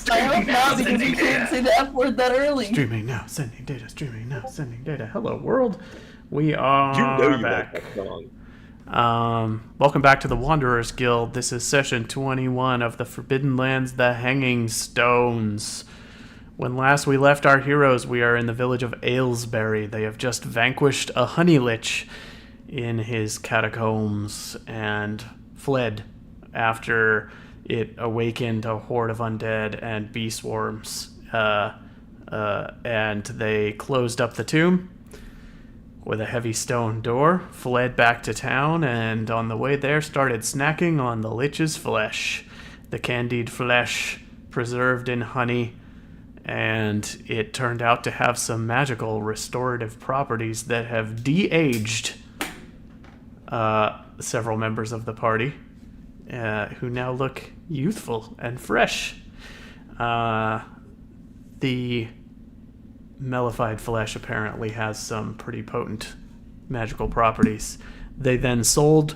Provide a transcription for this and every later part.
I hope not, because you can't say the F word that early. Streaming now, sending data, streaming now, sending data. Hello, world. We You are like back. that song. Welcome back to the Wanderers Guild. This is session 21 of the Forbidden Lands, the Hanging Stones. When last we left our heroes, we are in the village of Aylesbury. They have just vanquished a honey lich in his catacombs and fled after it awakened a horde of undead and bee swarms. And they closed up the tomb with a heavy stone door, fled back to town, and on the way there started snacking on the lich's flesh. The candied flesh preserved in honey, and it turned out to have some magical restorative properties that have de-aged several members of the party, who now look youthful and fresh. The mellified flesh apparently has some pretty potent magical properties. They then sold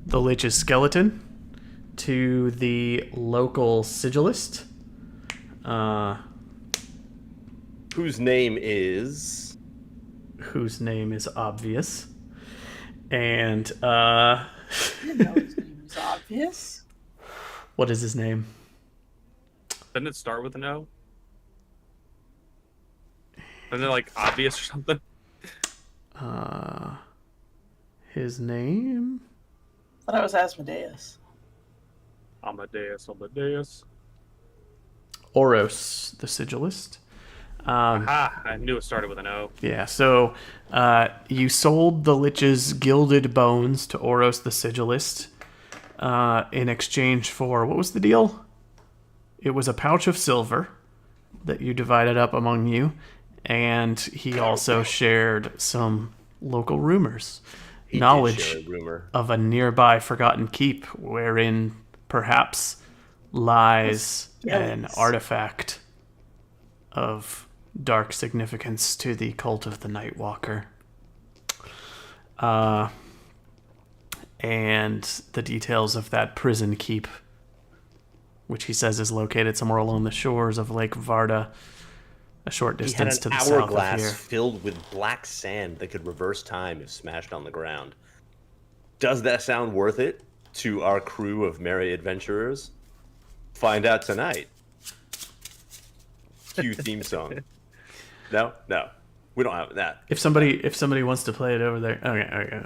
the lich's skeleton to the local sigillist, Whose name is obvious. And I didn't know his name was obvious. what is his name? Doesn't it start with an O? Isn't it like obvious or something? His name? I thought I was Asmodeus. Amadeus. Oros, the sigillist. I knew it started with an O. Yeah, so you sold the lich's gilded bones to Oros the sigillist in exchange for, what was the deal? It was a pouch of silver that you divided up among you, and he also shared some local rumors. Knowledge of a nearby forgotten keep wherein perhaps lies an artifact of dark significance to the cult of the Nightwalker. And the details of that prison keep, which he says is located somewhere along the shores of Lake Varda, a short distance to the south of here. He had an hourglass filled with black sand that could reverse time if smashed on the ground. Does that sound worth it to our crew of merry adventurers? Find out tonight. Cue theme song. No, we don't have that. If somebody wants to play it over there, okay.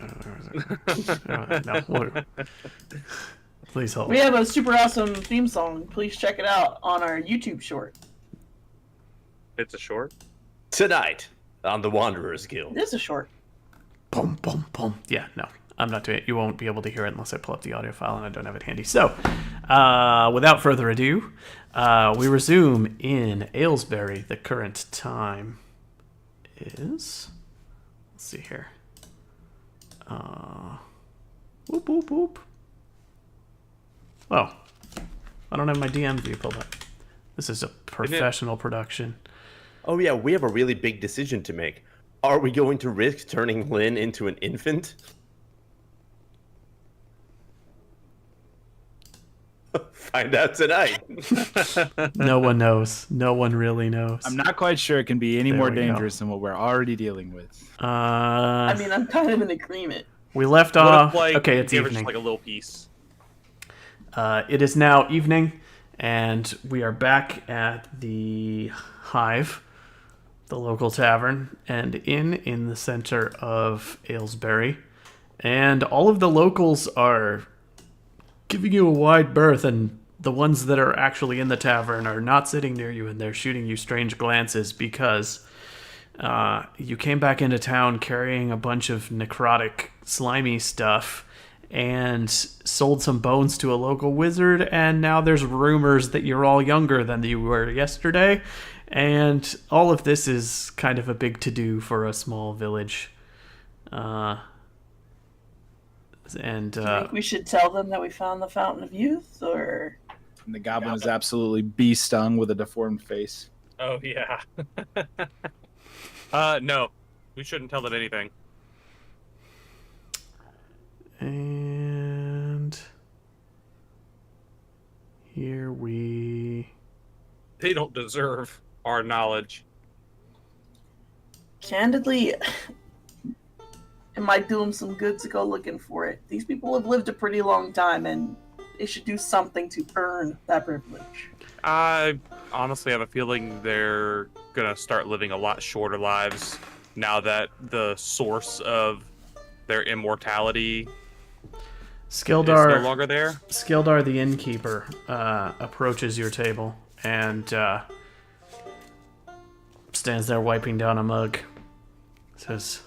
No, please hold. We have a super awesome theme song. Please check it out on our YouTube short. It's a short? Tonight on the Wanderers Guild. It is a short. Boom, boom, boom. Yeah, no, I'm not doing it. You won't be able to hear it unless I pull up the audio file, and I don't have it handy. So, without further ado, we resume in Aylesbury. The current time is... Let's see here. Whoop, whoop, whoop. Oh, I don't have my DM view pulled up. This is a professional production. Oh yeah, we have a really big decision to make. Are we going to risk turning Lynn into an infant? Find out tonight. No one knows. No one really knows. I'm not quite sure it can be any more dangerous than what we're already dealing with. I mean, I'm kind of in agreement. We left What off... if, like, okay, it's gave her evening. just like a little piece? It is now evening, and we are back at the Hive, the local tavern, and in the center of Aylesbury. And all of the locals are giving you a wide berth, and the ones that are actually in the tavern are not sitting near you, and they're shooting you strange glances because you came back into town carrying a bunch of necrotic, slimy stuff and sold some bones to a local wizard, and now there's rumors that you're all younger than you were yesterday, and all of this is kind of a big to-do for a small village. Do you think we should tell them that we found the Fountain of Youth, or... And the goblin is absolutely bee-stung with a deformed face. Oh, yeah. No. We shouldn't tell them anything. And here we They don't deserve our knowledge. Candidly, it might do them some good to go looking for it. These people have lived a pretty long time, and they should do something to earn that privilege. I honestly have a feeling they're gonna start living a lot shorter lives now that the source of their immortality is no longer there. Skildar, the innkeeper, approaches your table and stands there wiping down a mug. Says,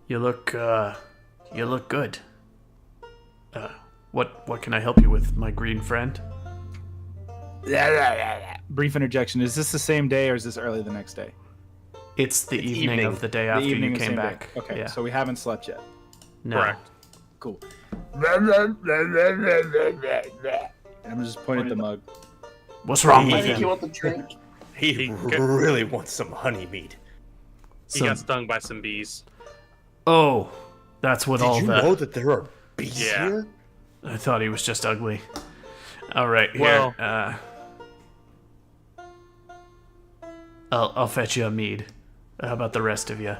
"You look good. What can I help you with, my green friend?" Brief interjection. Is this the same day or is this early the next day? It's the evening of the day after you came back. Day. Okay, yeah. so we haven't slept yet. No. Correct. Cool. I'm just pointing at the mug. What's wrong I with think you him? want the drink. He really wants some honey mead. He got stung by some bees. Oh, that's what all Did you the... know that there are bees Yeah. here? I thought he was just ugly. All right, here. Well- I'll fetch you a mead. How about the rest of you?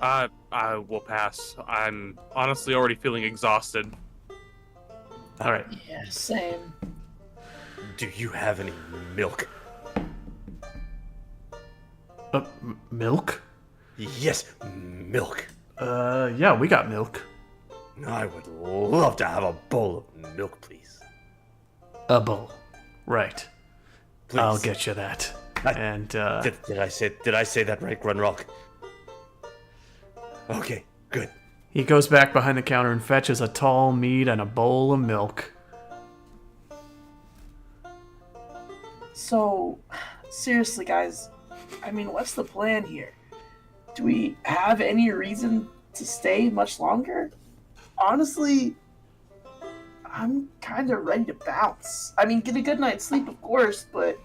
I will pass. I'm honestly already feeling exhausted. All right. Yeah, same. Do you have any milk? Milk? Yes, milk. Yeah, we got milk. I would love to have a bowl of milk, please. A bowl. Right. Please. I'll get you that. And Did I say that right, Grunrock? Okay, good. he goes back behind the counter and fetches a tall mead and a bowl of milk. So, seriously, guys, I mean, what's the plan here? Do we have any reason to stay much longer? Honestly, I'm kind of ready to bounce. I mean, get a good night's sleep, of course, but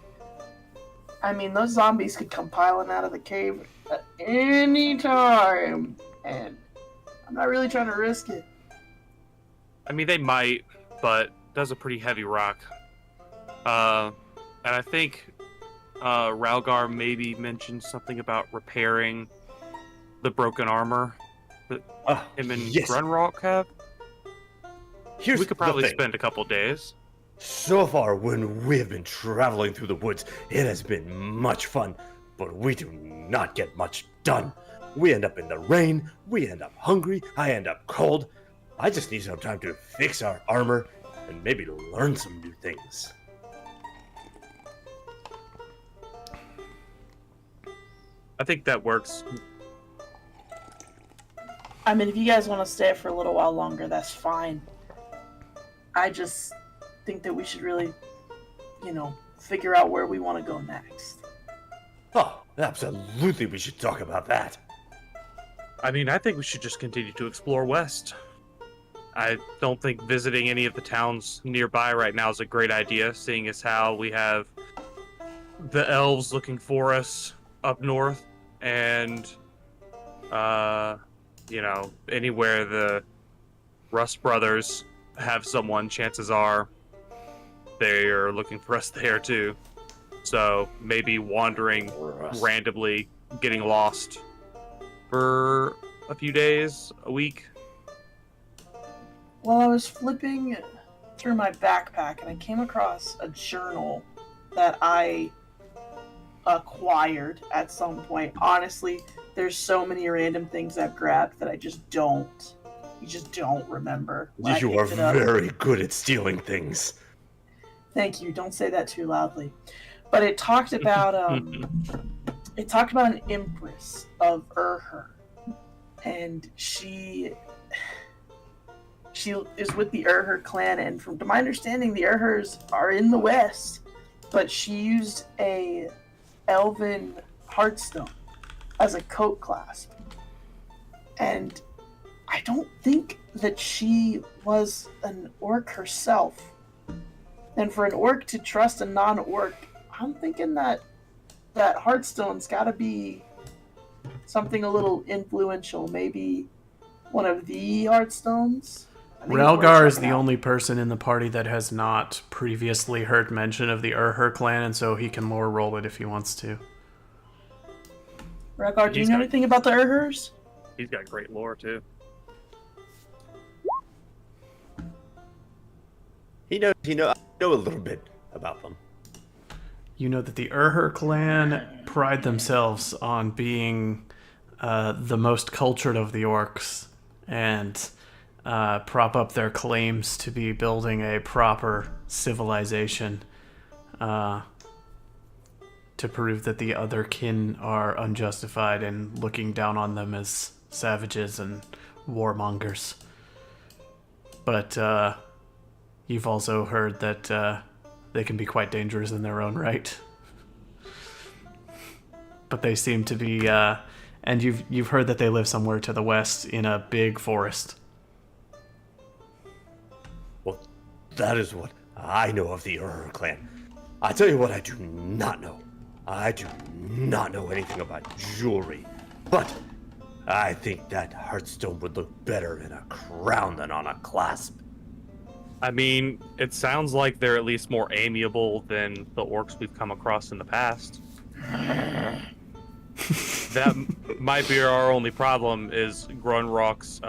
I mean, those zombies could come piling out of the cave at any time, and I'm not really trying to risk it. I mean, they might, but that's a pretty heavy rock. And I think Ralgar maybe mentioned something about repairing the broken armor that him and Yes. Grunrock have. Here's We could the probably thing. spend a couple days. So far, when we have been traveling through the woods, it has been much fun, but we do not get much done. We end up in the rain, we end up hungry, I end up cold. I just need some time to fix our armor and maybe learn some new things. I think that works. I mean, if you guys want to stay for a little while longer, that's fine. I just think that we should really, figure out where we want to go next. Oh, absolutely, we should talk about that. I mean, I think we should just continue to explore west. I don't think visiting any of the towns nearby right now is a great idea, seeing as how we have the elves looking for us up north, and anywhere the Rust brothers have someone, chances are they are looking for us there too. So maybe wandering randomly, getting lost for a few days, a week. Well, I was flipping through my backpack and I came across a journal that I acquired at some point. Honestly, there's so many random things I've grabbed that you just don't remember. when I You are picked it up. very good at stealing things. Thank you. Don't say that too loudly. But it talked about an empress of Urher, and she is with the Urher clan. And from to my understanding, the Urhers are in the west, but she used a elven heartstone as a coat clasp, and I don't think that she was an orc herself. And for an orc to trust a non-orc, I'm thinking that Hearthstone's got to be something a little influential. Maybe one of the Hearthstones? I think it's worth Ralgar is checking the out. only person in the party that has not previously heard mention of the Urher clan, and so he can lore roll it if he wants to. Ragnar, do you He's know got- anything about the Urhers? He's got great lore too. He knows. I know a little bit about them. You know that the Urher clan pride themselves on being the most cultured of the orcs and prop up their claims to be building a proper civilization to prove that the other kin are unjustified and looking down on them as savages and warmongers. But you've also heard that they can be quite dangerous in their own right. But they seem to be, and you've heard that they live somewhere to the west in a big forest. Well, that is what I know of the Ur clan. I tell you what I do not know. I do not know anything about jewelry. But I think that heartstone would look better in a crown than on a clasp. I mean, it sounds like they're at least more amiable than the orcs we've come across in the past. That might be our only problem is Grunrock's,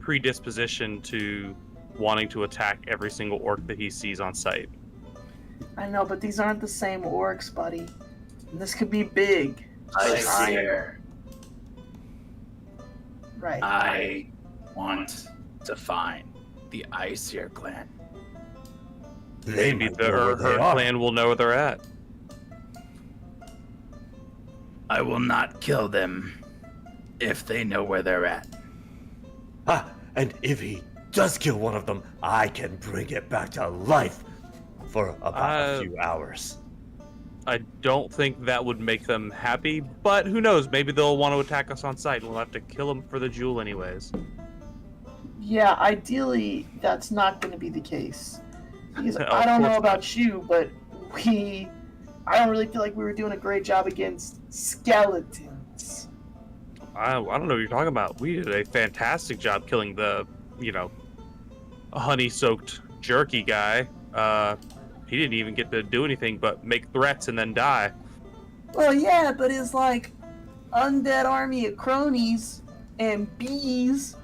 predisposition to wanting to attack every single orc that he sees on sight. I know, but these aren't the same orcs, buddy. This could be big. I Giant. fear. Right. I want to find the Iceer clan. They Maybe might the know where they Urher are. clan will know where they're at. I will not kill them if they know where they're at. Ah, and if he does kill one of them, I can bring it back to life for about a few hours. I don't think that would make them happy, but who knows? Maybe they'll want to attack us on sight and we'll have to kill them for the jewel anyways. Yeah, ideally, that's not going to be the case. Because Of I don't know course about you, but I don't really feel like we were doing a great job against skeletons. I don't know what you're talking about. We did a fantastic job killing the, honey-soaked jerky guy. He didn't even get to do anything but make threats and then die. Well, yeah, but it's like undead army of cronies and bees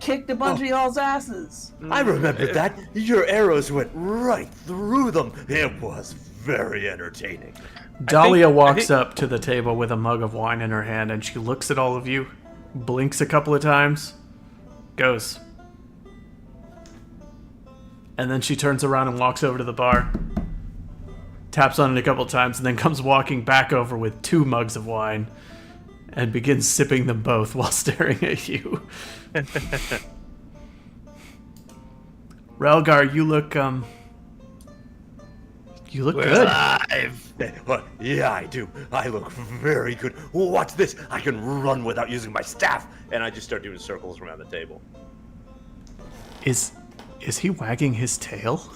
kicked a bunch of y'all's asses. I remember that. Your arrows went right through them. It was very entertaining. Dahlia I walks think- up to the table with a mug of wine in her hand, and she looks at all of you, blinks a couple of times, goes. And then she turns around and walks over to the bar, taps on it a couple of times, and then comes walking back over with 2 mugs of wine and begins sipping them both while staring at you. Relgar, you look We're good. alive. Yeah, I do. I look very good. Watch this. I can run without using my staff. And I just start doing circles around the table. Is he wagging his tail?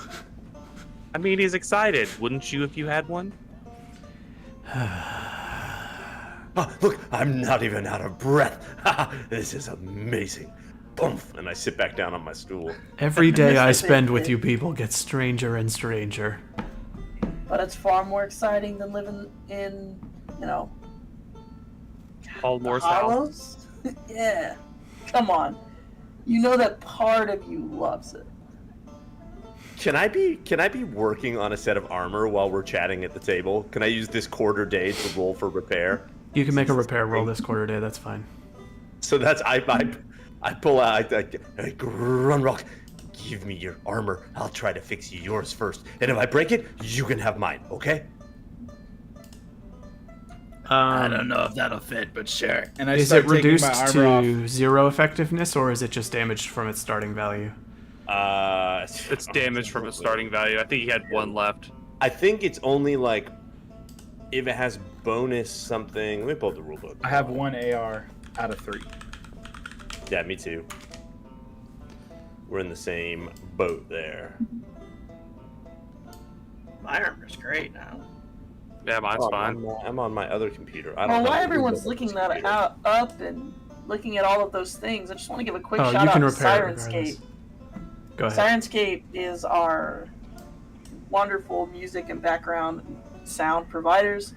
I mean, he's excited. Wouldn't you if you had one? Oh, look, I'm not even out of breath. This is amazing. Boomf, and I sit back down on my stool. Every day I spend with you people gets stranger and stranger. But it's far more exciting than living in, Hallmore South. hollows. Yeah. Come on. You know that part of you loves it. Can I be working on a set of armor while we're chatting at the table? Can I use this quarter day to roll for repair? You can make a repair roll this quarter day, that's fine. So that's I pull out Grunrock, give me your armor. I'll try to fix yours first. And if I break it, you can have mine, okay? I don't know if that'll fit, but sure. And I Is start it taking reduced my armor to 0 effectiveness, or is it just damaged from its starting value? It's damaged from its starting value. I think he had 1 left. I think it's only like if it has bonus something. Let me pull up the rule book. I have 1 AR out of 3. Yeah, me too. We're in the same boat there. My armor's great now. Yeah, mine's fine. I'm on my other computer. I don't Well, know why the everyone's rule book looking on this that computer. up and looking at all of those things, I just want to give a quick Oh, shout you out can to repair it Sirenscape. Go ahead. Sirenscape is our wonderful music and background sound providers.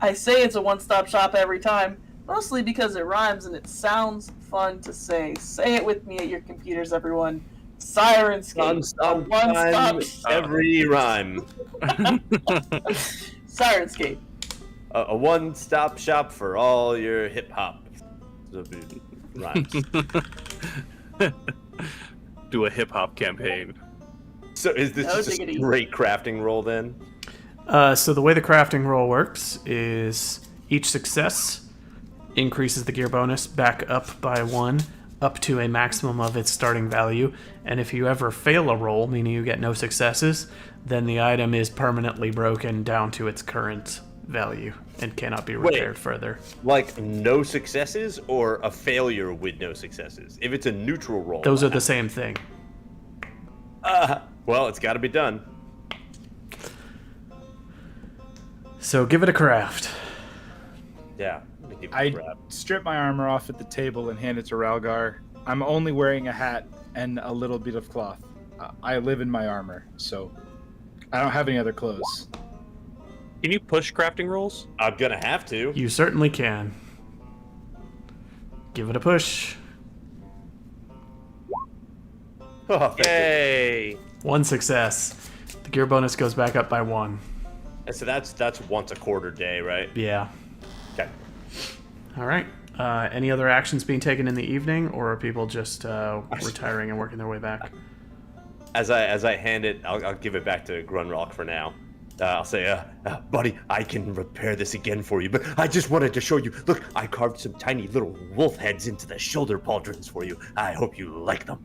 I say it's a one-stop shop every time, mostly because it rhymes and it sounds fun to say. Say it with me at your computers, everyone. Sirenscape, a one-stop every rhyme. Sirenscape. A one-stop shop for all your hip-hop rhymes. Do a hip hop campaign. So is this No just a diggity. straight crafting roll then? So the way the crafting roll works is each success increases the gear bonus back up by 1, up to a maximum of its starting value. And if you ever fail a roll, meaning you get no successes, then the item is permanently broken down to its current value and cannot be repaired further. Like no successes or a failure with no successes? If it's a neutral roll. Those are the same thing. Well, it's got to be done. So give it a craft. Yeah. let me give it a I grab. strip my armor off at the table and hand it to Ralgar. I'm only wearing a hat and a little bit of cloth. I live in my armor, so I don't have any other clothes. Can you push crafting rolls? I'm gonna have to. You certainly can. Give it a push. Oh, thank you. Yay! 1 success. The gear bonus goes back up by 1. And so that's once a quarter day, right? Yeah. Okay. All right. Any other actions being taken in the evening, or are people just retiring and working their way back? As I hand it, I'll give it back to Grunrock for now. I'll say, buddy, I can repair this again for you, but I just wanted to show you. Look, I carved some tiny little wolf heads into the shoulder pauldrons for you. I hope you like them.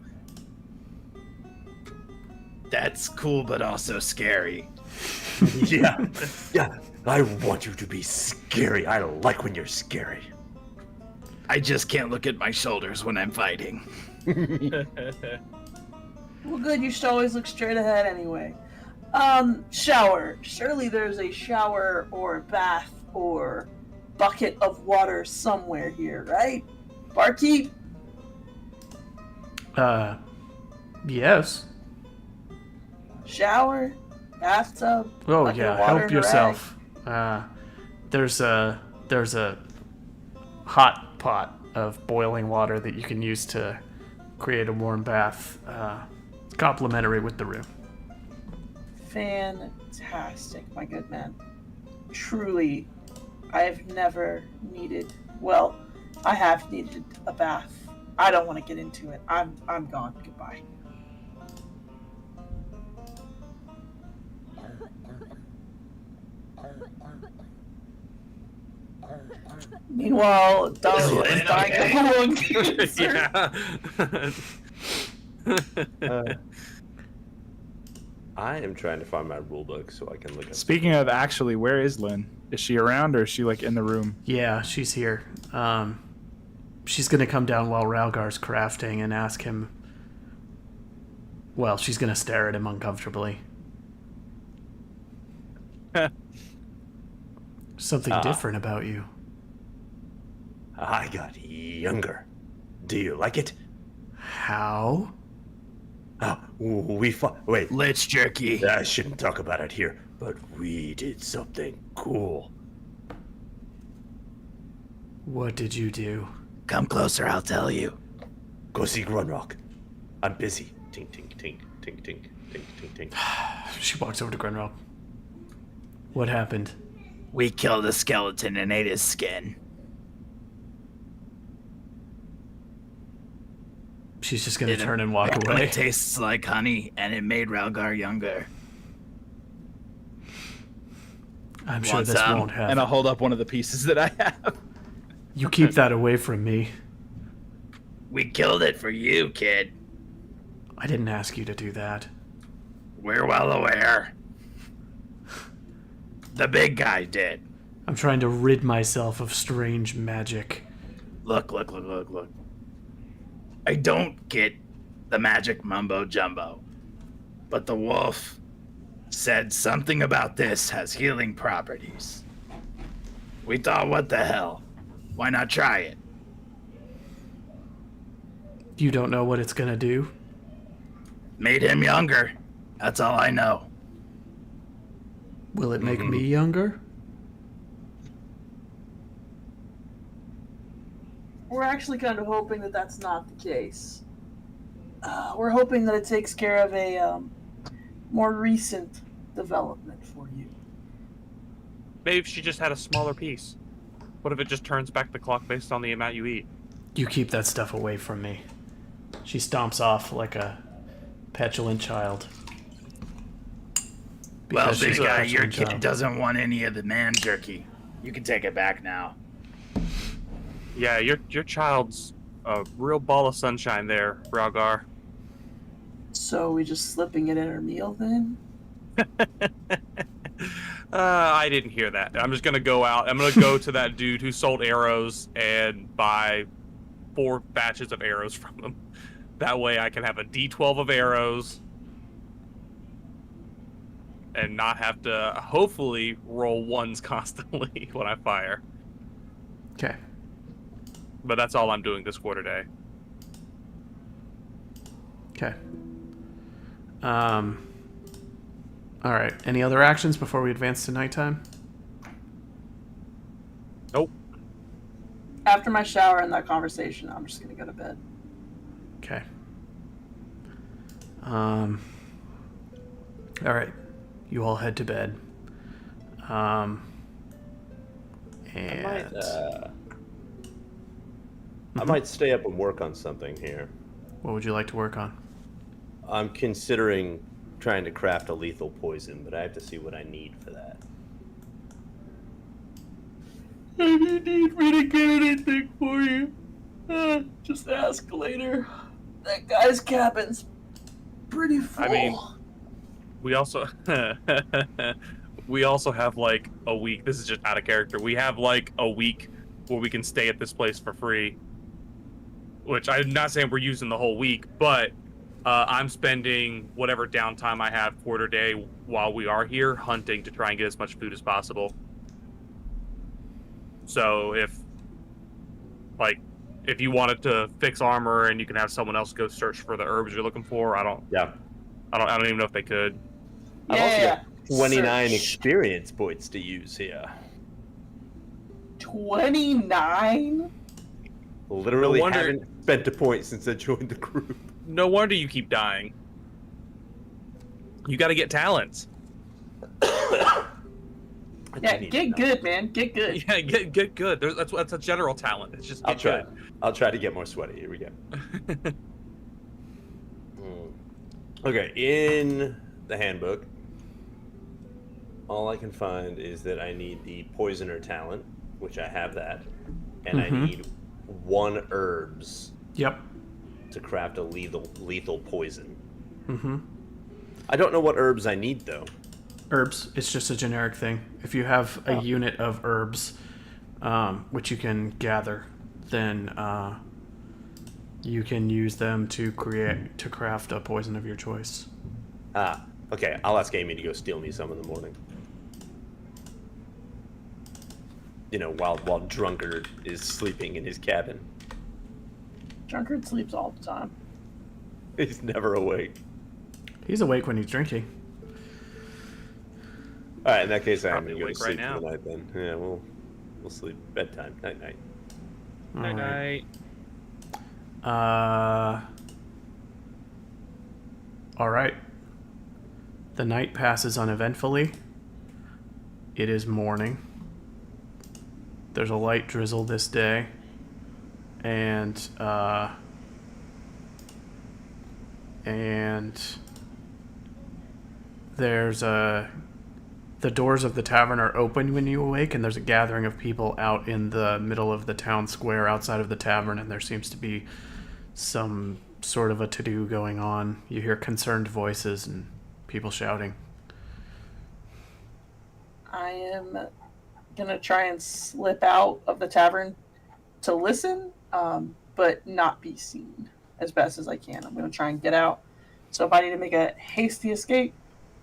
That's cool, but also scary. Yeah, yeah. I want you to be scary. I like when you're scary. I just can't look at my shoulders when I'm fighting. Well, good. You should always look straight ahead anyway. Shower. Surely there's a shower or bath or bucket of water somewhere here, right? Barkeep? Yes. Shower? Bathtub? Oh bucket yeah, of water help and a yourself. There's a hot pot of boiling water that you can use to create a warm bath. Complimentary with the room. Fantastic, my good man. Truly, I have never needed. Well, I have needed a bath. I don't want to get into it. I'm gone. Goodbye. Meanwhile, Donald is dying of lung cancer. Yeah. I am trying to find my rulebook so I can look at. Speaking of actually, where is Lynn? Is she around or is she like in the room? Yeah, she's here. She's gonna come down while Ralgar's crafting and ask him. Well, she's gonna stare at him uncomfortably. Something different about you. I got younger. Do you like it? How? Oh, we fought. Wait, Lich jerky. I shouldn't talk about it here, but we did something cool. What did you do? Come closer, I'll tell you. Go see Grunrock. I'm busy. Tink, tink, tink, tink, tink, tink, tink, tink. She walks over to Grenrock. What happened? We killed a skeleton and ate his skin. She's just gonna turn and walk away. It tastes like honey, and it made Ralgar younger. I'm sure Want this some? won't happen. And I'll hold up one of the pieces that I have. You keep that away from me. We killed it for you, kid. I didn't ask you to do that. We're well aware. The big guy did. I'm trying to rid myself of strange magic. Look. I don't get the magic mumbo jumbo, but the wolf said something about this has healing properties. We thought, what the hell? Why not try it? You don't know what it's gonna do? Made him younger. That's all I know. Will it make me younger? We're actually kind of hoping that that's not the case. We're hoping that it takes care of a more recent development for you. Maybe if she just had a smaller piece. What if it just turns back the clock based on the amount you eat? You keep that stuff away from me. She stomps off like a petulant child. Well, Because big she's a guy, your petulant kid child. doesn't want any of the man jerky. You can take it back now. Yeah, your child's a real ball of sunshine there, Ralgar. So we just slipping it in her meal then? I didn't hear that. I'm just gonna go out. I'm gonna go to that dude who sold arrows and buy 4 batches of arrows from him. That way I can have a D12 of arrows and not have to hopefully roll ones constantly when I fire. Okay. But that's all I'm doing this quarter day. Okay. All right. Any other actions before we advance to nighttime? Nope. After my shower and that conversation, I'm just gonna go to bed. Okay. All right. You all head to bed. And I might stay up and work on something here. what would you like to work on? I'm considering trying to craft a lethal poison, but I have to see what I need for that. If you need me to get anything for you, just ask later. That guy's cabin's pretty full. I mean, we also we also have like a week. This is just out of character. We have like a week where we can stay at this place for free. Which I'm not saying we're using the whole week, but I'm spending whatever downtime I have quarter day while we are here hunting to try and get as much food as possible. So if you wanted to fix armor and you can have someone else go search for the herbs you're looking for, I don't even know if they could. I've also yeah. got 29 Search. experience points to use here. 29? Literally No wonder- haven't spent a point since I joined the group. No wonder you keep dying. You got to get talents. Yeah, get good, man. Get good. Yeah, get good. That's a general talent. It's just I'll get try. good. I'll try to get more sweaty. Here we go. Okay, in the handbook, all I can find is that I need the poisoner talent, which I have that, and I need 1 herbs Yep. to craft a lethal poison. Mm-hmm. I don't know what herbs I need though. Herbs. It's just a generic thing. If you have a unit of herbs, which you can gather, then you can use them to craft a poison of your choice. Ah, okay. I'll ask Amy to go steal me some in the morning. You know, while Drunkard is sleeping in his cabin. Drunkard sleeps all the time. He's never awake. He's awake when he's drinking. All right, in that case, I'm Probably gonna go to awake sleep right for the night then. Yeah, we'll sleep bedtime, night. All Night right. night. All right. The night passes uneventfully. It is morning. There's a light drizzle this day, and there's the doors of the tavern are open when you awake, and there's a gathering of people out in the middle of the town square outside of the tavern, and there seems to be some sort of a to-do going on. You hear concerned voices and people shouting. I am gonna try and slip out of the tavern to listen, but not be seen as best as I can. I'm gonna try and get out. So if I need to make a hasty escape,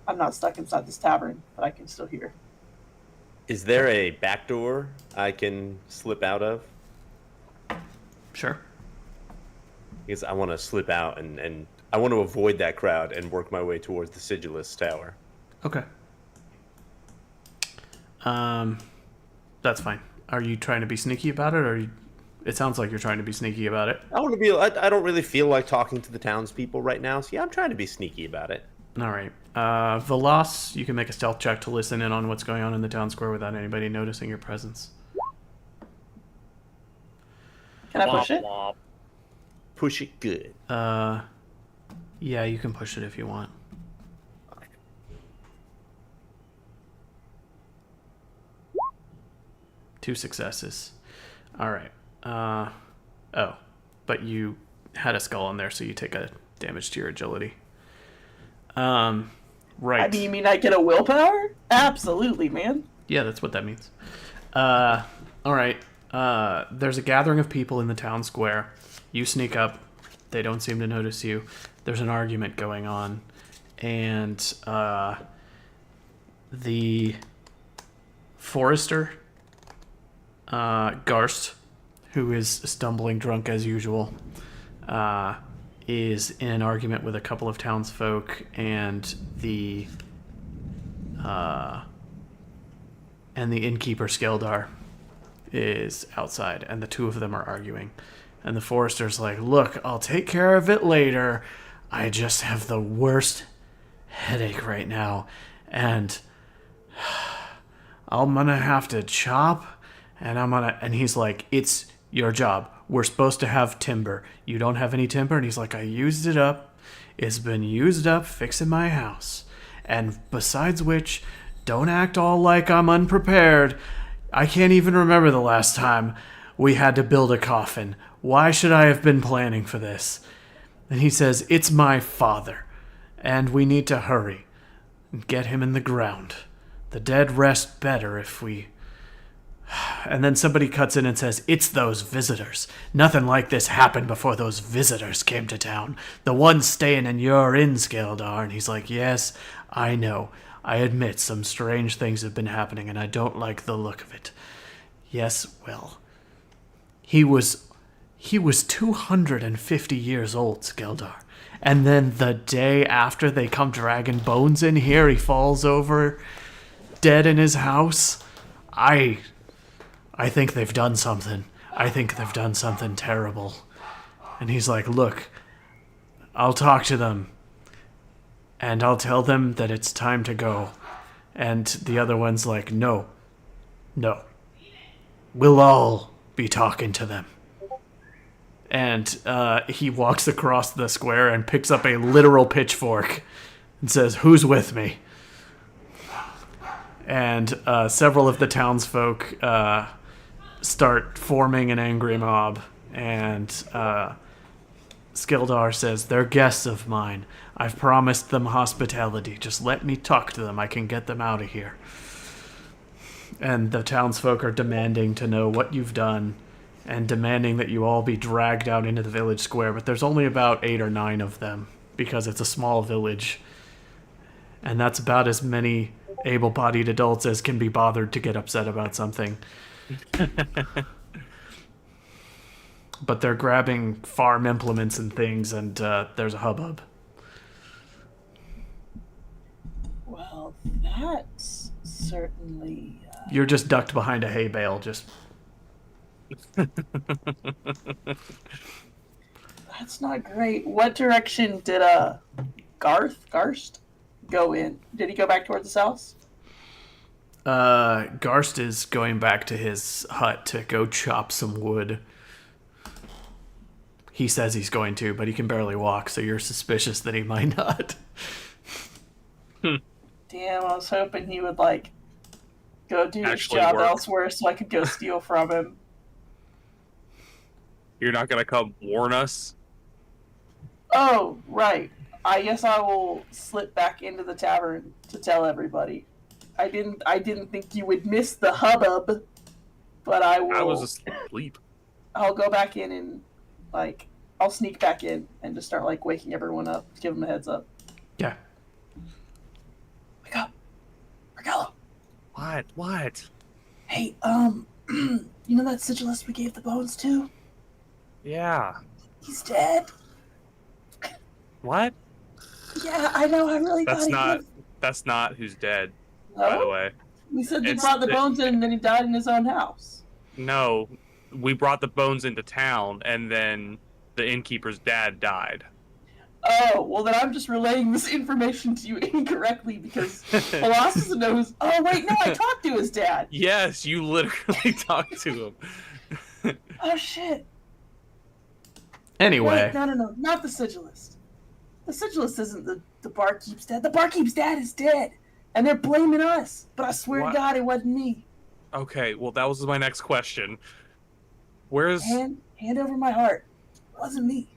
I'm not stuck inside this tavern, but I can still hear. Is there a back door I can slip out of? Sure. because I want to slip out and I want to avoid that crowd and work my way towards the Sigillus Tower. Okay. That's fine. Are you trying to be sneaky about it, or it sounds like you're trying to be sneaky about it? I want to be. I don't really feel like talking to the townspeople right now, so yeah, I'm trying to be sneaky about it. All right. Velas, you can make a stealth check to listen in on what's going on in the town square without anybody noticing your presence. Can I push it? Womp. Push it good. Yeah, you can push it if you want. Two successes. All right. Oh, but you had a skull in there, so you take a damage to your agility. Right. I mean, you mean I get a willpower? Absolutely, man. Yeah, that's what that means. All right. There's a gathering of people in the town square. You sneak up. They don't seem to notice you. There's an argument going on, and the forester, Garst, who is stumbling drunk as usual, is in an argument with a couple of townsfolk, and the innkeeper Skeldar is outside, and the two of them are arguing. And the forester's like, "Look, I'll take care of it later. I just have the worst headache right now, and I'm gonna have to chop, and he's like, "It's your job. We're supposed to have timber. You don't have any timber?" And he's like, "I used it up. It's been used up fixing my house. And besides which, don't act all like I'm unprepared. I can't even remember the last time we had to build a coffin. Why should I have been planning for this?" And he says, "It's my father, and we need to hurry and get him in the ground. The dead rest better if we..." And then somebody cuts in and says, "It's those visitors. Nothing like this happened before those visitors came to town. The ones staying in your inn, Skeldar." And he's like, "Yes, I know. I admit some strange things have been happening, and I don't like the look of it. Yes, well, he was 250 years old, Skeldar. And then the day after they come dragging bones in here, he falls over dead in his house. I think they've done something. I think they've done something terrible." And he's like, "Look, I'll talk to them, and I'll tell them that it's time to go." And the other one's like, no. We'll all be talking to them." And he walks across the square and picks up a literal pitchfork and says, "Who's with me?" And several of the townsfolk start forming an angry mob. And Skeldar says, "They're guests of mine. I've promised them hospitality. Just let me talk to them. I can get them out of here." And the townsfolk are demanding to know what you've done and demanding that you all be dragged out into the village square. But there's only about 8 or 9 of them because it's a small village. And that's about as many able-bodied adults as can be bothered to get upset about something. But they're grabbing farm implements and things, and there's a hubbub. Well, that's certainly... You're just ducked behind a hay bale, just... That's not great. What direction did Garst go in? Did he go back towards the south? Garst is going back to his hut to go chop some wood. He says he's going to, but he can barely walk, so you're suspicious that he might not. Damn, I was hoping he would, go do his Actually job work. elsewhere so I could go steal from him. You're not gonna come warn us? Oh, right. I guess I will slip back into the tavern to tell everybody. I didn't think you would miss the hubbub, but I will. I was asleep. I'll go back in and I'll sneak back in and just start waking everyone up, give them a heads up. Yeah. Wake up, Regallo. What? Hey, you know that sigillist we gave the bones to? Yeah. He's dead. What? Yeah, I know. I really That's thought he not. did. That's not who's dead. No? By the way, You said you It's brought the the- bones in and then he died in his own house. no, we brought the bones into town, and then the innkeeper's dad died. Oh, well then I'm just relaying this information to you incorrectly because Colossus knows. Oh wait, no, I talked to his dad. Yes, you literally talked to him. Oh shit. Anyway, Wait, no, not the sigilist. The sigilist isn't the barkeep's dad. The barkeep's dad is dead, and they're blaming us. But I swear What? to God, it wasn't me. Okay, well that was my next question. Where's Hand over my heart. It wasn't me.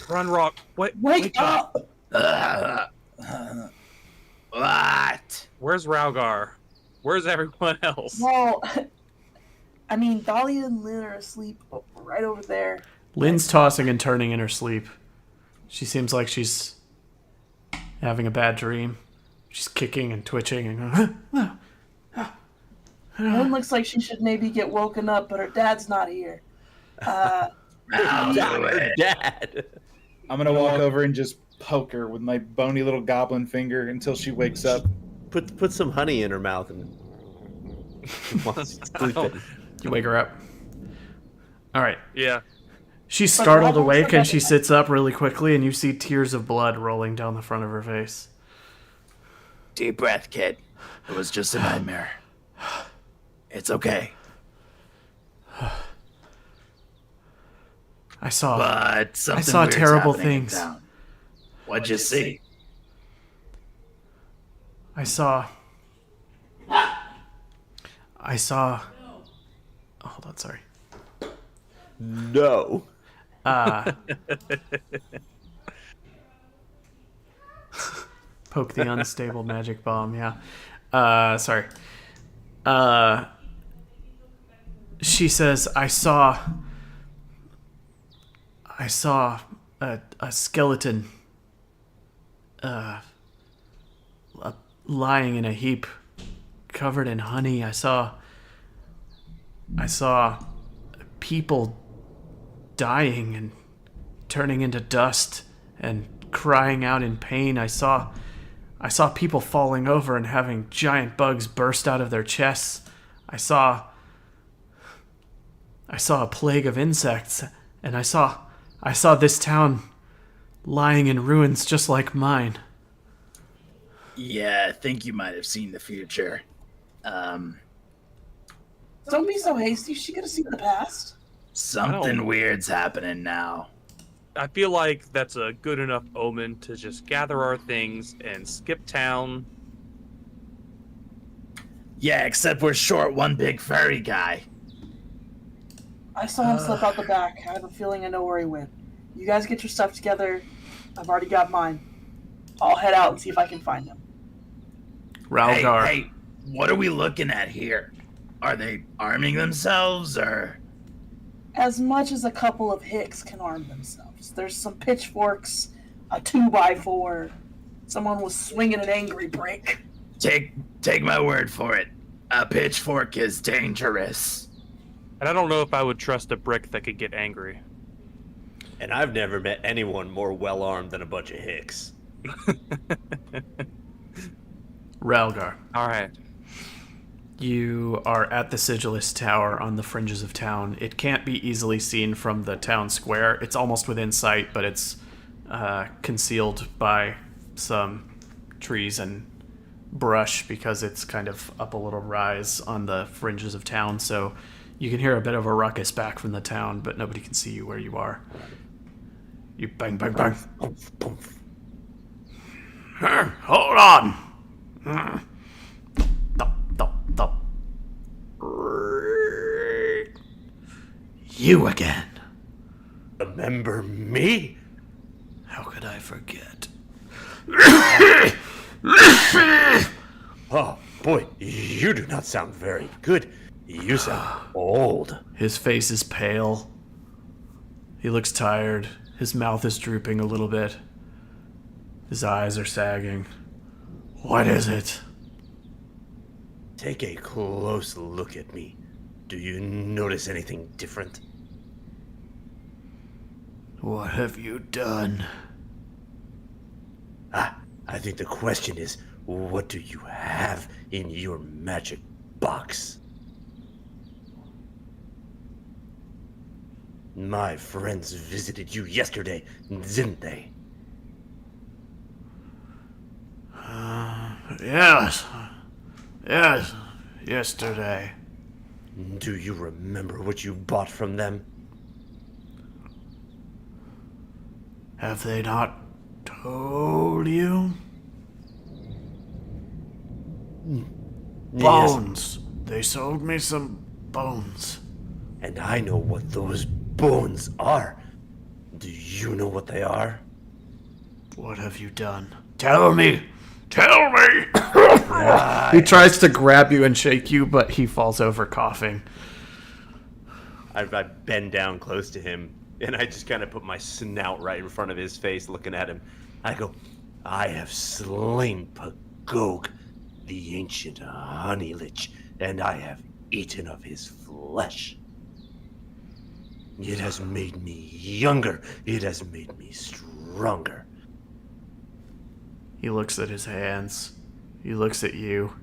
Run Rock? Wake up! What? Where's Ralgar? Where's everyone else? Well, I mean, Dahlia and Lynn are asleep right over there. Lynn's tossing and turning in her sleep. She seems like she's having a bad dream. She's kicking and twitching and Lynn looks like she should maybe get woken up, but her dad's not here. I'll do it. Dad. I'm gonna walk over and just poke her with my bony little goblin finger until she wakes up. Put some honey in her mouth and while she's sleeping. you wake her up. All right. Yeah. She's startled But awake and she sits up really quickly and you see tears of blood rolling down the front of her face. Deep breath, kid. It was just a nightmare. It's okay. I saw But something saw weird's terrible happening in things. town. What'd you see? I saw hold on, sorry. No. Poke the unstable magic bomb, yeah. Sorry. She says, I saw a skeleton lying in a heap covered in honey. I saw people dying and turning into dust and crying out in pain. I saw people falling over and having giant bugs burst out of their chests. I saw a plague of insects, and I saw this town lying in ruins just like mine. Yeah, I think you might have seen the future. Don't be so hasty. She could have seen the past. Something weird's happening now. I feel like that's a good enough omen to just gather our things and skip town. Yeah, except we're short one big furry guy. I saw him slip out the back. I have a feeling I know where he went. You guys get your stuff together. I've already got mine. I'll head out and see if I can find him. Ralgar. Hey, what are we looking at here? Are they arming themselves, or...? As much as a couple of hicks can arm themselves. There's some pitchforks, a 2x4. Someone was swinging an angry brick. Take my word for it. A pitchfork is dangerous. And I don't know if I would trust a brick that could get angry. And I've never met anyone more well-armed than a bunch of hicks. Ralgar. All right. You are at the Sigilist Tower on the fringes of town. It can't be easily seen from the town square. It's almost within sight, but it's concealed by some trees and brush because it's kind of up a little rise on the fringes of town. So you can hear a bit of a ruckus back from the town, but nobody can see you where you are. You bang, bang, bang. Hold on. Thump. You again. Remember me? How could I forget? Oh, boy, you do not sound very good. You sound old. His face is pale. He looks tired. His mouth is drooping a little bit. His eyes are sagging. What is it? Take a close look at me. Do you notice anything different? What have you done? I think the question is, what do you have in your magic box? My friends visited you yesterday, didn't they? Yes. Yes. Yesterday. Do you remember what you bought from them? Have they not told you? Yes, Bones. They sold me some bones. and I know what those bones are. Do you know what they are? What have you done? Tell me! Tell me! He tries to grab you and shake you, but he falls over coughing. I bend down close to him, and I just kind of put my snout right in front of his face, looking at him. I go, I have slain Pagog, the ancient honey lich, and I have eaten of his flesh. It has made me younger. It has made me stronger. He looks at his hands. He looks at you.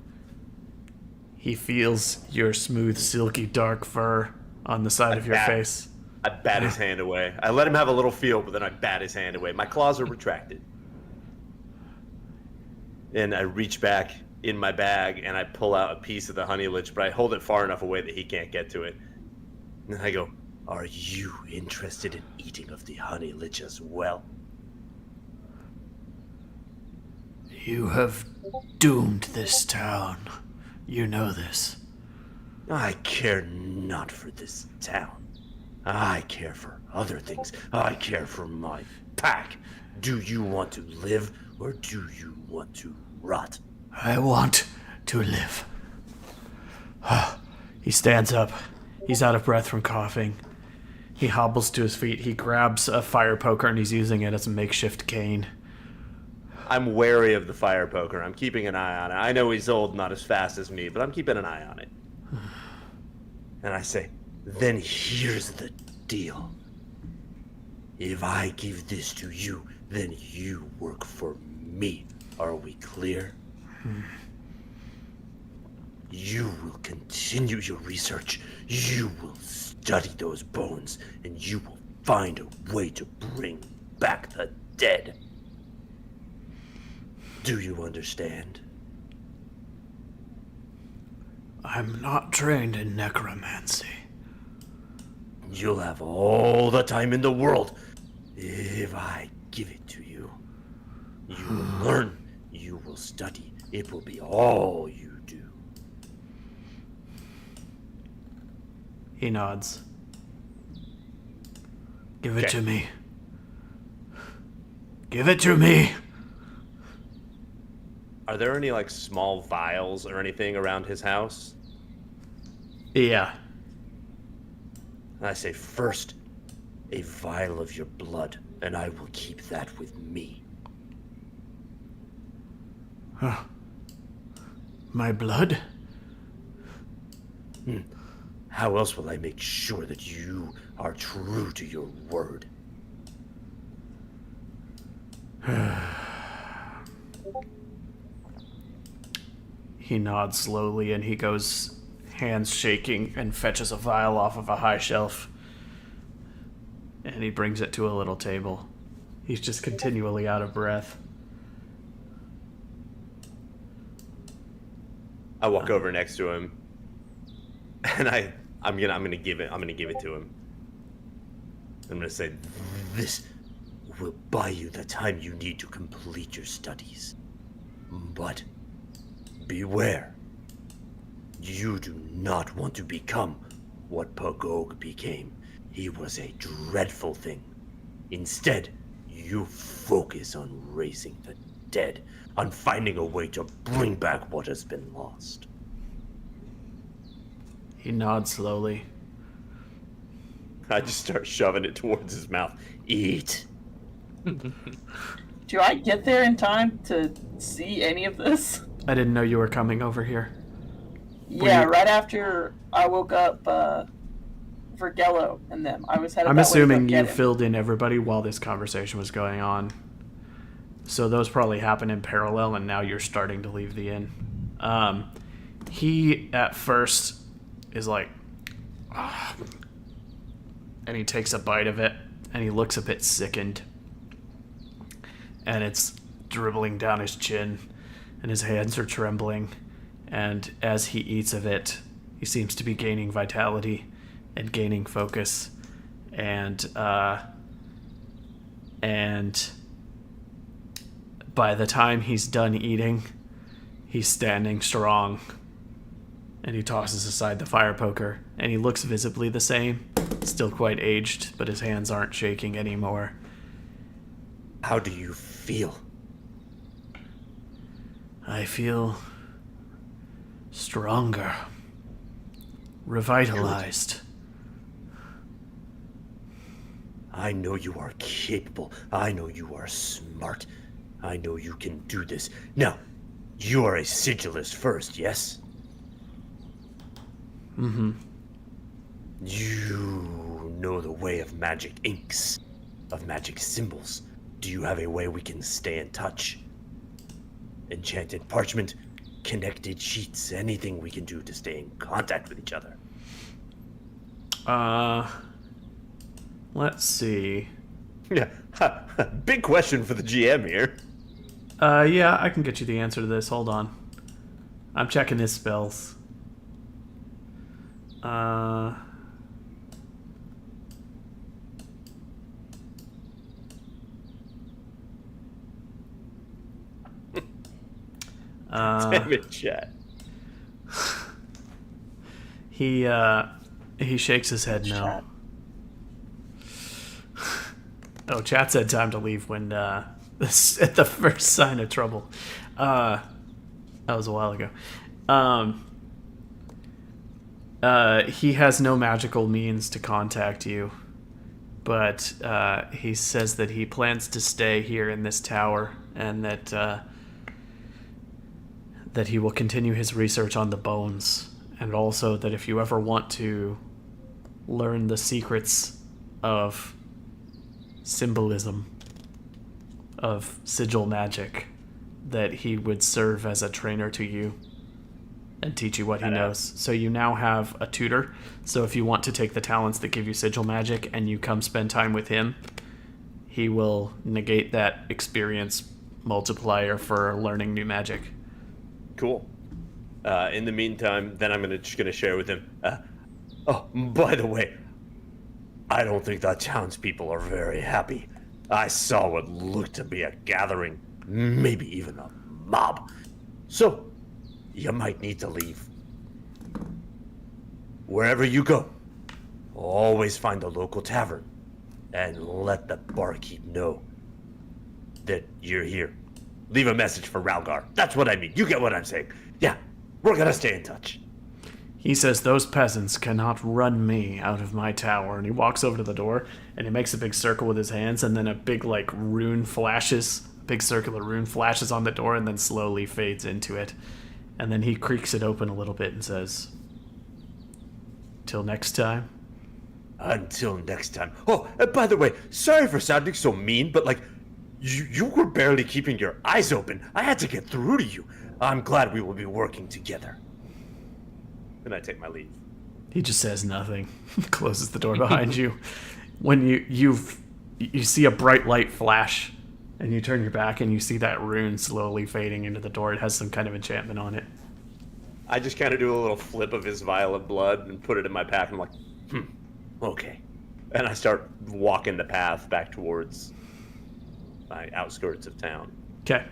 He feels your smooth, silky, dark fur on the side of your face. I bat his hand away. I let him have a little feel, but then I bat his hand away. My claws are retracted. And I reach back in my bag and I pull out a piece of the honey lich, but I hold it far enough away that he can't get to it. And I go, are you interested in eating of the honey lich as well? You have doomed this town. You know this. I care not for this town. I care for other things. I care for my pack. Do you want to live or do you want to rot? I want to live. He stands up. He's out of breath from coughing. He hobbles to his feet. He grabs a fire poker and he's using it as a makeshift cane. I'm wary of the fire poker. I'm keeping an eye on it. I know he's old, not as fast as me, but I'm keeping an eye on it. And I say, then here's the deal. If I give this to you, then you work for me. Are we clear? You will continue your research. You will study those bones, and you will find a way to bring back the dead. Do you understand? I'm not trained in necromancy. You'll have all the time in the world if I give it to you. You will learn. You will study. It will be all you do. He nods. Give it to me. Give it to me. Are there any like small vials or anything around his house? Yeah. And I say, first, a vial of your blood, and I will keep that with me. My blood? How else will I make sure that you are true to your word? He nods slowly and he goes, hands shaking, and fetches a vial off of a high shelf. And he brings it to a little table. He's just continually out of breath. I walk over next to him, and I'm gonna give it to him. I'm gonna say, this will buy you the time you need to complete your studies. But beware. You do not want to become what Pagog became. He was a dreadful thing. Instead, you focus on raising the dead, on finding a way to bring back what has been lost. He nods slowly. I just start shoving it towards his mouth. Eat. Do I get there in time to see any of this? I didn't know you were coming over here. Yeah, you- right after I woke up for Gello and them. I was headed I'm that way to go assuming you get him. filled in everybody while this conversation was going on. So those probably happen in parallel, and now you're starting to leave the inn. He, at first, is like... "Ah," and he takes a bite of it, and he looks a bit sickened. And it's dribbling down his chin, and his hands are trembling. And as he eats of it, he seems to be gaining vitality and gaining focus. And by the time he's done eating, he's standing strong. And he tosses aside the fire poker, and he looks visibly the same. Still quite aged, but his hands aren't shaking anymore. How do you feel? I feel stronger, revitalized. I know you are capable. I know you are smart. I know you can do this. Now, you are a sigilist first, yes? Mm-hmm. You know the way of magic inks, of magic symbols. Do you have a way we can stay in touch? Enchanted parchment, connected sheets, anything we can do to stay in contact with each other. Let's see. Yeah, big question for the GM here. Yeah, I can get you the answer to this. Hold on. I'm checking his spells. Damn it, chat. He shakes his head no. Chat. Oh, chat said time to leave when at the first sign of trouble. That was a while ago. He has no magical means to contact you, but he says that he plans to stay here in this tower, and that he will continue his research on the bones, and also that if you ever want to learn the secrets of symbolism, of sigil magic, that he would serve as a trainer to you and teach you what he knows. So you now have a tutor. So if you want to take the talents that give you sigil magic and you come spend time with him, he will negate that experience multiplier for learning new magic. Cool. In the meantime, then I'm just gonna share with him. Oh, by the way, I don't think the townspeople are very happy. I saw what looked to be a gathering, maybe even a mob. So, you might need to leave. Wherever you go, always find a local tavern and let the barkeep know that you're here. Leave a message for Ralgar. That's what I mean. You get what I'm saying. Yeah, we're gonna stay in touch. He says those peasants cannot run me out of my tower, and he walks over to the door and he makes a big circle with his hands, and then a big rune flashes, a big circular rune flashes on the door and then slowly fades into it. And then he creaks it open a little bit and says, "Till next time." Until next time. Oh, by the way, sorry for sounding so mean, but you were barely keeping your eyes open. I had to get through to you. I'm glad we will be working together. And I take my leave. He just says nothing, closes the door behind you. When you see a bright light flash, and you turn your back and you see that rune slowly fading into the door. It has some kind of enchantment on it. I just kind of do a little flip of his vial of blood and put it in my pack. I'm like, okay. And I start walking the path back towards my outskirts of town. Okay.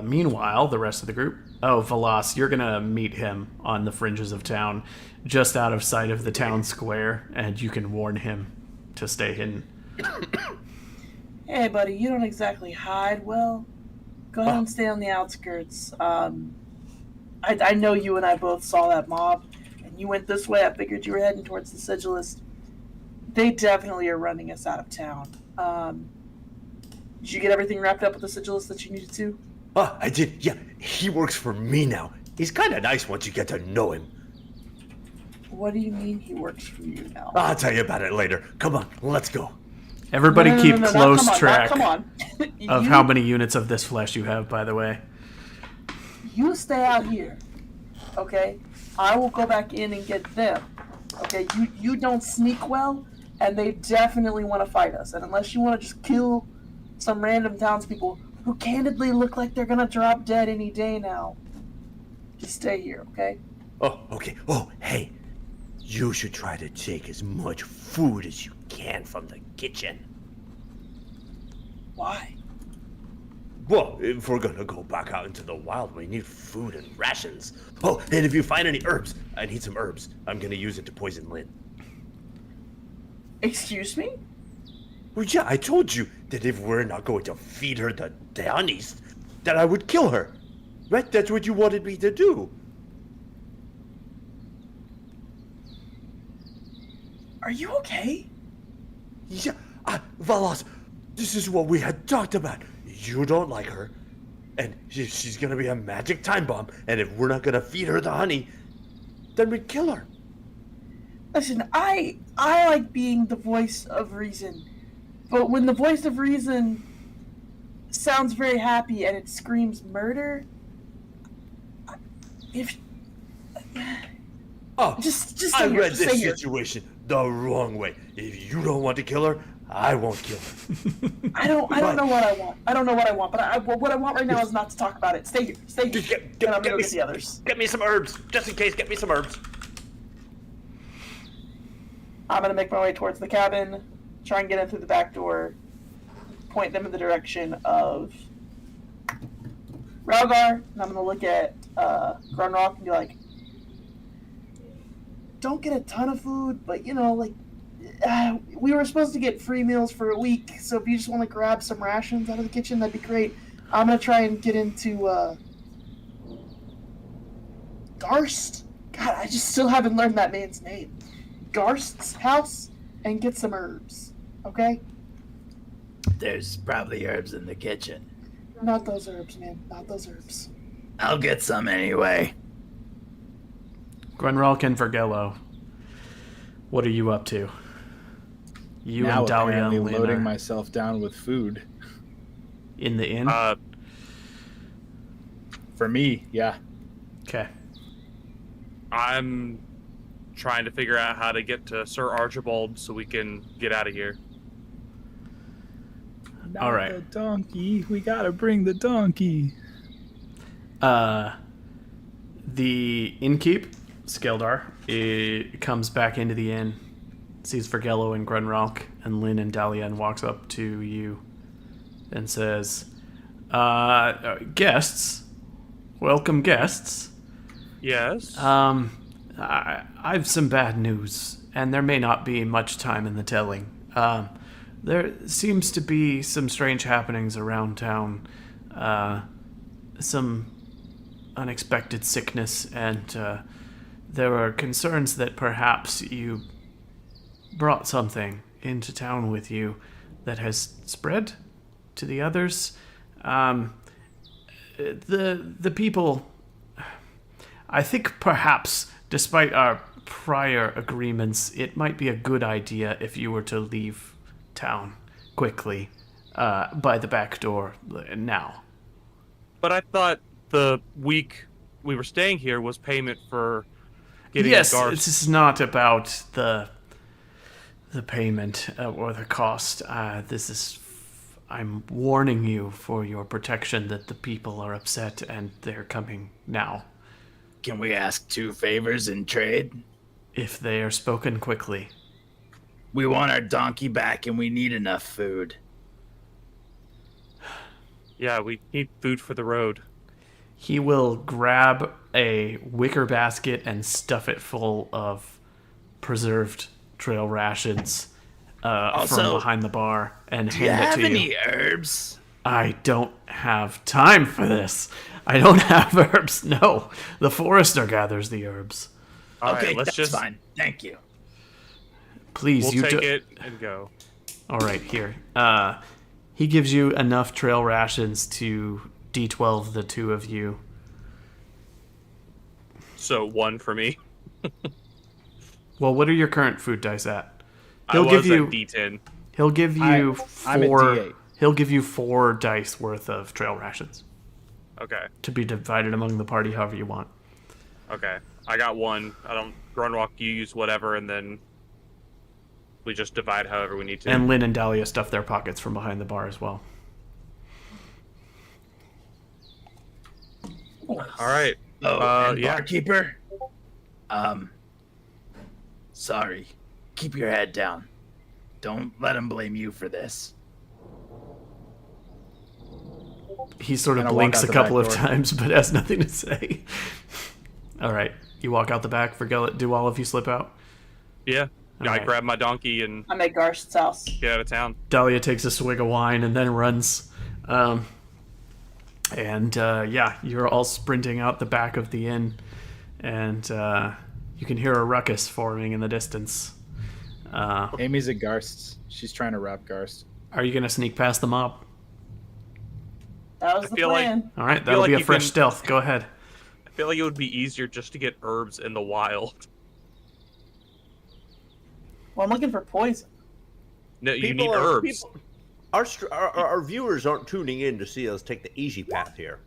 Meanwhile, the rest of the group. Oh, Velas, you're gonna meet him on the fringes of town, just out of sight of the town square, and you can warn him to stay hidden. Hey, buddy, you don't exactly hide well. Go ahead and stay on the outskirts. I know you and I both saw that mob, and you went this way. I figured you were heading towards the Sigilist. They definitely are running us out of town. Did you get everything wrapped up with the Sigilist that you needed to? I did. Yeah, he works for me now. He's kind of nice once you get to know him. What do you mean he works for you now? I'll tell you about it later. Come on, let's go. Everybody keep No, close not track come on. of how many units of this flesh you have, by the way. You stay out here, okay? I will go back in and get them. Okay, you don't sneak well, and they definitely want to fight us. And unless you want to just kill some random townspeople who candidly look like they're gonna drop dead any day now, just stay here, okay? Oh, okay. Oh, hey. You should try to take as much food as you can from the kitchen. Why? Well, if we're gonna go back out into the wild, we need food and rations. Oh, and if you find any herbs, I need some herbs. I'm gonna use it to poison Lynn. Excuse me? Well, yeah, I told you that if we're not going to feed her the honeys, that I would kill her. Right? That's what you wanted me to do. Are you okay? Yeah, Valos, this is what we had talked about. You don't like her, and she's gonna be a magic time bomb, and if we're not gonna feed her the honey, then we kill her. Listen, I like being the voice of reason, but when the voice of reason sounds very happy and it screams murder, if Oh, just I stay here, read just this stay here. situation the wrong way. If you don't want to kill her, I won't kill her. I don't know what I want. I don't know what I want, but what I want right now is not to talk about it. Stay here, stay here. Just And I'm gonna go get the others. Get me some herbs, just in case. Get me some herbs. I'm gonna make my way towards the cabin, try and get in through the back door, point them in the direction of Ralgar, and I'm gonna look at Grunrock and be like, don't get a ton of food, but we were supposed to get free meals for a week, so if you just want to grab some rations out of the kitchen, that'd be great. I'm gonna try and get into Garst. God, I just still haven't learned that man's name. Garst's house and get some herbs, okay? There's probably herbs in the kitchen. Not those herbs, man. Not those herbs. I'll get some anyway. Grunralk and Vergello, what are you up to? You Now and Dahlia apparently and Lynn loading are myself down with food. in the inn? For me, yeah. Okay. I'm trying to figure out how to get to Sir Archibald so we can get out of here. All right. The donkey. We gotta bring the donkey. The innkeep, Skeldar, comes back into the inn, sees Vergello and Grunralk and Lynn and Dahlia, and walks up to you and says, guests, welcome guests. Yes. I've some bad news, and there may not be much time in the telling. There seems to be some strange happenings around town, some unexpected sickness, and there are concerns that perhaps you brought something into town with you that has spread to the others. The people, I think perhaps, despite our prior agreements, it might be a good idea if you were to leave town quickly by the back door now. But I thought the week we were staying here was payment for getting Yes, guards. this is not about the payment or the cost. This is I'm warning you for your protection that the people are upset and they're coming now. Can we ask 2 favors in trade? If they are spoken quickly. We want our donkey back and we need enough food. Yeah, we need food for the road. He will grab a wicker basket and stuff it full of preserved trail rations from behind the bar and Do you hand it have to you. any herbs? I don't have time for this. I don't have herbs. No, the forester gathers the herbs. All Okay, right, let's that's just fine. Thank you. Please, we'll you take do. it and go. All right, here. He gives you enough trail rations to D12 the 2 of you. So 1 for me. Well, what are your current food dice at? I He'll was give you. at D10. He'll give you I'm at 4. D8. He'll give you 4 dice worth of trail rations Okay. to be divided among the party however you want. Okay. I got 1. I don't. Grunwalk, you use whatever, and then we just divide however we need to. And Lynn and Dahlia stuff their pockets from behind the bar as well. All right. Oh, and yeah. barkeeper. Sorry. Keep your head down. Don't let him blame you for this. He sort of And I walk blinks out a the couple back of door. times, but has nothing to say. All right, you walk out the back. Do all of you slip out? Yeah. I Alright. grab my donkey and I'm at Garst's house. get out of town. Dahlia takes a swig of wine and then runs. Yeah, you're all sprinting out the back of the inn, and you can hear a ruckus forming in the distance. Amy's at Garst's. She's trying to rob Garst. Are you going to sneak past the mob? That was I the feel like- plan. All right, feel that'll like be a you fresh can- stealth. Go ahead. I feel like it would be easier just to get herbs in the wild. Well, I'm looking for poison. No, you need herbs. Our viewers aren't tuning in to see us take the easy path here.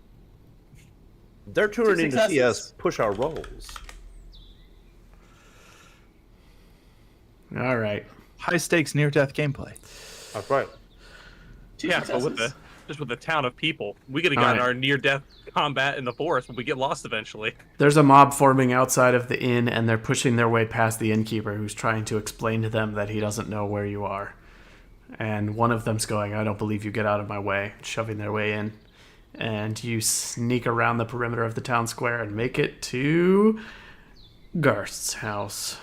They're tuning in to see us successes. push our rolls. All right. High stakes near death gameplay. That's right. 2 Yeah, but successes. with a town of people, we could have All gotten right. our near-death combat in the forest, but we get lost eventually. There's a mob forming outside of the inn, and they're pushing their way past the innkeeper, who's trying to explain to them that he doesn't know where you are. And one of them's going, "I don't believe you, get out of my way," shoving their way in. And you sneak around the perimeter of the town square and make it to Garst's house.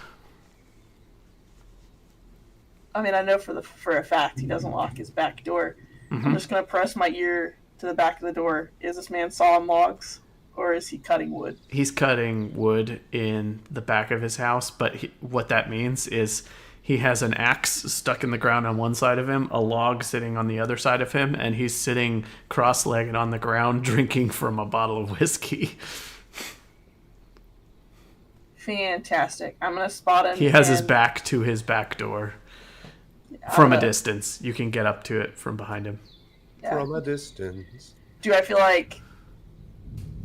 I mean, I know for a fact he doesn't lock his back door. I'm just gonna press my ear to the back of the door. Is this man sawing logs, or is he cutting wood? He's cutting wood in the back of his house, but what that means is he has an axe stuck in the ground on one side of him, a log sitting on the other side of him, and he's sitting cross-legged on the ground drinking from a bottle of whiskey. Fantastic. I'm gonna spot him. He has his and- back to his back door. I'm From a gonna- distance. You can get up to it from behind him. yeah. From a distance. Do I feel like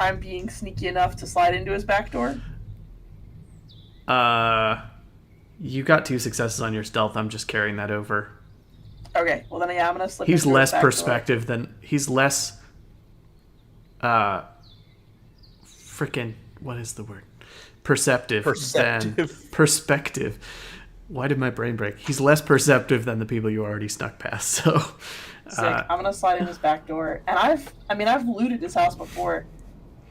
I'm being sneaky enough to slide into his back door? You got 2 successes on your stealth. I'm just carrying that over. Okay. Well, then yeah, I'm gonna slip. He's into his less back door. perspective than he's less freaking what is the word? Perceptive. Than perspective. Why did my brain break? He's less perceptive than the people you already snuck past. So Sick. I'm gonna slide in his back door, and I've looted his house before.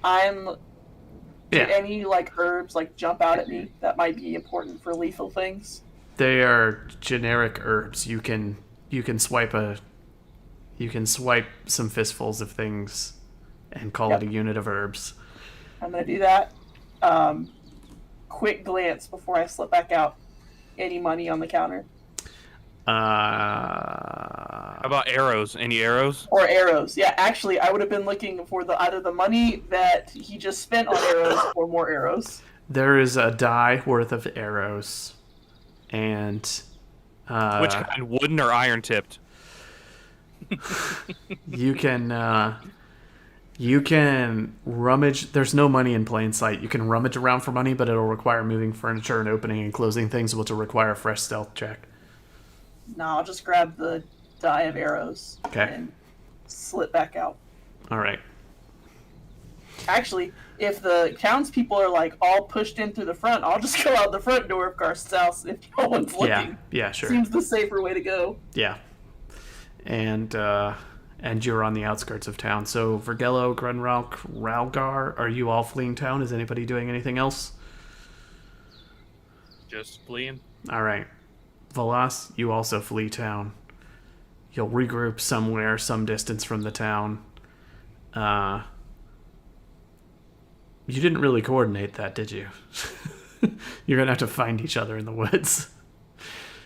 Do yeah, any like herbs like jump out at me that might be important for lethal things? they are generic herbs. You can swipe some fistfuls of things and call it a unit of herbs. I'm gonna do that. Quick glance before I slip back out. Any money on the counter How about arrows? Any arrows? or arrows? Yeah, actually, I would have been looking for either the money that he just spent on arrows or more arrows. There is a die worth of arrows, and Which kind? Wooden or iron tipped? you can rummage. There's no money in plain sight. You can rummage around for money, but it'll require moving furniture and opening and closing things, which will require a fresh stealth check. No, I'll just grab the die of arrows Okay. and slip back out. All right. Actually, if the townspeople are like all pushed in through the front, I'll just go out the front door of Garst's house if no one's looking. Yeah. Yeah. Sure. Seems the safer way to go. Yeah. And you're on the outskirts of town. So Vergello, Grunralk, Ralgar, are you all fleeing town? Is anybody doing anything else? Just fleeing. All right. Velas, you also flee town. You'll regroup somewhere, some distance from the town. You didn't really coordinate that, did you? You're going to have to find each other in the woods.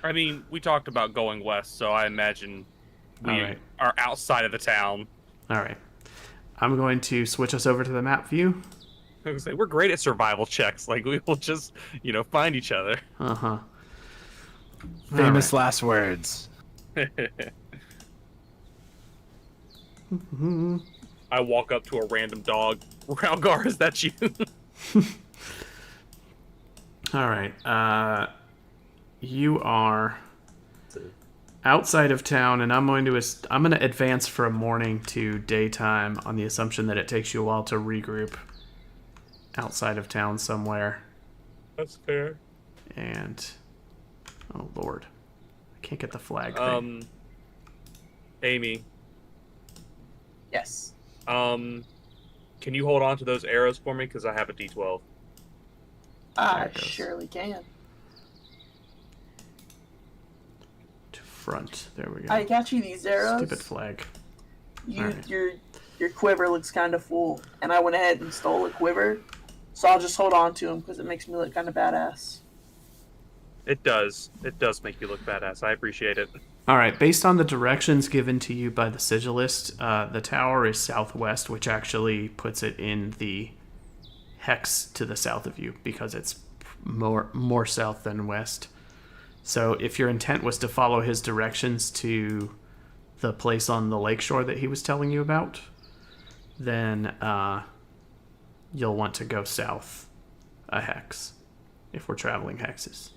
I mean, we talked about going west, so I imagine we Alright. are outside of the town. All right. I'm going to switch us over to the map view. I was gonna say, we're great at survival checks. Like we will just, find each other. Uh-huh. Famous last words. I walk up to a random dog. Ralgar, is that you? All right. You are outside of town, and I'm going to advance from morning to daytime on the assumption that it takes you a while to regroup outside of town somewhere. That's fair. And oh Lord, I can't get the flag thing. Amy. Yes. Can you hold on to those arrows for me? Because I have a D12. I surely can. To front. There we go. I got you these arrows. Stupid flag. Alright. Your quiver looks kind of full, and I went ahead and stole a quiver, so I'll just hold on to them because it makes me look kind of badass. It does. It does make you look badass. I appreciate it. All right. Based on the directions given to you by the sigilist, the tower is southwest, which actually puts it in the hex to the south of you because it's more south than west. So if your intent was to follow his directions to the place on the lakeshore that he was telling you about, then you'll want to go south a hex if we're traveling hexes.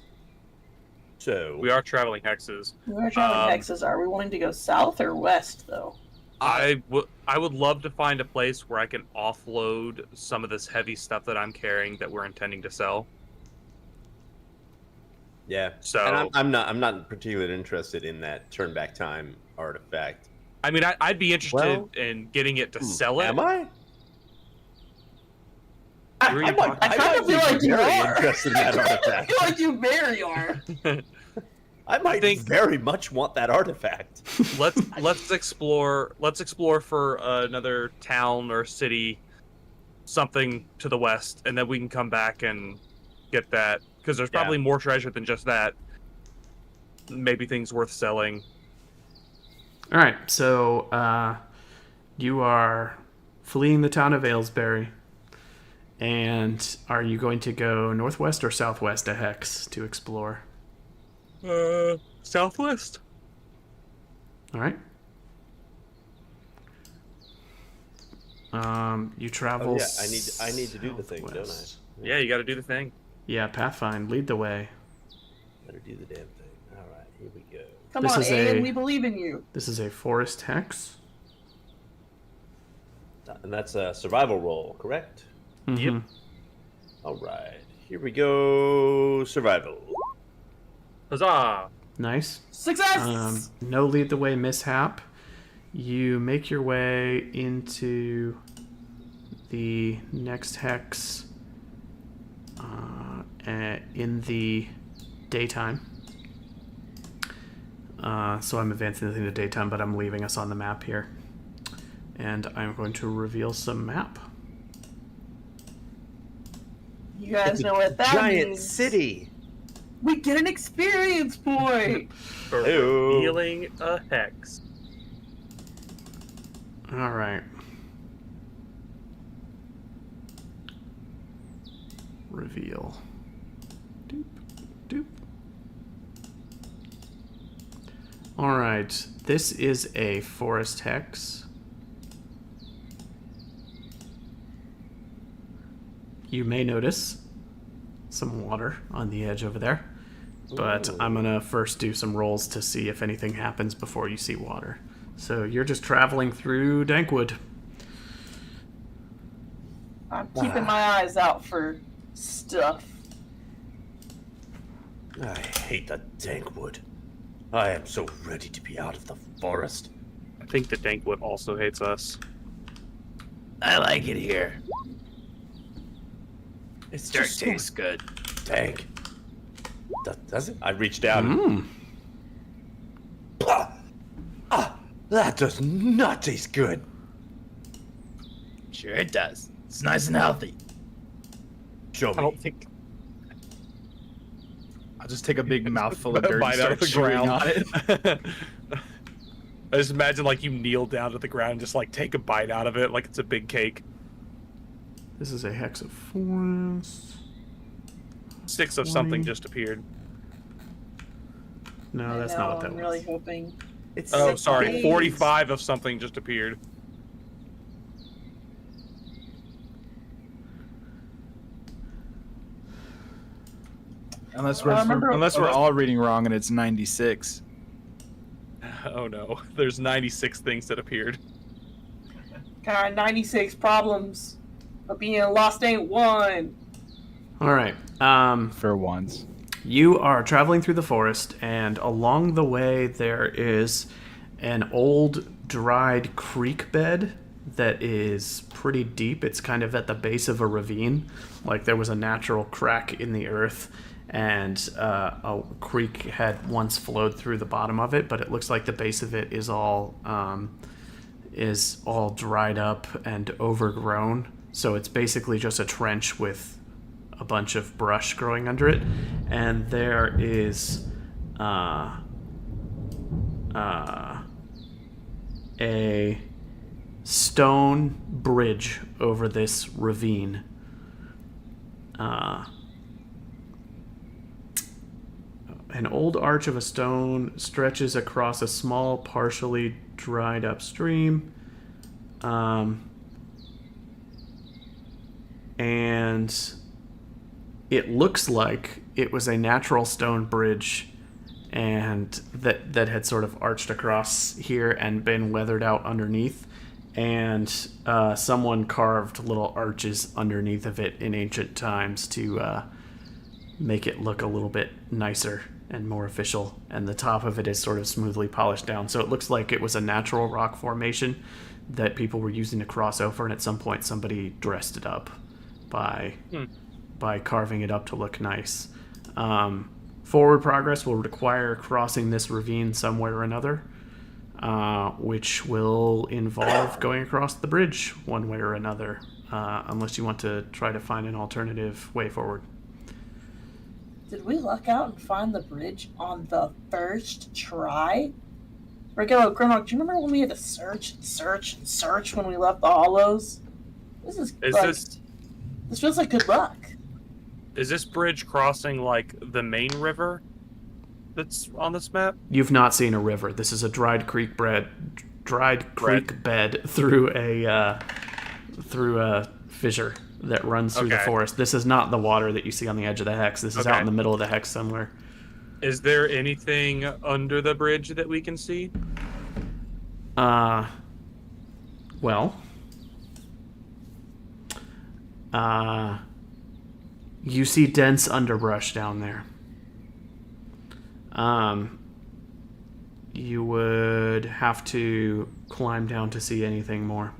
So We are traveling hexes. We're traveling hexes. Are we wanting to go south or west, though? I would love to find a place where I can offload some of this heavy stuff that I'm carrying that we're intending to sell. yeah. So And I'm not particularly interested in that turn back time artifact. I mean, I'd be interested in getting it to sell it. Am I? Who are you talking- I kind of feel like you very are. interested in that I artifact. feel like you very are. I might think- very much want that artifact. let's explore for another town or city, something to the west, and then we can come back and get that because there's probably more treasure than just that. Maybe things worth selling. All right, so you are fleeing the town of Aylesbury, and are you going to go northwest or southwest a hex to explore? Southwest. All right. You travel. Oh, yeah, I need to do the thing, don't I? southwest. Yeah, you got to do the thing. Yeah, Pathfind, lead the way. Better do the damn thing. All right, here we go. Come This on, is Ian, a- we believe in you. This is a forest hex. And that's a survival roll, correct? Mhm. All right, here we go. Survival. Huzzah! Nice. Success! No lead the way mishap. You make your way into the next hex in the daytime. So I'm advancing the thing to daytime, but I'm leaving us on the map here. And I'm going to reveal some map. You guys It's a know what that giant means. city. We get an experience point. For Ew. revealing a hex. All right. Reveal. Doop, doop. All right. This is a forest hex. You may notice some water on the edge over there, but I'm gonna first do some rolls to see if anything happens before you see water. So you're just traveling through Dankwood. I'm keeping my eyes out for stuff. I hate the dank wood. I am so ready to be out of the forest. I think the Dankwood also hates us. I like it here. It's Dirt just tastes good. dank. Does it? I reached down. Mm. That does not taste good. Sure it does. It's nice and healthy. Show I me. don't think. I'll just take a big mouthful of dirt and Bite out start of the chewing ground. on it. I just imagine like you kneel down to the ground and just like take a bite out of it like it's a big cake. This is a hex of forest. 6 of something just appeared. No, I that's know, not what that I'm was. really hoping. It's Oh, Six sorry. days. 45 of something just appeared. Unless I remember- we're all reading wrong and it's 96. Oh no. There's 96 things that appeared. Got 96 problems, but being lost ain't one. All right. For once. You are traveling through the forest, and along the way there is an old dried creek bed that is pretty deep. It's kind of at the base of a ravine. Like there was a natural crack in the earth, and a creek had once flowed through the bottom of it, but it looks like the base of it is all dried up and overgrown. So it's basically just a trench with a bunch of brush growing under it, and there is a stone bridge over this ravine. An old arch of a stone stretches across a small, partially dried up stream. And it looks like it was a natural stone bridge and that had sort of arched across here and been weathered out underneath. And someone carved little arches underneath of it in ancient times to make it look a little bit nicer and more official. And the top of it is sort of smoothly polished down. So it looks like it was a natural rock formation that people were using to cross over, and at some point somebody dressed it up by carving it up to look nice. Forward progress will require crossing this ravine some way or another, which will involve going across the bridge one way or another, unless you want to try to find an alternative way forward. Did we luck out and find the bridge on the first try? Regular Grimlock, do you remember when we had to search and search and search when we left the Hollows? This feels like good luck. Is this bridge crossing like the main river that's on this map? You've not seen a river. This is a dried creek bed through a fissure that runs through the Okay. forest. This is not the water that you see on the edge of the hex. This is out Okay. in the middle of the hex somewhere. Is there anything under the bridge that we can see? You see dense underbrush down there. You would have to climb down to see anything more.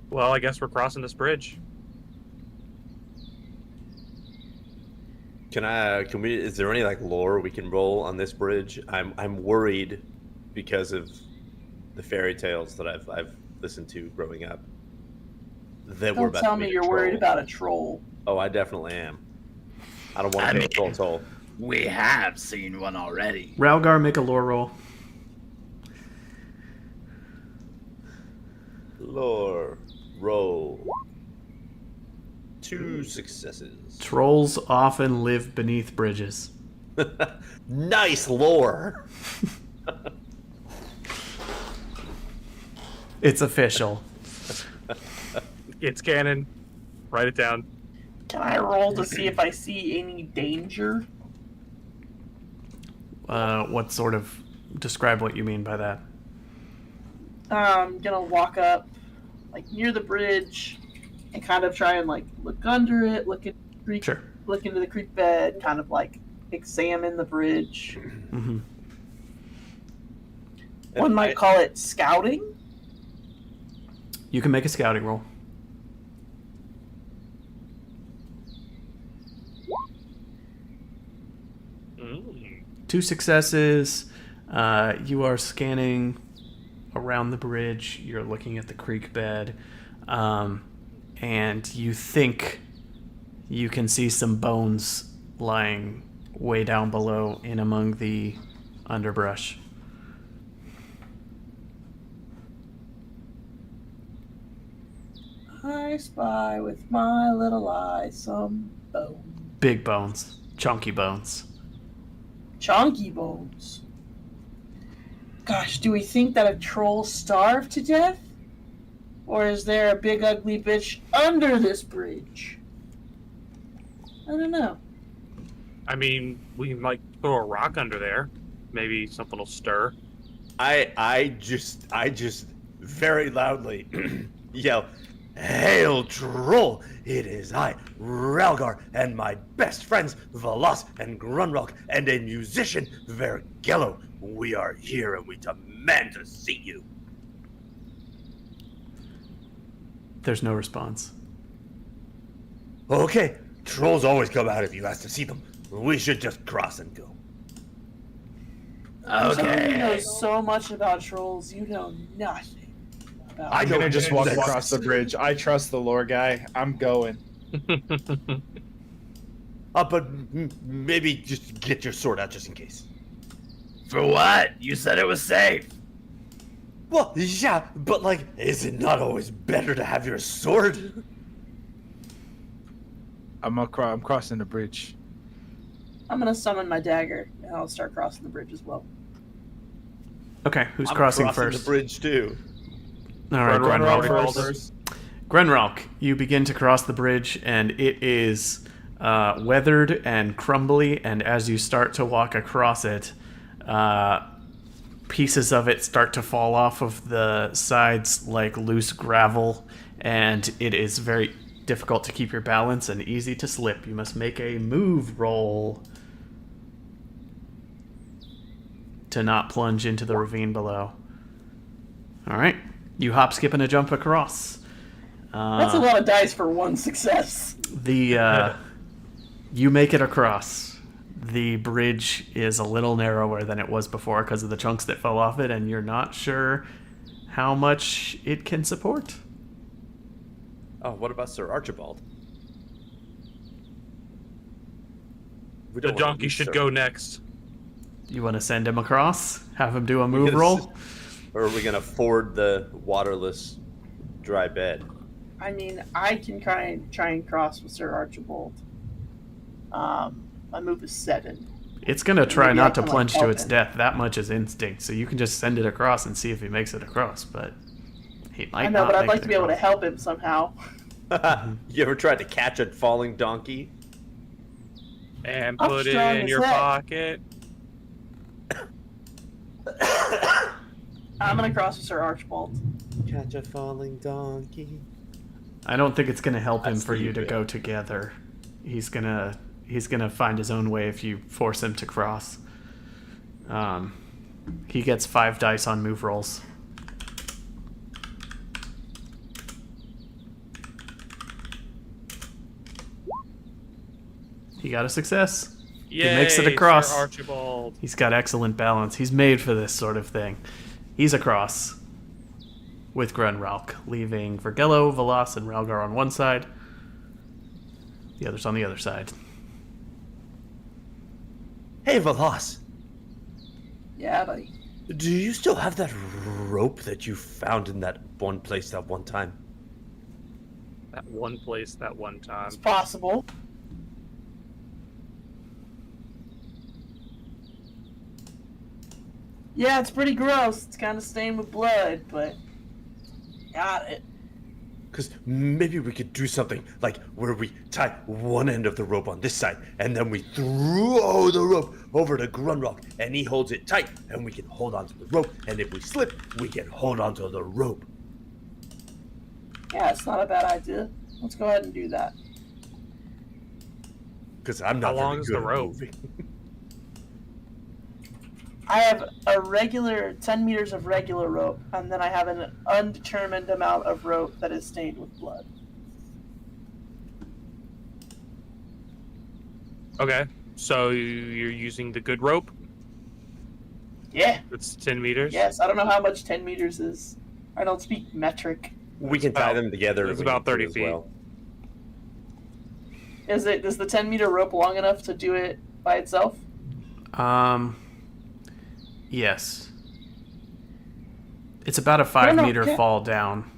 Well, I guess we're crossing this bridge. Is there any like lore we can roll on this bridge? I'm worried because of the fairy tales that I've listened to growing up. That we're Don't about tell to me meet a you're troll. worried about a troll. Oh, I definitely am. I don't want I to go mean- troll toll. We have seen one already. Ralgar, make a lore roll. Lore roll. 2 successes. Trolls often live beneath bridges. Nice lore. It's official. It's canon. Write it down. Can I roll to see if I see any danger? What sort of... Describe what you mean by that. I'm gonna walk up, like near the bridge, and kind of try and like look under it, look into the creek bed, kind of like examine the bridge. Mm-hmm. One might call it scouting. You can make a scouting roll. Mm. 2 successes. You are scanning around the bridge. You're looking at the creek bed. And you think you can see some bones lying way down below in among the underbrush. I spy with my little eye some bones. Big bones. Chunky bones. Chonky bones. Gosh, do we think that a troll starved to death? Or is there a big ugly bitch under this bridge? I don't know. I mean, we might throw a rock under there. Maybe something will stir. I just very loudly yell, "Hail, troll! It is I, Ralgar, and my best friends, Valas and Grunrock, and a musician, Vergello. We are here and we demand to see you." There's no response. Okay, trolls always come out if you ask to see them. We should just cross and go. Somebody Okay. knows so much about trolls, you know nothing about I I'm know gonna just walk this. across the bridge. I trust the lore guy. I'm going. But maybe just get your sword out just in case. For what? You said it was safe. Well, yeah, but like, is it not always better to have your sword? I'm crossing the bridge. I'm gonna summon my dagger, and I'll start crossing the bridge as well. Okay, who's I'm crossing the first? bridge too. All right, Grunrock Grenrock. first. Grenrock, you begin to cross the bridge, and it is weathered and crumbly, and as you start to walk across it, pieces of it start to fall off of the sides like loose gravel, and it is very difficult to keep your balance and easy to slip. You must make a move roll to not plunge into the ravine below. All right, you hop, skip, and a jump across. That's a lot of dice for one success. You make it across. The bridge is a little narrower than it was before because of the chunks that fell off it, and you're not sure how much it can support. Oh, what about Sir Archibald? We The don't wanna donkey lose should Sir- go next. You want to send him across? Have him do a move gonna roll? Or are we gonna ford the waterless, dry bed? I mean, I can try and cross with Sir Archibald. My move is 7. It's going to try Maybe I not to can, like, plunge to help its him. death. That much is instinct. So you can just send it across and see if he makes it across. But he might I know, not but I'd make like it to be able to across. help him somehow. You ever tried to catch a falling donkey? And I'm put it strong in as your heck. pocket. I'm gonna cross with Sir Archibald. Catch a falling donkey. I don't think it's going to help him That's for you to stupid. go together. He's gonna find his own way if you force him to cross. He gets 5 dice on move rolls. He got a success. Yay, makes it across. Sir Archibald. He's got excellent balance. He's made for this sort of thing. He's across with Grunralk, leaving Vergello, Valas, and Ralgar on one side. The others on the other side. Hey, Valas, Yeah, buddy. do you still have that rope that you found in that one place that one time? That one place, that one time. It's possible. Yeah, it's pretty gross. It's kind of stained with blood, but got it. Because maybe we could do something like where we tie one end of the rope on this side, and then we throw the rope over to Grunrock, and he holds it tight, and we can hold onto the rope, and if we slip, we can hold onto the rope. Yeah, it's not a bad idea. Let's go ahead and do that. Because I'm not How long very is good the at rope? moving. I have a regular 10 meters of regular rope, and then I have an undetermined amount of rope that is stained with blood. Okay, so you're using the good rope? Yeah. It's 10 meters? Yes. I don't know how much 10 meters is. I don't speak metric. We can tie about- them together. it's if we about need to 30 as feet. well. Is the 10-meter rope long enough to do it by itself? Yes. It's about a No, 5 no, meter okay. fall down.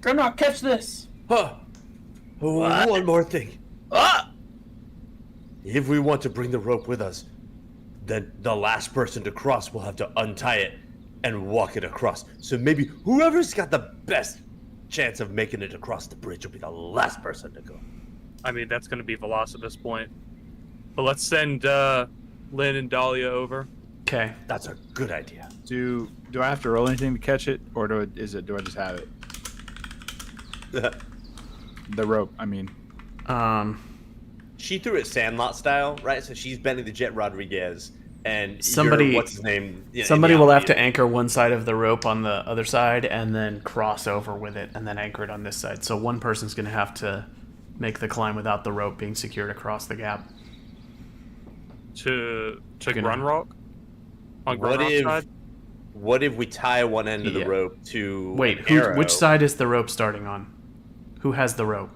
Grimlock, catch this! Huh. What? One more thing. Ah! If we want to bring the rope with us, then the last person to cross will have to untie it and walk it across. So maybe whoever's got the best chance of making it across the bridge will be the last person to go. I mean, that's going to be Veloz at this point. But let's send Lynn and Dahlia over. Okay. That's a good idea. Do I have to roll anything to catch it, or do I just have it? The rope, I mean. She threw it Sandlot style, right? So she's Benny the Jet Rodriguez, and Somebody- you're, what's his name? Somebody will have to anchor one side of the rope on the other side and then cross over with it and then anchor it on this side. So one person's going to have to make the climb without the rope being secured across the gap. To Gonna- Grunrock? On What Grunrock's if- side? What if we tie one end of the Yeah. rope to Wait, an who, arrow? which side is the rope starting on? Who has the rope?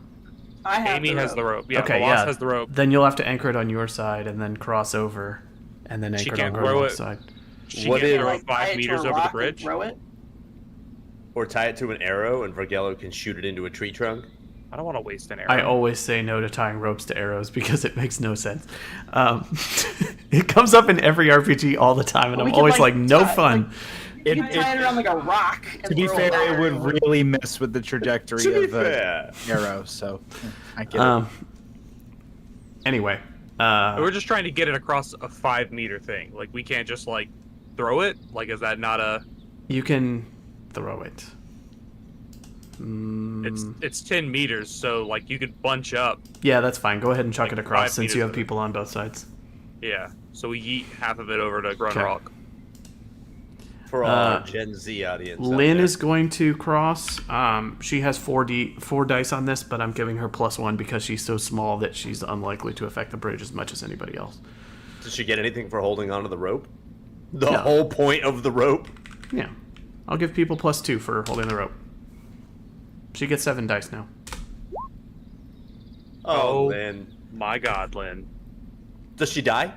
I have Amy the has rope. the rope. Yeah, Okay, Veloz yeah. has the rope. Then you'll have to anchor it on your side and then cross over and then She anchor it on can't throw Grimlock's it. side. She What can if- throw Like, tie it 5 to meters a over the rock and bridge. Throw it. Or tie it to an arrow, and Vergello can shoot it into a tree trunk. I don't want to waste an arrow. I always say no to tying ropes to arrows because it makes no sense. It comes up in every RPG all the time, and Well, I'm we could, always like, like, no tie- fun. You can tie it around like a rock. And To be throw fair, it it would really mess with the trajectory To be of the fair. arrow, so I get Anyway, We're just trying to get it across a 5-meter thing. Like, we can't just, like, throw it? Like, is that not a... you can throw it. It's 10 meters, so, like, you could bunch up. Yeah, that's fine. Go ahead and chuck Like it across 5 since you meters have of it. people on both sides. Yeah. So we yeet half of it over to Grunrock. For all our Gen Z audience. out Lynn there. is going to cross. She has 4 dice on this, but I'm giving her +1 because she's so small that she's unlikely to affect the bridge as much as anybody else. Does she get anything for holding onto the rope? The No. whole point of the rope? Yeah. I'll give people +2 for holding the rope. She gets 7 dice now. Oh, Lynn. My God, Lynn. Does she die?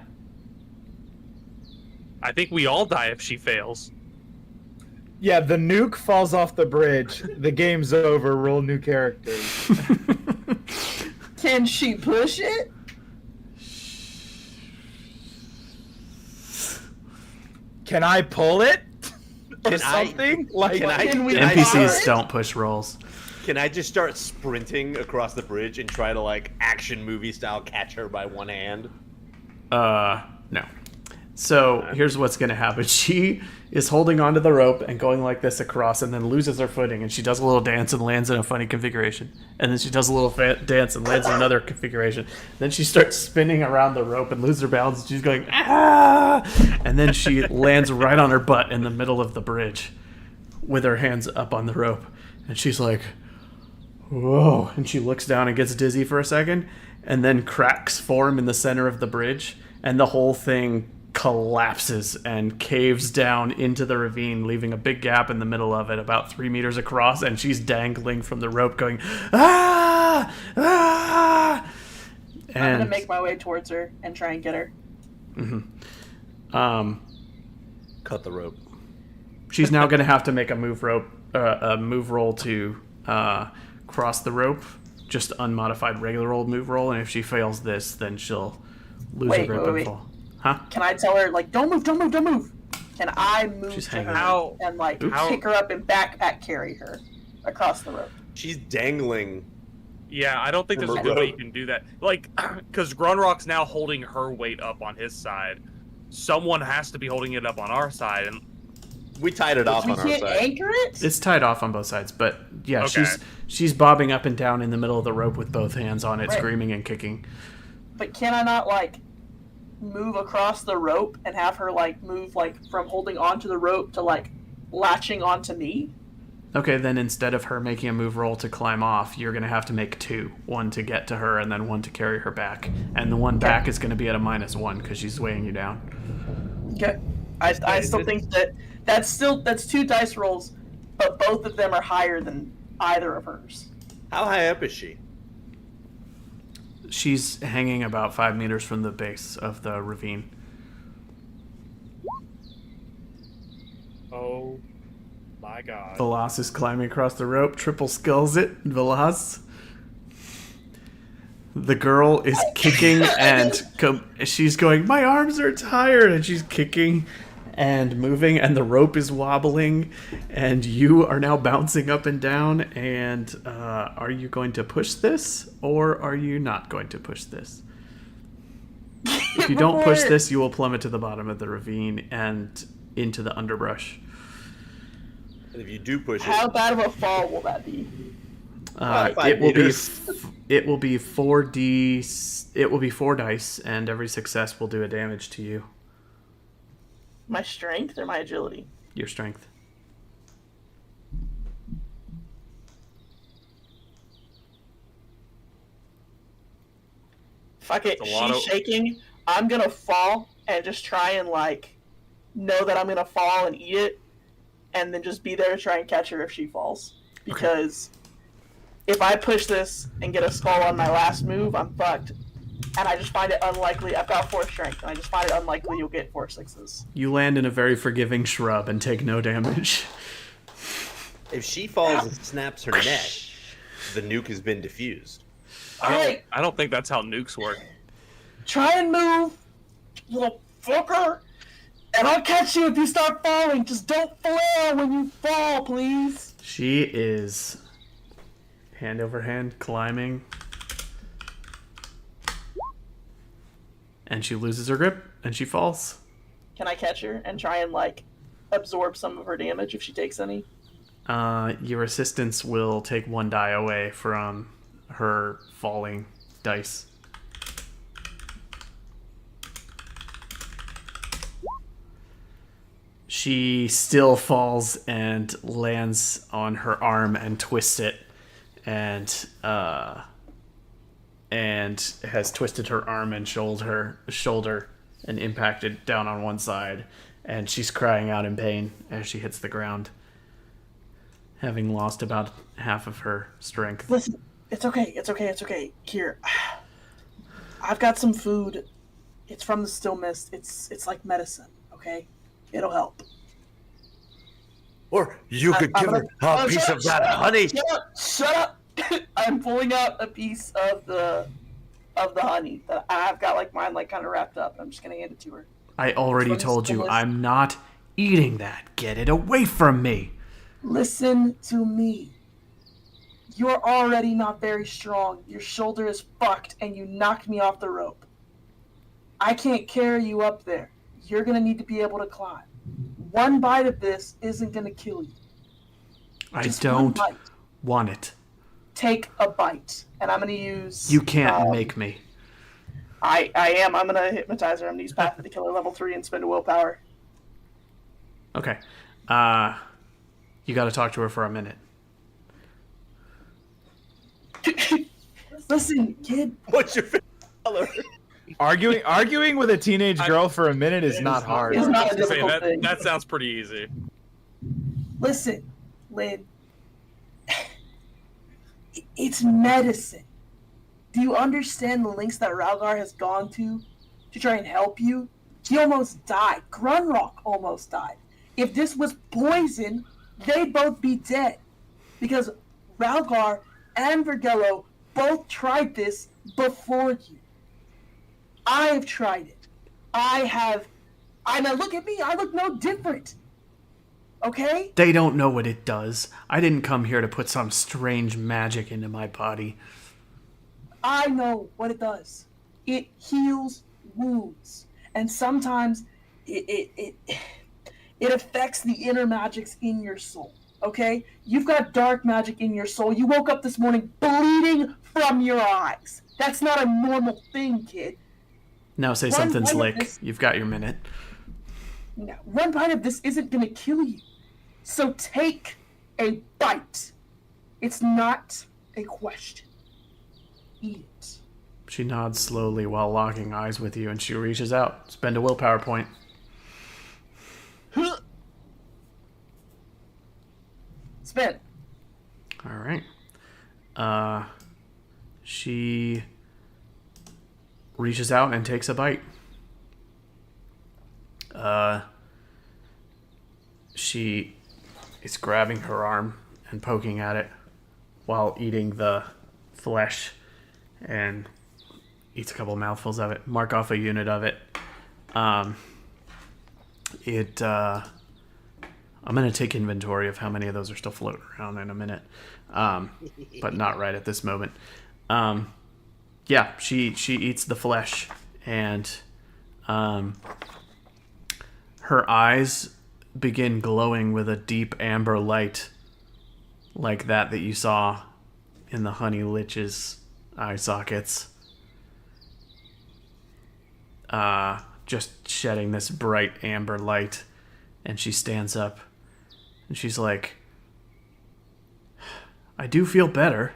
I think we all die if she fails. Yeah, the nuke falls off the bridge. The game's over. Roll new characters. Can she push it? Can I pull it? Or Can I- something? Like, Can we NPCs it? don't push rolls. Can I just start sprinting across the bridge and try to, like, action movie style catch her by one hand? No. So here's what's going to happen. She is holding onto the rope and going like this across and then loses her footing. And she does a little dance and lands in a funny configuration. And then she does a little dance and lands in another configuration. Then she starts spinning around the rope and loses her balance. And she's going, ah! And then she lands right on her butt in the middle of the bridge with her hands up on the rope. And she's like, whoa. And she looks down and gets dizzy for a second. And then cracks form in the center of the bridge. And the whole thing collapses and caves down into the ravine, leaving a big gap in the middle of it, about 3 meters across, and she's dangling from the rope going, ah! Ah! And, I'm gonna make my way towards her and try and get her. Cut the rope. she's now going to have to make a move roll to cross the rope, just unmodified regular old move roll, and if she fails this, then she'll lose her Wait, grip wait, and wait. fall. Huh? Can I tell her, like, don't move, don't move, don't move? Can I move She's to hanging her out. and, like, Oops. pick her up and backpack carry her across the rope? She's dangling. Yeah, I don't think there's a From a good way rope. you can do that. Like, because Grunrock's now holding her weight up on his side. Someone has to be holding it up on our side, and We tied it off We on our can't side. anchor it? It's tied off on both sides, but yeah, Okay. she's bobbing up and down in the middle of the rope with both hands on it, Right. screaming and kicking. But can I not, like, move across the rope and have her, like, move, like, from holding onto the rope to, like, latching onto me? Okay, then instead of her making a move roll to climb off, you're going to have to make 2. One to get to her and then one to carry her back. And the one back is going to be at a -1 because she's weighing you down. Okay. I still think that's 2 dice rolls, but both of them are higher than either of hers. How high up is she? She's hanging about 5 meters from the base of the ravine. oh My God. Velas is climbing across the rope, triple skulls it. Velas. The girl is kicking and she's going, my arms are tired, and she's kicking and moving, and the rope is wobbling, and you are now bouncing up and down. And are you going to push this, or are you not going to push this? If you don't push this, you will plummet to the bottom of the ravine and into the underbrush. And if you do push How it, bad of a fall will that be? It will be 4d. It will be 4 dice, and every success will do a damage to you. My strength or my agility? Your strength. Fuck it. It's a lot She's of- shaking. I'm gonna fall and just try and like know that I'm gonna fall and eat it, and then just be there to try and catch her if she falls. Because if I push this and get a skull on my last move, I'm fucked. And I just find it unlikely. I've got 4 strength, and I just find it unlikely you'll get 4 6s. You land in a very forgiving shrub and take no damage. if she falls and snaps her neck, the nuke has been defused. Alright, I don't think that's how nukes work. try and move, little fucker, and I'll catch you if you start falling. Just don't flail when you fall, please. She is hand over hand climbing. And she loses her grip, and she falls. Can I catch her and try and, like, absorb some of her damage if she takes any? Your assistance will take 1 die away from her falling dice. She still falls and lands on her arm and twists it, and has twisted her arm and shoulder and impacted down on one side, and she's crying out in pain as she hits the ground, having lost about half of her strength. Listen, it's okay. Here, I've got some food. It's from the still mist. It's like medicine, okay? It'll help. Or you could give her a piece of that honey. Shut up! I'm pulling out a piece of the honey that I've got, like mine, like kind of wrapped up. I'm just gonna hand it to her. I already told you I'm not eating that. Get it away from me. Listen to me. You're already not very strong. Your shoulder is fucked, and you knocked me off the rope. I can't carry you up there. You're gonna need to be able to climb. 1 bite of this isn't gonna kill you. I Just don't 1 bite. want it. Take a bite, and I'm gonna use. You can't make me. I am. I'm gonna hypnotize her. I'm gonna use Path of the Killer level 3 and spend a willpower. Okay. You got to talk to her for a minute. Listen, kid. What's your favorite color? Arguing with a teenage girl for a minute is not hard. It's not a Say, difficult thing. that sounds pretty easy. Listen, Lynn. It's medicine. Do you understand the lengths that Ralgar has gone to try and help you? He almost died. Grunrock almost died. If this was poison, they'd both be dead. Because Ralgar and Vergello both tried this before you. I have tried it. Now look at me, I look no different. Okay? They don't know what it does. I didn't come here to put some strange magic into my body. I know what it does. It heals wounds. And sometimes it affects the inner magics in your soul. Okay? You've got dark magic in your soul. You woke up this morning bleeding from your eyes. That's not a normal thing, kid. Now say One something bite of slick. this- You've got your minute. Now, 1 bite of this isn't going to kill you. So take a bite. It's not a question. Eat it. She nods slowly while locking eyes with you, and she reaches out. Spend a willpower point. Spin. All right. She reaches out and takes a bite. She is grabbing her arm and poking at it while eating the flesh, and eats a couple mouthfuls of it. Mark off a unit of it. I'm going to take inventory of how many of those are still floating around in a minute, but not right at this moment. Yeah, she eats the flesh, and her eyes begin glowing with a deep amber light, like that you saw in the honey lich's eye sockets. Just shedding this bright amber light, and she stands up, and she's like, I do feel better.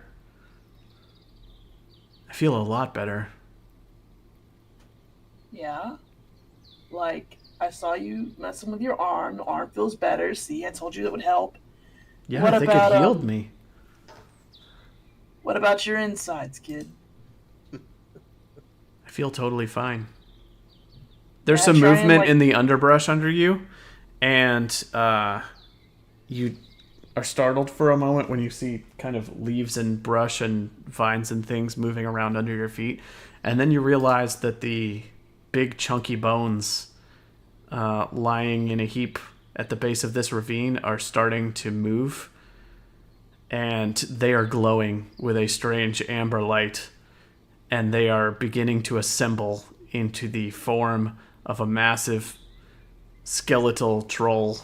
I feel a lot better. Yeah? Like, I saw you messing with your arm. The arm feels better. See, I told you that would help. Yeah, What I think about, it healed me. What about your insides, kid? I feel totally fine. There's Yeah, some try and, movement like- in the underbrush under you, and you are startled for a moment when you see kind of leaves and brush and vines and things moving around under your feet. And then you realize that the big chunky bones lying in a heap at the base of this ravine are starting to move, and they are glowing with a strange amber light, and they are beginning to assemble into the form of a massive skeletal troll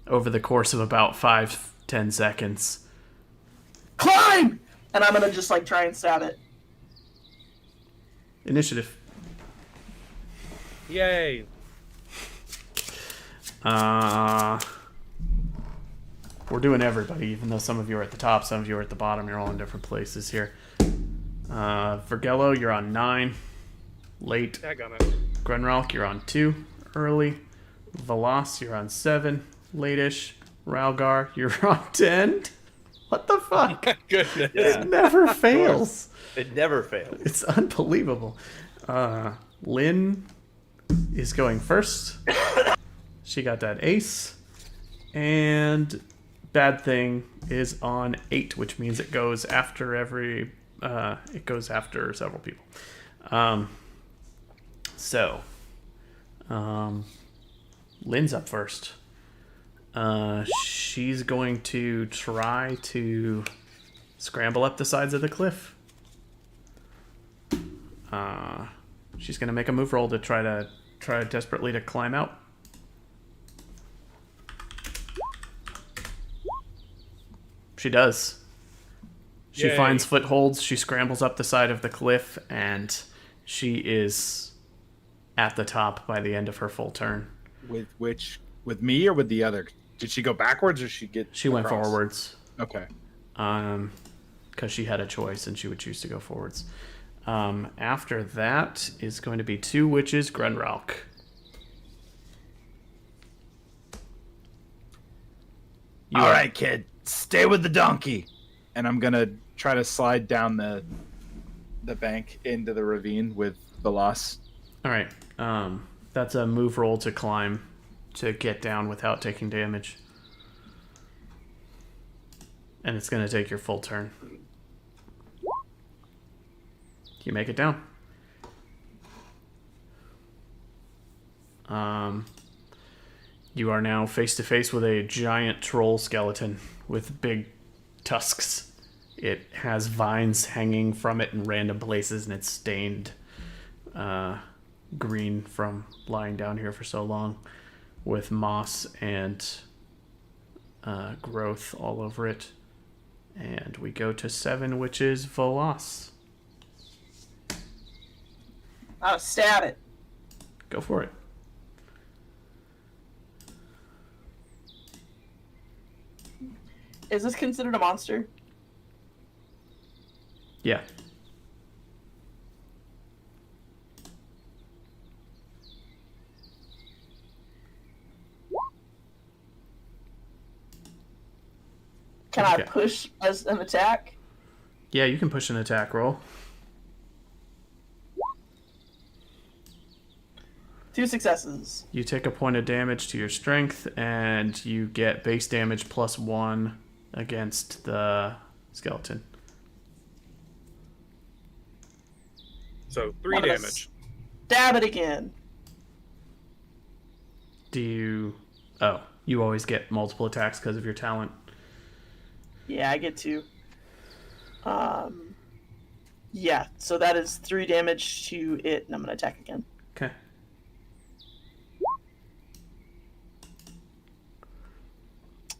over the course of about 5-10 seconds. Climb! And I'm gonna just, like, try and stab it. Initiative. Yay! We're doing everybody, even though some of you are at the top, some of you are at the bottom. You're all in different places here. Vergello, you're on 9. Late. I got it. Grunralk, you're on 2. Early. Velas, you're on 7. Late-ish. Ralgar, you're on 10. What the fuck? Goodness. It never fails. It never fails. It's unbelievable. Lynn is going first. She got that ace. And Bad Thing is on 8, which means it goes after several people. Lynn's up first. She's going to try to scramble up the sides of the cliff. She's going to make a move roll to try desperately to climb out. She does. She Yay. finds footholds. She scrambles up the side of the cliff, and she is at the top by the end of her full turn. With me or with the other? Did she go backwards or She went across? forwards. Okay. Because she had a choice, and she would choose to go forwards. After that is going to be 2 witches, Grunralk. All right, kid. Stay with the donkey. And I'm gonna try to slide down the bank into the ravine with Velas. All right. That's a move roll to climb to get down without taking damage. And it's going to take your full turn. You make it down. You are now face to face with a giant troll skeleton with big tusks. It has vines hanging from it in random places, and it's stained green from lying down here for so long, with moss and growth all over it. And we go to 7, which is Velas. I'll stab it. Go for it. Is this considered a monster? Yeah. Can I Okay. push as an attack? Yeah, you can push an attack roll. 2 successes. You take a point of damage to your strength, and you get base damage +1 against the skeleton. So 3 I'm gonna damage. Stab it again. Do you... Oh, you always get multiple attacks because of your talent. Yeah, I get 2. Yeah, so that is 3 damage to it, and I'm gonna attack again. Okay.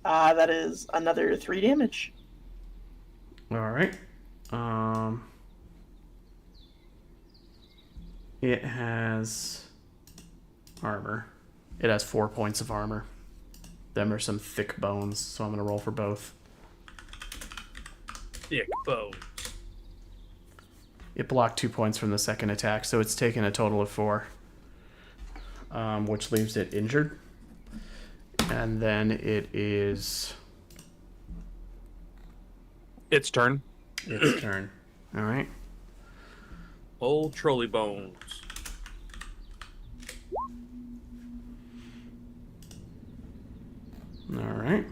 That is another 3 damage. Alright. It has armor. It has 4 points of armor. Them are some thick bones, so I'm going to roll for both. Thick bones. It blocked 2 points from the second attack, so it's taken a total of 4. Which leaves it injured. And then it is Its turn. its turn. Alright. Old trolley bones. Alright.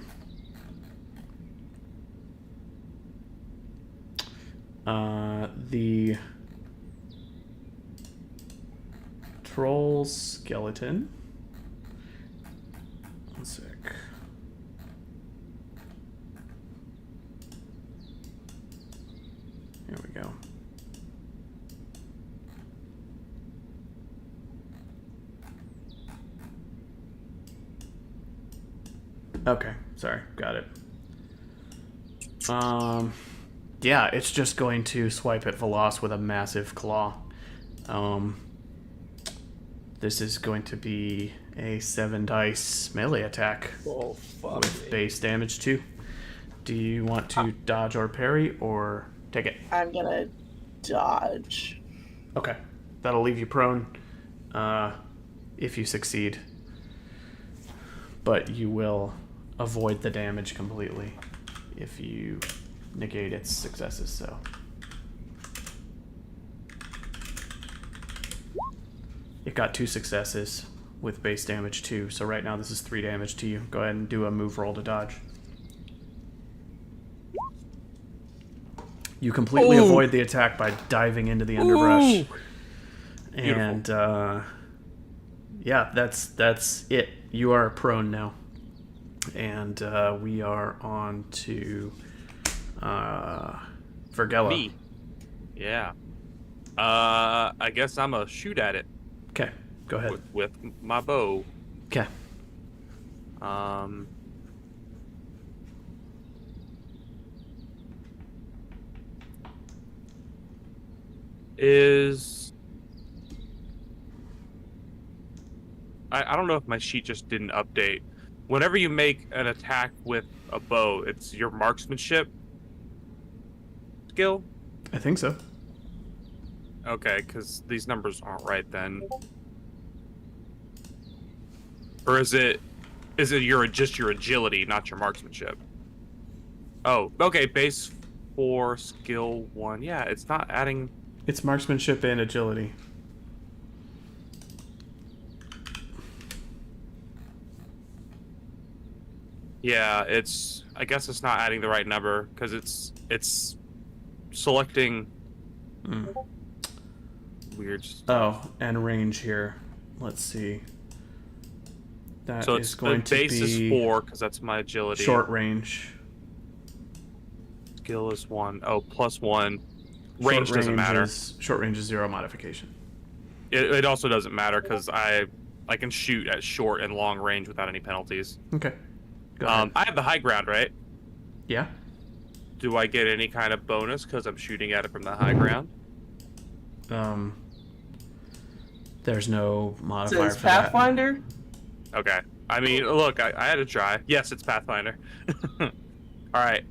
The troll skeleton. One sec. Here we go. Okay, sorry, got it. Yeah, it's just going to swipe at Veloz with a massive claw. This is going to be a 7 dice melee attack Oh, fuck. with base damage 2. Do you want to dodge or parry or take it? I'm gonna dodge. Okay, that'll leave you prone if you succeed. But you will avoid the damage completely if you negate its successes, so. It got 2 successes with base damage 2, so right now this is 3 damage to you. Go ahead and do a move roll to dodge. You completely avoid the attack by diving into the underbrush. And yeah, that's it. You are prone now. And we are on to Vergella. Me. Yeah. I guess I'm a shoot at it Okay, go ahead. with my bow. Okay. Is I don't know if my sheet just didn't update. Whenever you make an attack with a bow, it's your marksmanship skill? I think so. Okay, because these numbers aren't right then. Or is it just your agility, not your marksmanship? Oh, okay, base 4, skill 1. Yeah, it's not adding... It's marksmanship and agility. Yeah, I guess it's not adding the right number, because it's selecting weird stuff. Oh, and range here. Let's see. That So is it's going the to base is be 4, because that's my agility. short range. Skill is 1. Oh, plus 1. Range doesn't matter. Short range is 0 modification. It also doesn't matter, because I can shoot at short and long range without any penalties. Okay. Go ahead. I have the high ground, right? Yeah. Do I get any kind of bonus because I'm shooting at it from the high ground? There's no modifier Says for that. Pathfinder. Okay. I mean, look, I had to try. Yes, it's Pathfinder. All right.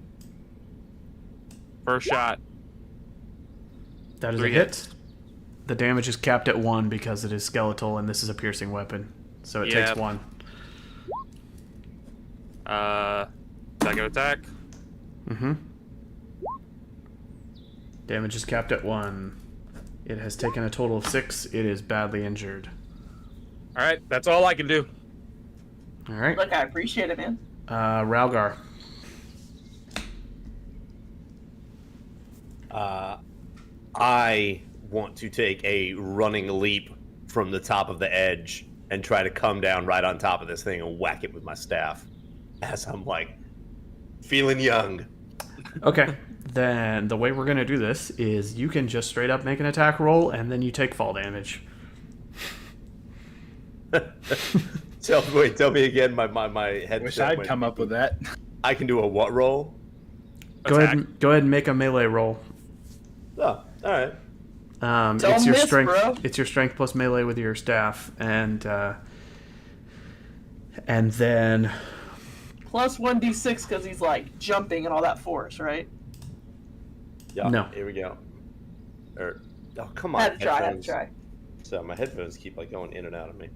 First shot. That is 3 a hit. hits. The damage is capped at 1 because it is skeletal and this is a piercing weapon. So it takes Yep. 1. Second attack. Mm-hmm. Damage is capped at 1. It has taken a total of 6. It is badly injured. All right, that's all I can do. All right. Look, I appreciate it, man. Ralgar. I want to take a running leap from the top of the edge and try to come down right on top of this thing and whack it with my staff. As I'm like, feeling young. Okay. Then the way we're going to do this is you can just straight up make an attack roll, and then you take fall damage. Tell me again. My headset. Wish I'd went- come up with that. I can do a what roll? Go Attack. ahead and make a melee roll. Oh, all right. Don't It's your miss, strength. bro. It's your strength plus melee with your staff, and then Plus 1d6 because he's like jumping and all that force, right? Yeah. No. Here we go. Oh, come I on. had to try. I had to headphones. try. So my headphones keep like going in and out of me.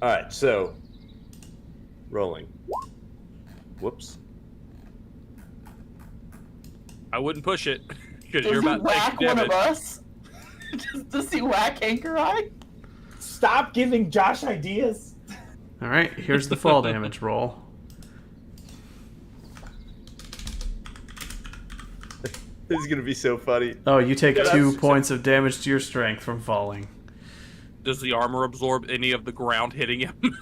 All right, so rolling. Whoops. I wouldn't push it because Does you're he about to whack take one of damage. us? Does he whack Anchor Eye? Stop giving Josh ideas. all right. Here's the fall damage roll. This is gonna be so funny. Oh, you take Yeah, 2 that's- points of damage to your strength from falling. Does the armor absorb any of the ground hitting him?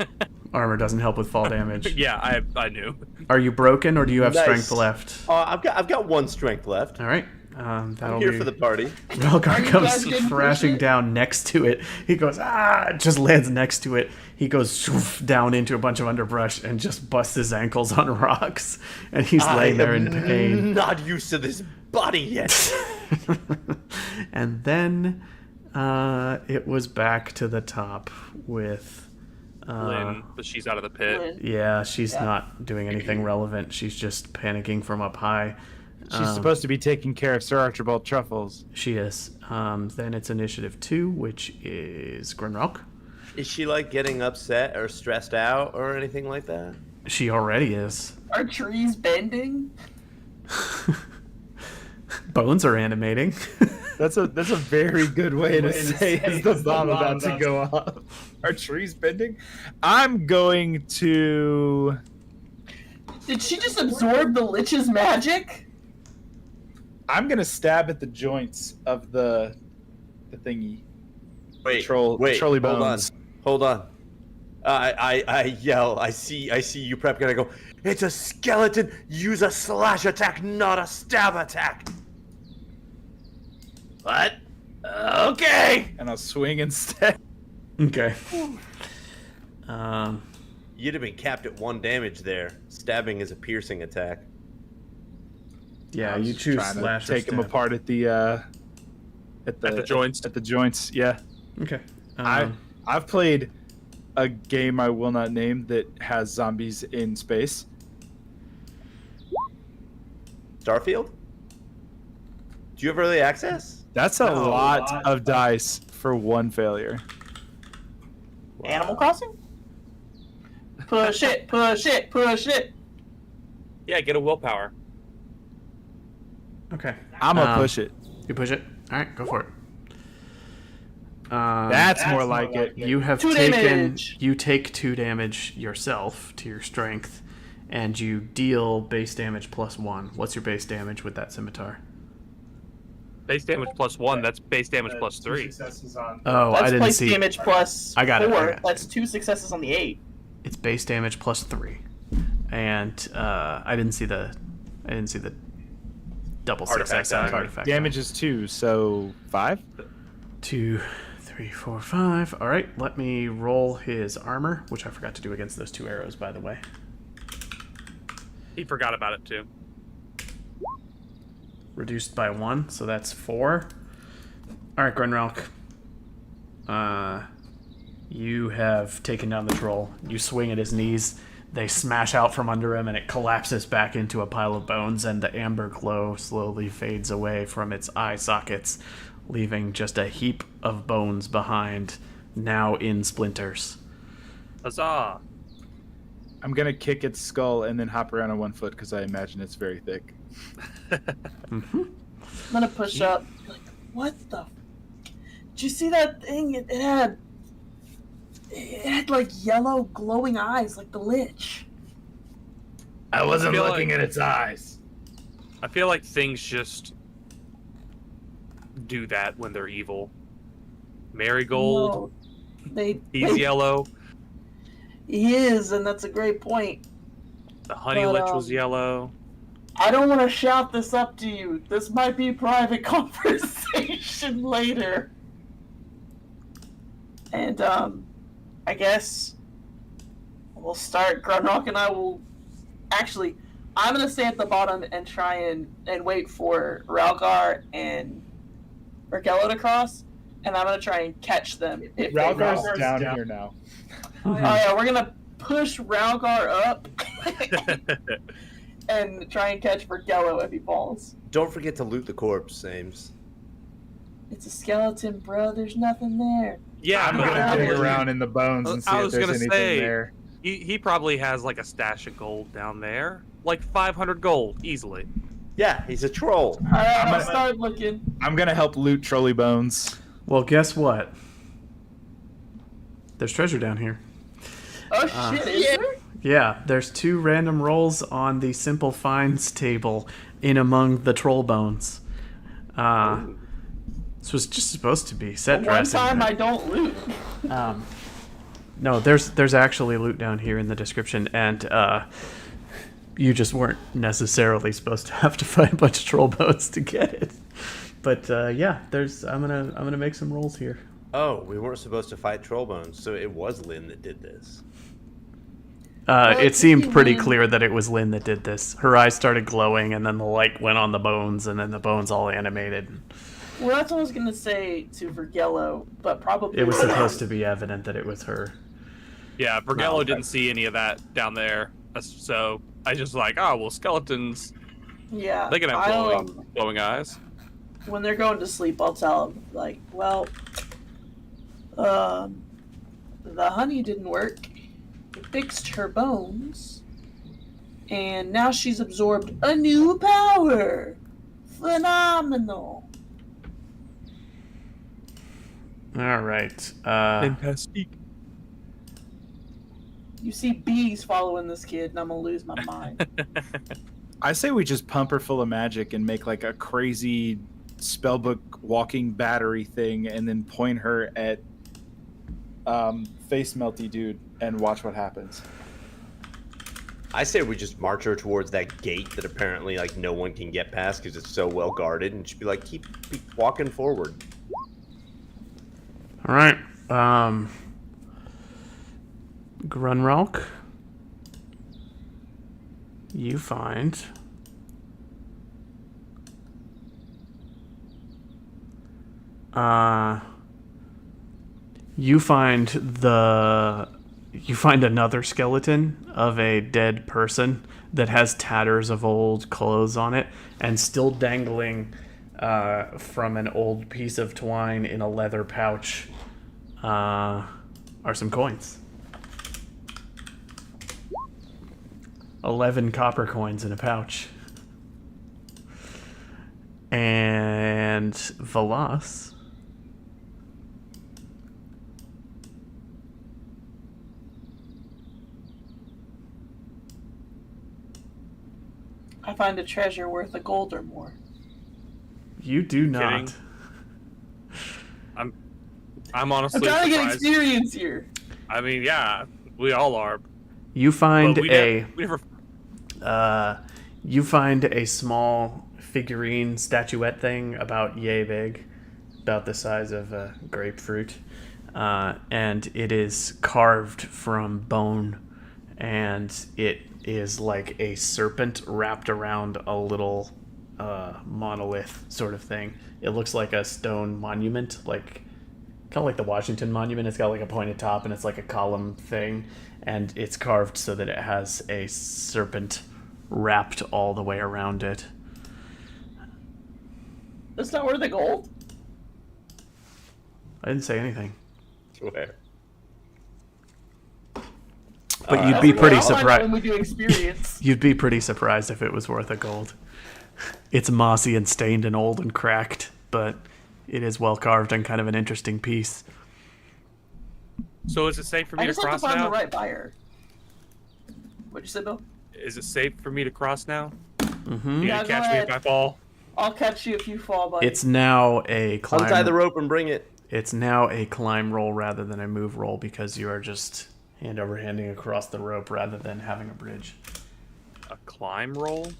Armor doesn't help with fall damage. Yeah, I knew. Are you broken, or do you have Nice. strength left? I've got one strength left. All right. That'll I'm here be... for the party. Relgar Are you comes guys getting crashing pushed? down next to it. He goes, just lands next to it. He goes swoof down into a bunch of underbrush and just busts his ankles on rocks. And he's laying there in pain. Not used to this body yet. And then it was back to the top with... Lynn, but she's out of the pit. Lynn. Yeah, she's Yeah. not doing anything relevant. She's just panicking from up high. She's supposed to be taking care of Sir Archibald Truffles. She is. Then it's initiative 2, which is Grinrock. Is she like getting upset or stressed out or anything like that? She already is. Are trees bending? Bones are animating. That's a very good way to say is the bomb about to go off. Are trees bending? I'm going to. Did she just absorb the Lich's magic? I'm gonna stab at the joints of the thingy. Wait, Trolley bones. Hold on. I yell. I see you prep, and I go, it's a skeleton. Use a slash attack, not a stab attack. What? Okay. And I'll swing instead. Okay. You'd have been capped at 1 damage there. Stabbing is a piercing attack. Yeah, I was you just choose trying to slash or take them stab. apart at the joints. At the joints, yeah. Okay. I've played a game I will not name that has zombies in space. Starfield? Do you have early access? That's a lot of dice for one failure. Animal Crossing? Push it, push it, push it. Yeah, get a willpower. Okay. I'm gonna push it. You push it. All right, go for it. That's more like it. You have 2 taken. damage. You take 2 damage yourself to your strength, and you deal base damage plus 1. What's your base damage with that scimitar? Base damage plus 1, that's base damage plus 3. Successes on. Oh, I That's didn't place see. damage plus I got 4. it, I got it. That's 2 successes on the 8. It's base damage plus 3, and I didn't see the double Artifact success die. artifact. Damage is 2, so 5. 2, 3, 4, 5. All right, let me roll his armor, which I forgot to do against those 2 arrows, by the way. He forgot about it too. Reduced by 1, so that's 4. All right, Grenralk. You have taken down the troll. You swing at his knees. They smash out from under him, and it collapses back into a pile of bones, and the amber glow slowly fades away from its eye sockets, leaving just a heap of bones behind, now in splinters. Huzzah! I'm gonna kick its skull and then hop around on 1 foot because I imagine it's very thick. I'm gonna push up. Like, what the? Did you see that thing? It had It had like yellow glowing eyes like the Lich. I wasn't feel looking like- at its eyes. I feel like things just do that when they're evil. Marigold, No, he's yellow. He is, and that's a great point. The honey But, lich was yellow. I don't want to shout this up to you. This might be private conversation later. And, I guess we'll start. Grunrock and I will... Actually, I'm going to stay at the bottom and try and wait for Ralgar and Raquello to cross, and I'm going to try and catch them. If they Ralgar's cross. down here now. Oh, yeah, we're going to push Ralgar up and try and catch Raquello if he falls. Don't forget to loot the corpse, Ames. It's a skeleton, bro. There's nothing there. Yeah, I'm but gonna dig probably- around in the bones and see I if was there's gonna anything say- there. He probably has like a stash of gold down there. Like 500 gold, easily. Yeah, he's a troll. All right, I'm I'll gonna- start looking. I'm gonna help loot trolley bones. Well, guess what? There's treasure down here. Oh shit! Is there? Yeah, there's 2 random rolls on the simple finds table in among the troll bones. This was just supposed to be set One dressing. time I don't loot. No, there's actually loot down here in the description, and you just weren't necessarily supposed to have to fight a bunch of troll bones to get it. But yeah, I'm gonna make some rolls here. Oh, we weren't supposed to fight Trollbones, so it was Lynn that did this. It seemed you pretty win. clear that it was Lynn that did this. Her eyes started glowing, and then the light went on the bones, and then the bones all animated. Well, that's what I was gonna say to Vergello, but probably It was supposed to be evident that it was her. Yeah, Vergello didn't see any of that down there. So I just like, oh, well, skeletons, Yeah, they can have I'll, glowing eyes. when they're going to sleep, I'll tell them like, well, the honey didn't work. It fixed her bones, and now she's absorbed a new power. Phenomenal. All right. Fantastic. You see bees following this kid, and I'm gonna lose my mind. I say we just pump her full of magic and make like a crazy spellbook walking battery thing, and then point her at face melty dude and watch what happens. I say we just march her towards that gate that apparently like no one can get past because it's so well guarded, and she'd be like, keep walking forward. All right. Grunralk, you find you find another skeleton of a dead person that has tatters of old clothes on it, and still dangling from an old piece of twine in a leather pouch are some coins. 11 copper coins in a pouch. And Velas, I find a treasure worth a gold or more. you do not. Kidding. I'm I'm honestly trying to get surprised. experience here. I mean, yeah, we all are. You find But we never you find a small figurine statuette thing about yay big, about the size of a grapefruit, and it is carved from bone, and it is like a serpent wrapped around a little monolith sort of thing. It looks like a stone monument, like kind of like the Washington Monument. It's got like a pointed top, and it's like a column thing, and it's carved so that it has a serpent wrapped all the way around it. That's not worth the gold. I didn't say anything, Swear. but you'd be pretty I'll find out surprised. when we do experience. You'd be pretty surprised if it was worth a gold. It's mossy and stained and old and cracked, but it is well carved and kind of an interesting piece. So is it safe for me I to just have to cross find now? the right buyer. What'd you say, Bill? Is it safe for me to cross now? Mm-hmm. You Yeah, gonna go catch me if ahead. I fall? I'll catch you if you fall, buddy. It's now a climb. Untie the rope and bring it. It's now a climb roll rather than a move roll because you are just hand over handing across the rope rather than having a bridge. A climb roll?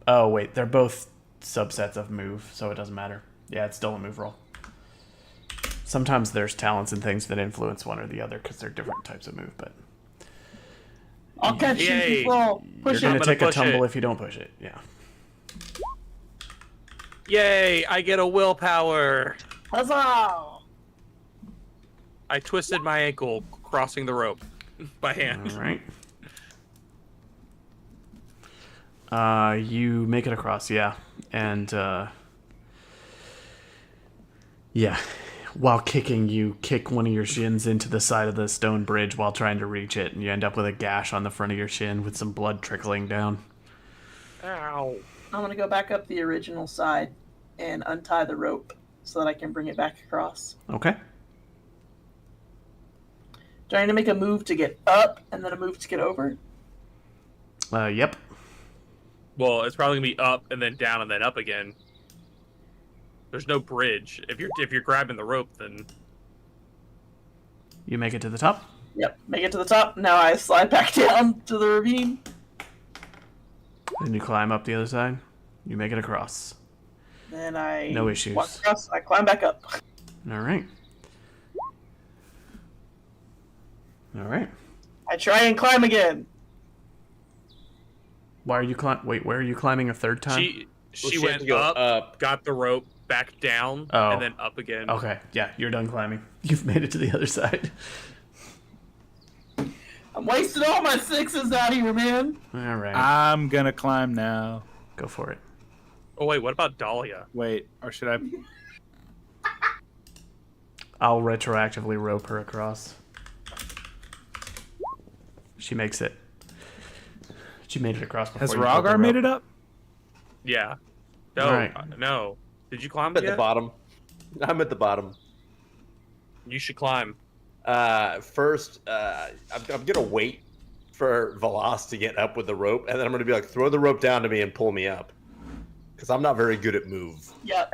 Oh wait, they're both subsets of move, so it doesn't matter. Yeah, it's still a move roll. Sometimes there's talents and things that influence one or the other because they're different types of move, but I'll catch you if Yay. you fall. Push you're it. gonna take a push tumble it. if you don't push it. Yeah. Yay! I get a willpower. Huzzah! I twisted my ankle crossing the rope by hand. All right. You make it across, yeah, and yeah. While kicking, you kick one of your shins into the side of the stone bridge while trying to reach it, and you end up with a gash on the front of your shin with some blood trickling down. Ow. I'm gonna go back up the original side and untie the rope so that I can bring it back across. Okay. Do I need to make a move to get up and then a move to get over? Yep. Well, it's probably gonna be up and then down and then up again. There's no bridge. If you're grabbing the rope, then You make it to the top. Yep. Make it to the top. Now I slide back down to the ravine. Then you climb up the other side. You make it across. Then I No issues. walk across. I climb back up. All right. All right. I try and climb again. Why are you Wait, where are you climbing a third time? she had went to go up, got the rope, back down, Oh. and then up again. Okay. Yeah, you're done climbing. You've made it to the other side. I'm wasting all my sixes out here, man. All right. I'm gonna climb now. Go for it. Oh wait, what about Dahlia? Wait, or should I? I'll retroactively rope her across. She makes it. She made it across before Has you pulled the Ralgar made rope. it up? Yeah. No, Alright. no. Did you climb I'm at the yet? bottom. I'm at the bottom. You should climb. First, I'm gonna wait for Velas to get up with the rope, and then I'm gonna be like, throw the rope down to me and pull me up, because I'm not very good at move. Yep.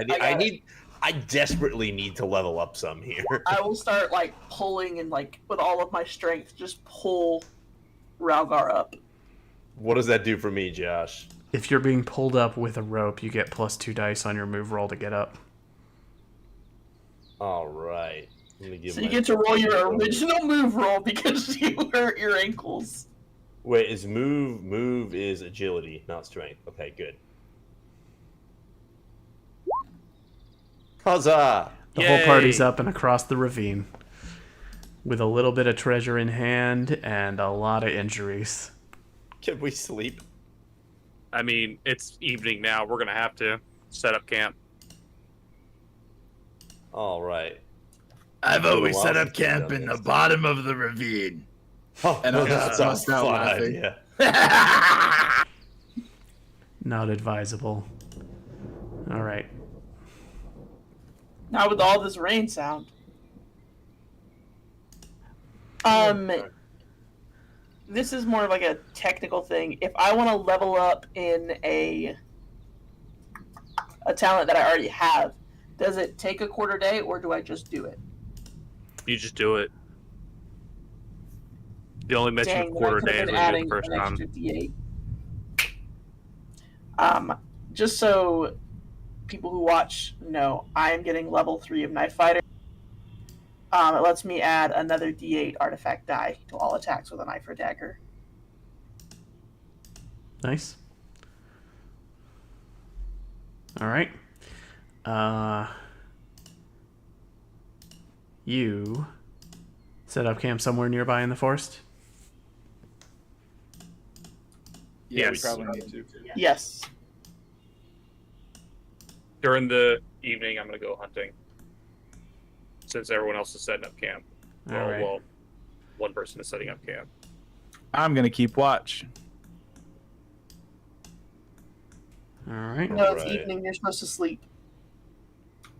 I desperately need to level up some here. I will start like pulling and like with all of my strength, just pull Ralgar up. What does that do for me, Josh? If you're being pulled up with a rope, you get +2 dice on your move roll to get up. All right. I'm gonna give So you my- get to roll your original move roll because you hurt your ankles. Wait, is move is agility, not strength. Okay, good. Huzzah! The whole party's Yay. up and across the ravine with a little bit of treasure in hand and a lot of injuries. Can we sleep? I mean, it's evening now. We're gonna have to set up camp. All right. I've always Well, set I'll up camp done in this. the bottom of the ravine. Oh, And I'll that's just a bust out fun laughing. idea. Not advisable. All right. Not with all this rain sound. This is more of like a technical thing. If I want to level up in a talent that I already have, does it take a quarter day or do I just do it? You just do it. The only mention Dang, of then quarter I could've day is been when you adding did the first an time. extra D8. Just so people who watch know, I am getting level 3 of Knife Fighter. It lets me add another D8 artifact die to all attacks with a knife or dagger. Nice. All right. You set up camp somewhere nearby in the forest? Yeah, Yes. we probably need to. Yes. During the evening, I'm gonna go hunting. Since everyone else is setting up camp. All Well, right. well, one person is setting up camp. I'm gonna keep watch. All right. No, it's Alright. evening. You're supposed to sleep.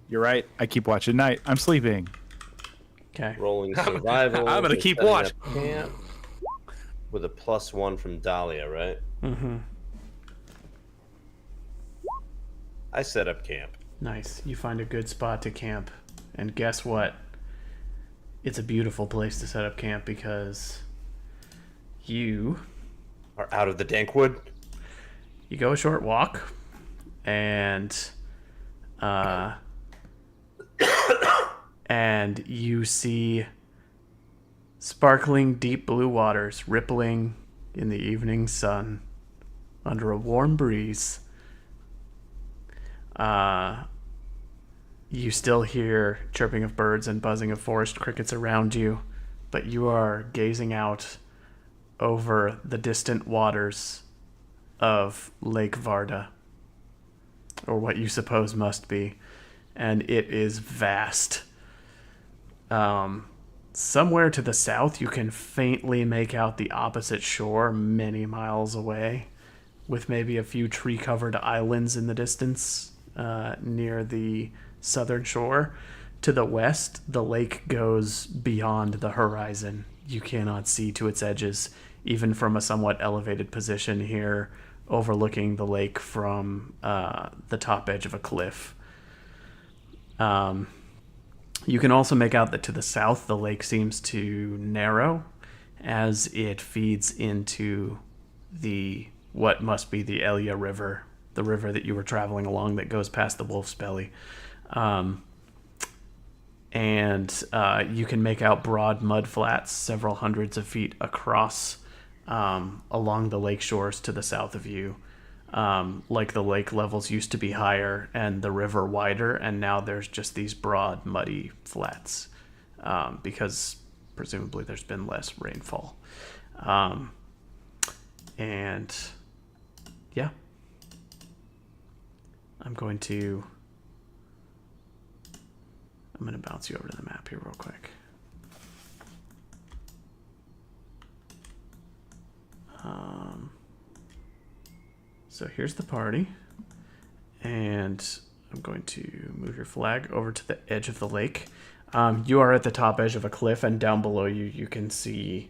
You're right. I keep watch at night. I'm sleeping. Okay. Rolling survival. I'm gonna for keep setting watch. up camp with a +1 from Dahlia, right? Mm-hmm. I set up camp. Nice. You find a good spot to camp. And guess what? It's a beautiful place to set up camp because you Are out of the dank wood. go a short walk and and you see sparkling deep blue waters rippling in the evening sun under a warm breeze. You still hear chirping of birds and buzzing of forest crickets around you, but you are gazing out over the distant waters of Lake Varda, or what you suppose must be, and it is vast. Somewhere to the south, you can faintly make out the opposite shore many miles away, with maybe a few tree-covered islands in the distance near the southern shore. To the west, the lake goes beyond the horizon. You cannot see to its edges, even from a somewhat elevated position here, overlooking the lake from the top edge of a cliff. You can also make out that to the south, the lake seems to narrow as it feeds into what must be the Elia River, the river that you were traveling along that goes past the Wolf's Belly. And you can make out broad mud flats several hundreds of feet across along the lake shores to the south of you. Like the lake levels used to be higher and the river wider, and now there's just these broad, muddy flats because presumably there's been less rainfall. And yeah, I'm going to bounce you over to the map here real quick. So here's the party, and I'm going to move your flag over to the edge of the lake. You are at the top edge of a cliff, and down below you can see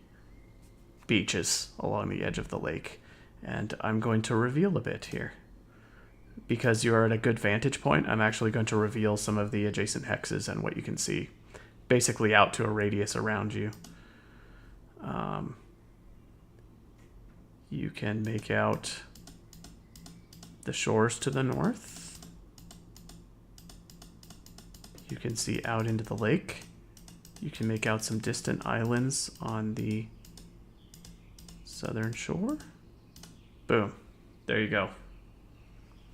beaches along the edge of the lake. And I'm going to reveal a bit here. Because you are at a good vantage point, I'm actually going to reveal some of the adjacent hexes and what you can see. Basically out to a radius around you. You can make out the shores to the north. You can see out into the lake. You can make out some distant islands on the southern shore. Boom. There you go.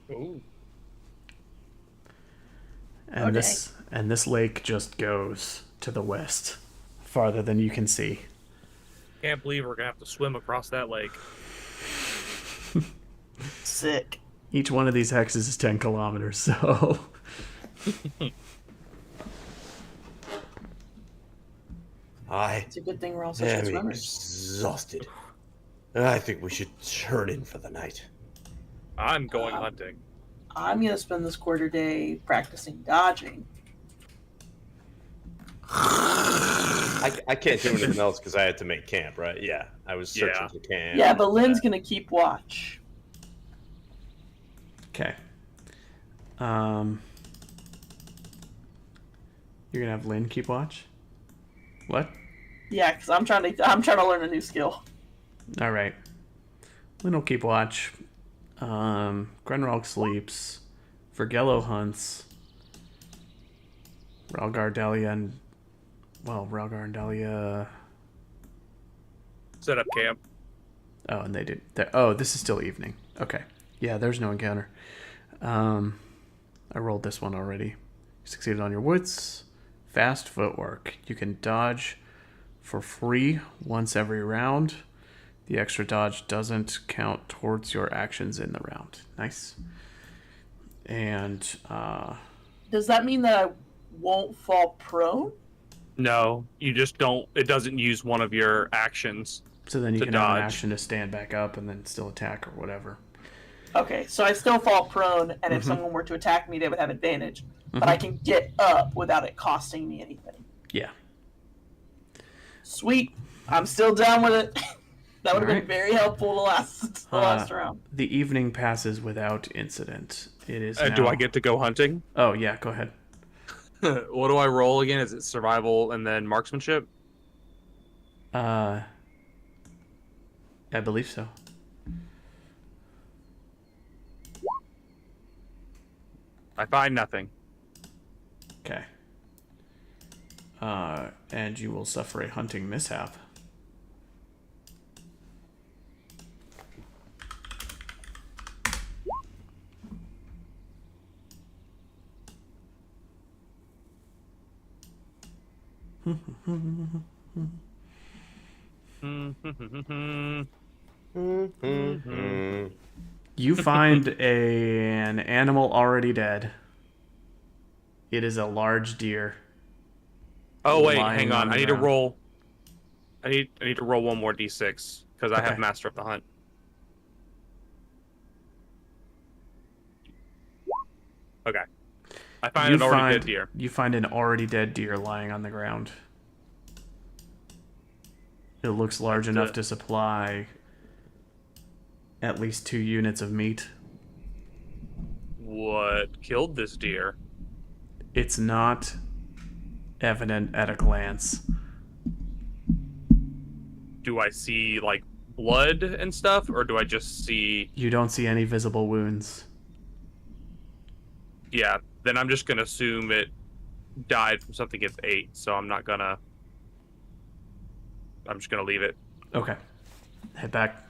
Ooh. And Okay. this lake just goes to the west, farther than you can see. Can't believe we're gonna have to swim across that lake. Sick. Each one of these hexes is 10 kilometers, so I It's a good thing we're all such am good swimmers. exhausted. I think we should turn in for the night. I'm going hunting. I'm gonna spend this quarter day practicing dodging. I can't do anything else because I had to make camp, right? Yeah, I was searching Yeah. for camp. Yeah, but Lynn's gonna keep watch. okay. You're gonna have Lynn keep watch? What? Yeah, because I'm trying to learn a new skill. All right. Lynn will keep watch. Grenrog sleeps. Vergello hunts. Ralgar, Dahlia, and Ralgar and Dahlia. Set up camp. Oh, and they did. Oh, this is still evening. Okay. Yeah, there's no encounter. I rolled this one already. You succeeded on your wits. Fast footwork. You can dodge for free once every round. The extra dodge doesn't count towards your actions in the round. Nice. And Does that mean that I won't fall prone? No, you just don't. It doesn't use one of your actions. so then you To can have an dodge. action to stand back up and then still attack or whatever. Okay, so I still fall prone, and if Mhm. someone were to attack me, they would have advantage. But I can get up without it costing me anything. Yeah. Sweet. I'm still down with it. That would have Alright. been very helpful the last round. The evening passes without incident. It is now... Do I get to go hunting? Oh, yeah, go ahead. What do I roll again? Is it survival and then marksmanship? I believe so. I find nothing. Okay. And you will suffer a hunting mishap. You find an animal already dead. It is a large deer. Oh wait, lying hang on on. the I need to ground. roll. I need to roll one more d6 because I have Okay. Master of the Hunt. Okay. I find an already dead deer. You find an already dead deer lying on the ground. It looks large That's enough it. to supply at least 2 units of meat. What killed this deer? It's not evident at a glance. Do I see like blood and stuff, or do I just see? You don't see any visible wounds. Yeah. Then I'm just gonna assume it died from something it ate. So I'm not gonna. I'm just gonna leave it. Okay. Head back.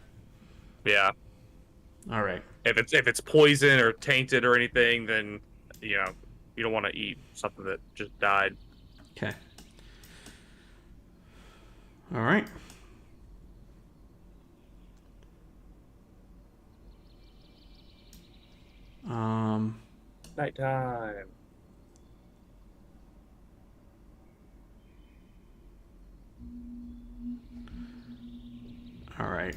Yeah. All right. If it's poison or tainted or anything, then you know you don't want to eat something that just died. Okay. All right. Nighttime. All right.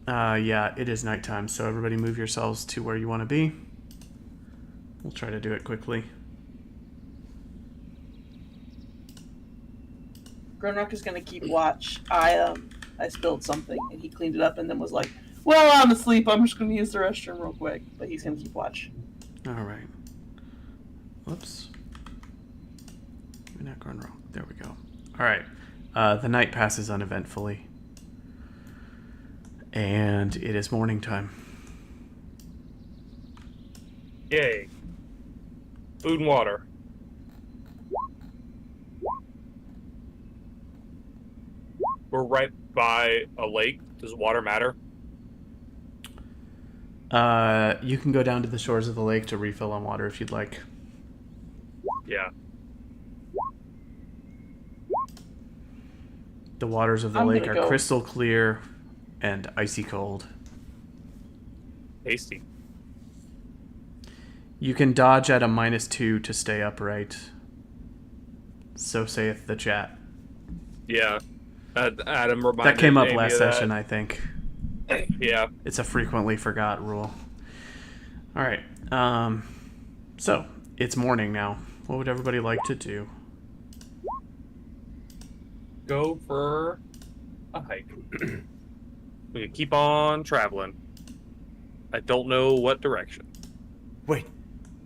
Yeah, it is nighttime, so everybody move yourselves to where you want to be. We'll try to do it quickly. Grimrock is gonna keep watch. I spilled something and he cleaned it up and then was like, "Well, I'm asleep. I'm just gonna use the restroom real quick." But he's gonna keep watch. All right. Whoops. Maybe not going wrong. There we go. All right. The night passes uneventfully. And it is morning time. Yay. Food and water. We're right by a lake. Does water matter? You can go down to the shores of the lake to refill on water if you'd like. Yeah. The waters of the I'm lake gonna are go. crystal clear and icy cold. Tasty. You can dodge at a -2 to stay upright. So saith the chat. Yeah. Adam reminded That came up Amy last of that. session, I think. Yeah. It's a frequently forgot rule. All right. So it's morning now. What would everybody like to do? Go for a hike. We can keep on traveling. I don't know what direction. Wait.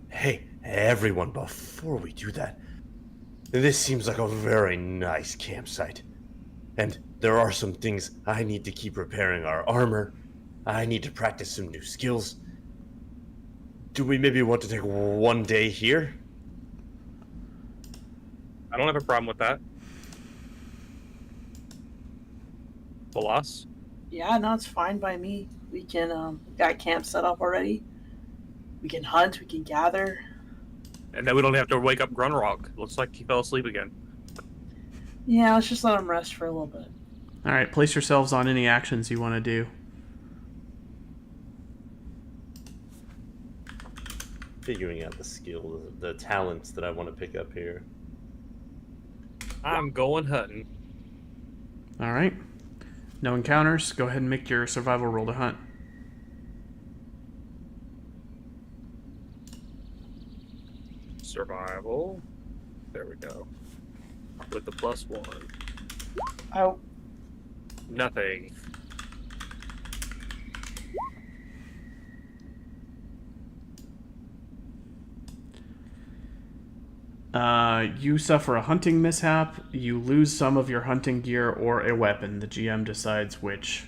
Hey, everyone, before we do that, this seems like a very nice campsite. And there are some things I need to keep repairing our armor. I need to practice some new skills. Do we maybe want to take one day here? I don't have a problem with that. Bolas? Yeah, no, it's fine by me. We can got camp set up already. We can hunt. We can gather. And then we don't have to wake up Grunrock. Looks like he fell asleep again. Yeah, let's just let him rest for a little bit. All right. Place yourselves on any actions you want to do. Figuring out the skills, the talents that I want to pick up here. I'm going hunting. All right. No encounters. Go ahead and make your survival roll to hunt. Survival. There we go. With the +1. I Nothing. You suffer a hunting mishap. You lose some of your hunting gear or a weapon. The GM decides which.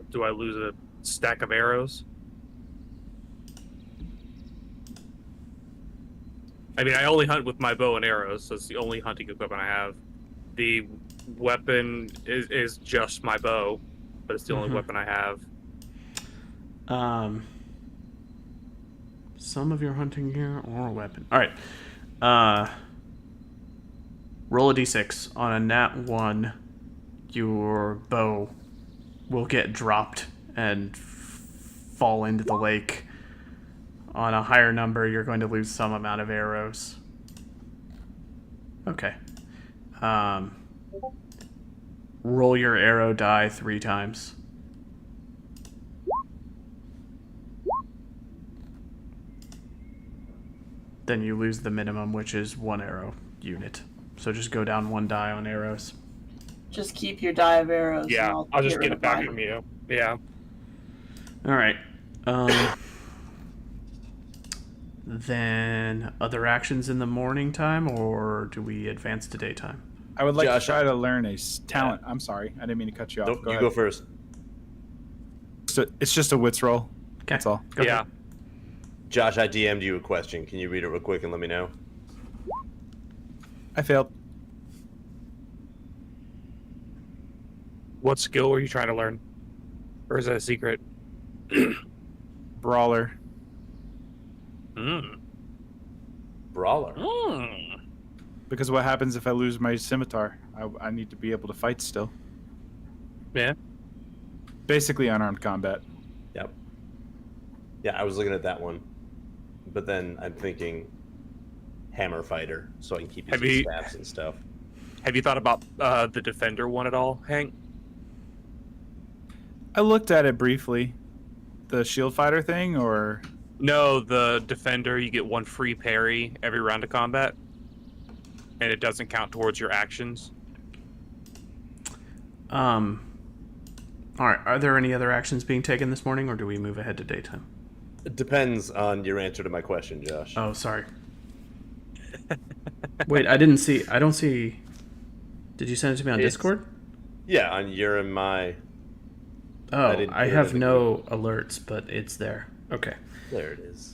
Do I lose a stack of arrows? I mean, I only hunt with my bow and arrows, so it's the only hunting equipment I have. The weapon is just my bow, but it's the only weapon I have. Some of your hunting gear or a weapon. All right. Roll a d6. On a nat 1, your bow will get dropped and fall into the lake. On a higher number, you're going to lose some amount of arrows. Okay. Roll your arrow die 3 times. Then you lose the minimum, which is 1 arrow unit. So just go down 1 die on arrows. just keep your die of arrows. and Yeah, I'll just rid get of it back mine. from you. Yeah. All right. Then other actions in the morning time, or do we advance to daytime? I would like Josh, to try to learn a talent. I'm sorry, I didn't mean to cut you off. Nope, Go you ahead. go first. It's just a wits roll. Okay. That's all. Go Yeah. ahead. Josh, I DM'd you a question. Can you read it real quick and let me know? I failed. What skill were you trying to learn? Or is that a secret? Brawler. Brawler. Because what happens if I lose my scimitar? I need to be able to fight still. Yeah. Basically unarmed combat. Yep. Yeah, I was looking at that one. But then I'm thinking hammer fighter, so I can keep Have using you- stabs and stuff. Have you thought about the defender one at all, Hank? I looked at it briefly. The shield fighter thing, or No, the defender, you get 1 free parry every round of combat. And it doesn't count towards your actions. All right. Are there any other actions being taken this morning, or do we move ahead to daytime? It depends on your answer to my question, Josh. Oh, sorry. Wait, I don't see. Did you send it to me on It's- Discord? Yeah, on your and my. Oh, didn't I put it have in the no alerts, but it's there. Okay. There it is.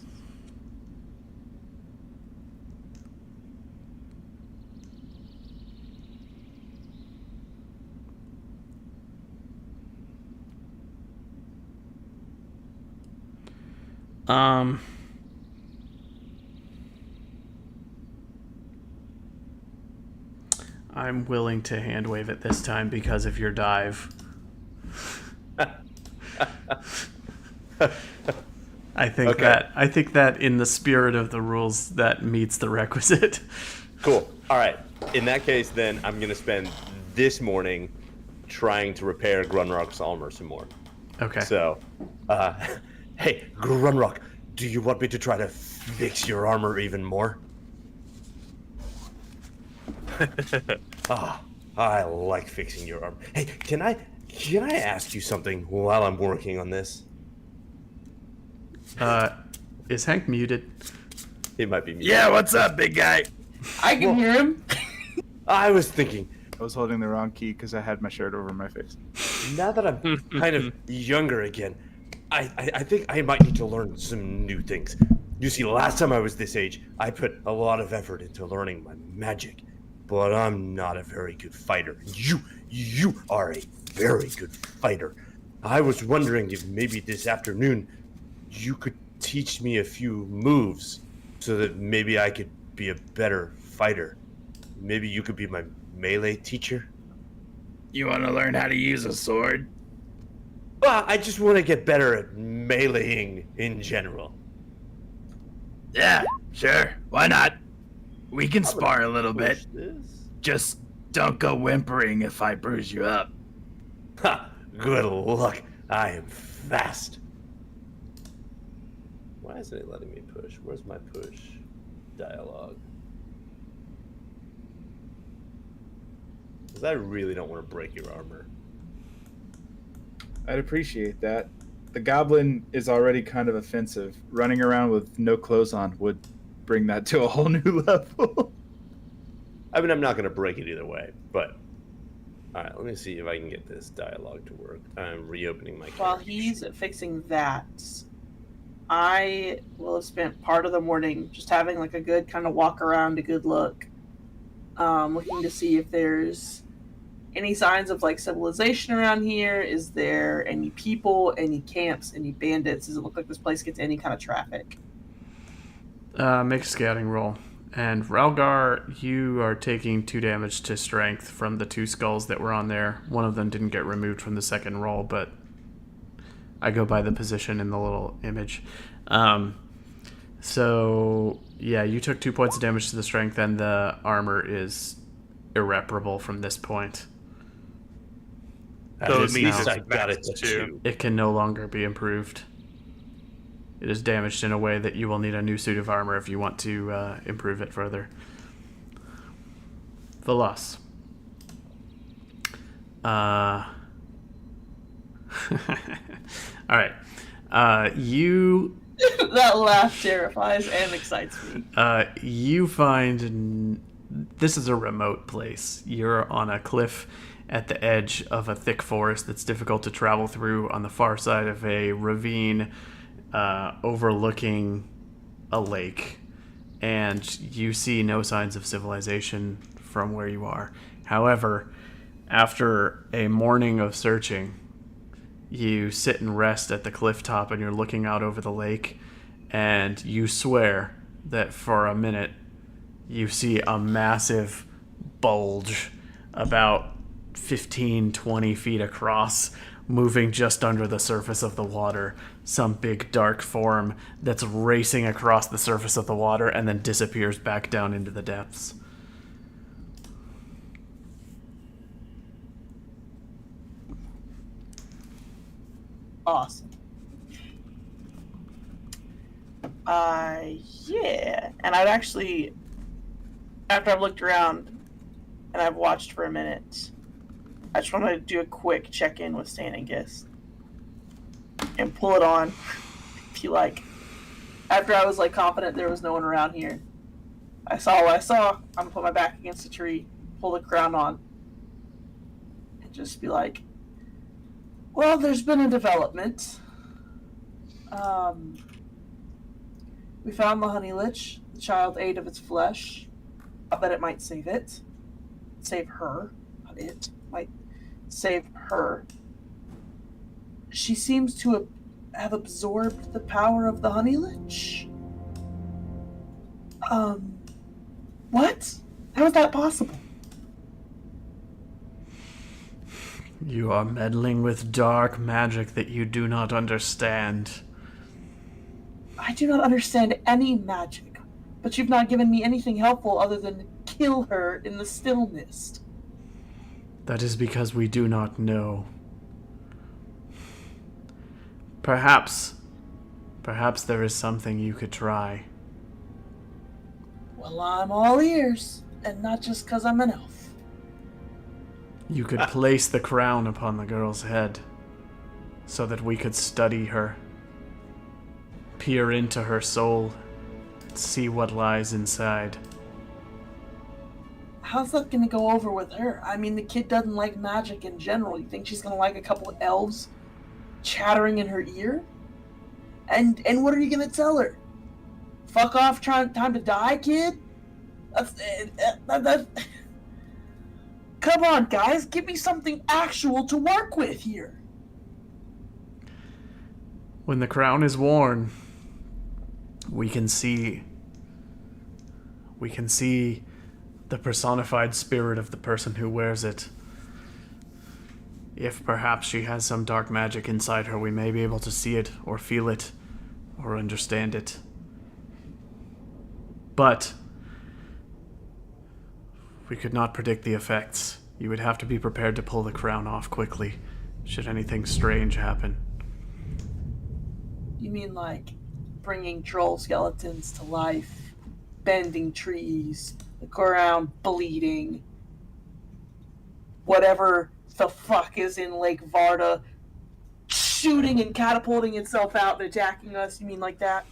I'm willing to hand wave it this time because of your dive. I think Okay. that in the spirit of the rules that meets the requisite. Cool. All right. In that case, then I'm gonna spend this morning trying to repair Grunrock's armor some more. Okay. So, hey, Grunrock, do you want me to try to fix your armor even more? I like fixing your armor. Hey, can I ask you something while I'm working on this? Is Hank muted? It might be me. Yeah, what's up, big guy? I can hear him. I was thinking, I was holding the wrong key because I had my shirt over my face. now that I'm kind of younger again, I think I might need to learn some new things. You see, last time I was this age, I put a lot of effort into learning my magic, but I'm not a very good fighter. You are a very good fighter. I was wondering if maybe this afternoon you could teach me a few moves so that maybe I could be a better fighter. Maybe you could be my melee teacher? You want to learn how to use a sword? Well, I just want to get better at meleeing in general. Yeah, sure. Why not? We can spar a little bit. Push this. Just don't go whimpering if I bruise you up. Ha! Good luck. I am fast. Why isn't it letting me push? Where's my push dialogue? Because I really don't want to break your armor. I'd appreciate that. The goblin is already kind of offensive. Running around with no clothes on would bring that to a whole new level. I mean, I'm not going to break it either way, but... Alright, let me see if I can get this dialogue to work. I'm reopening my While character he's sheet. fixing that, I will have spent part of the morning just having like a good kind of walk around, a good look, looking to see if there's any signs of like civilization around here. Is there any people, any camps, any bandits? Does it look like this place gets any kind of traffic? Make a scouting roll. And Ralgar, you are taking 2 damage to strength from the 2 skulls that were on there. One of them didn't get removed from the second roll, but I go by the position in the little image. So, yeah, you took 2 points of damage to the strength, and the armor is irreparable from this point. At So it means least it's I got it to maxed too. 2. It can no longer be improved. It is damaged in a way that you will need a new suit of armor if you want to improve it further. Velas. Alright. You That laugh terrifies and excites me. you find this is a remote place. You're on a cliff at the edge of a thick forest that's difficult to travel through on the far side of a ravine overlooking a lake. And you see no signs of civilization from where you are. However, after a morning of searching, you sit and rest at the cliff top and you're looking out over the lake, and you swear that for a minute you see a massive bulge about 15-20 feet across moving just under the surface of the water, some big dark form that's racing across the surface of the water and then disappears back down into the depths. Awesome. Yeah. And I've actually, after I've looked around and I've watched for a minute, I just want to do a quick check-in with Stanangus and pull it on. If you like. After I was like confident there was no one around here, I saw what I saw. I'm gonna put my back against a tree, pull the crown on, and just be like, well, there's been a development. We found the honey lich. The child ate of its flesh. I bet it might save it. Save her. Not it. Might save her. She seems to have absorbed the power of the honey lich. What? How is that possible? You are meddling with dark magic that you do not understand. I do not understand any magic, but you've not given me anything helpful other than kill her in the still mist. That is because we do not know. Perhaps there is something you could try. Well, I'm all ears, and not just because I'm an elf. You could place the crown upon the girl's head so that we could study her, peer into her soul, see what lies inside. How's that going to go over with her? I mean, the kid doesn't like magic in general. You think she's going to like a couple of elves chattering in her ear? And what are you going to tell her? Fuck off, time to die, kid? Come on, guys, give me something actual to work with here. When the crown is worn, we can see the personified spirit of the person who wears it. If perhaps she has some dark magic inside her, we may be able to see it, or feel it, or understand it. But we could not predict the effects. You would have to be prepared to pull the crown off quickly, should anything strange happen. You mean like bringing troll skeletons to life, bending trees, the ground bleeding, whatever the fuck is in Lake Varda shooting and catapulting itself out and attacking us. You mean like that?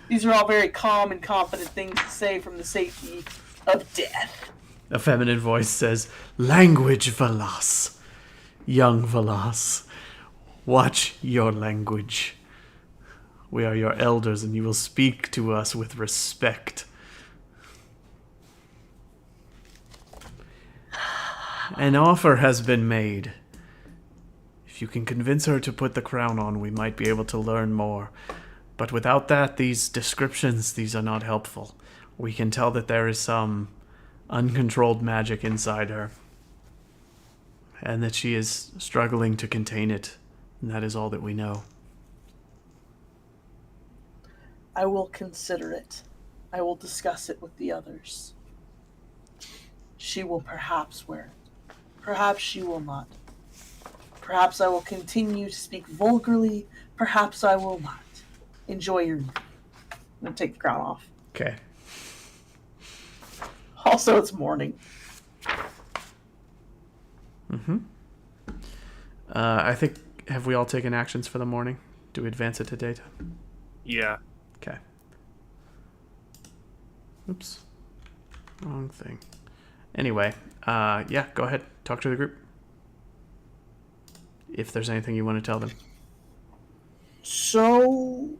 These are all very calm and confident things to say from the safety of death. A feminine voice says, "Language, Valas. Young Valas. Watch your language. We are your elders, and you will speak to us with respect." An offer has been made. If you can convince her to put the crown on, we might be able to learn more. But without that, these descriptions, these are not helpful. We can tell that there is some uncontrolled magic inside her, and that she is struggling to contain it, and that is all that we know. I will consider it. I will discuss it with the others. She will perhaps wear it. Perhaps she will not. Perhaps I will continue to speak vulgarly. Perhaps I will not. Enjoy your evening. I'm going to take the crown off. Okay. Also, it's morning. I think, have we all taken actions for the morning? Do we advance it to daytime? Yeah. Okay. Oops. Wrong thing. Anyway, yeah, go ahead. Talk to the group. If there's anything you want to tell them. So,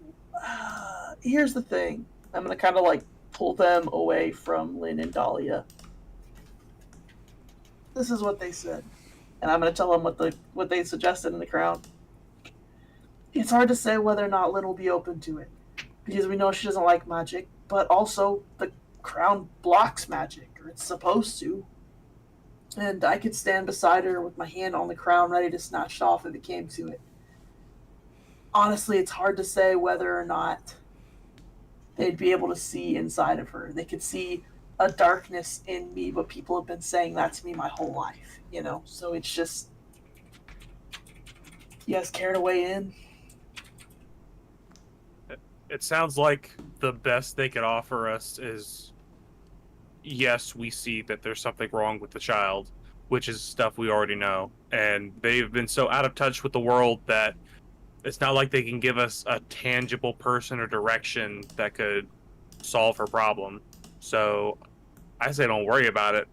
here's the thing. I'm going to kind of like pull them away from Lynn and Dahlia. This is what they said. And I'm going to tell them what they suggested in the crown. It's hard to say whether or not Lynn will be open to it. Because we know she doesn't like magic. But also, the crown blocks magic. Or it's supposed to. And I could stand beside her with my hand on the crown ready to snatch it off if it came to it. Honestly, it's hard to say whether or not they'd be able to see inside of her. They could see a darkness in me, but people have been saying that to me my whole life, you know? So it's just... You guys care to weigh in? It sounds like the best they could offer us is, yes, we see that there's something wrong with the child, which is stuff we already know. And they've been so out of touch with the world that it's not like they can give us a tangible person or direction that could solve her problem. So I say don't worry about it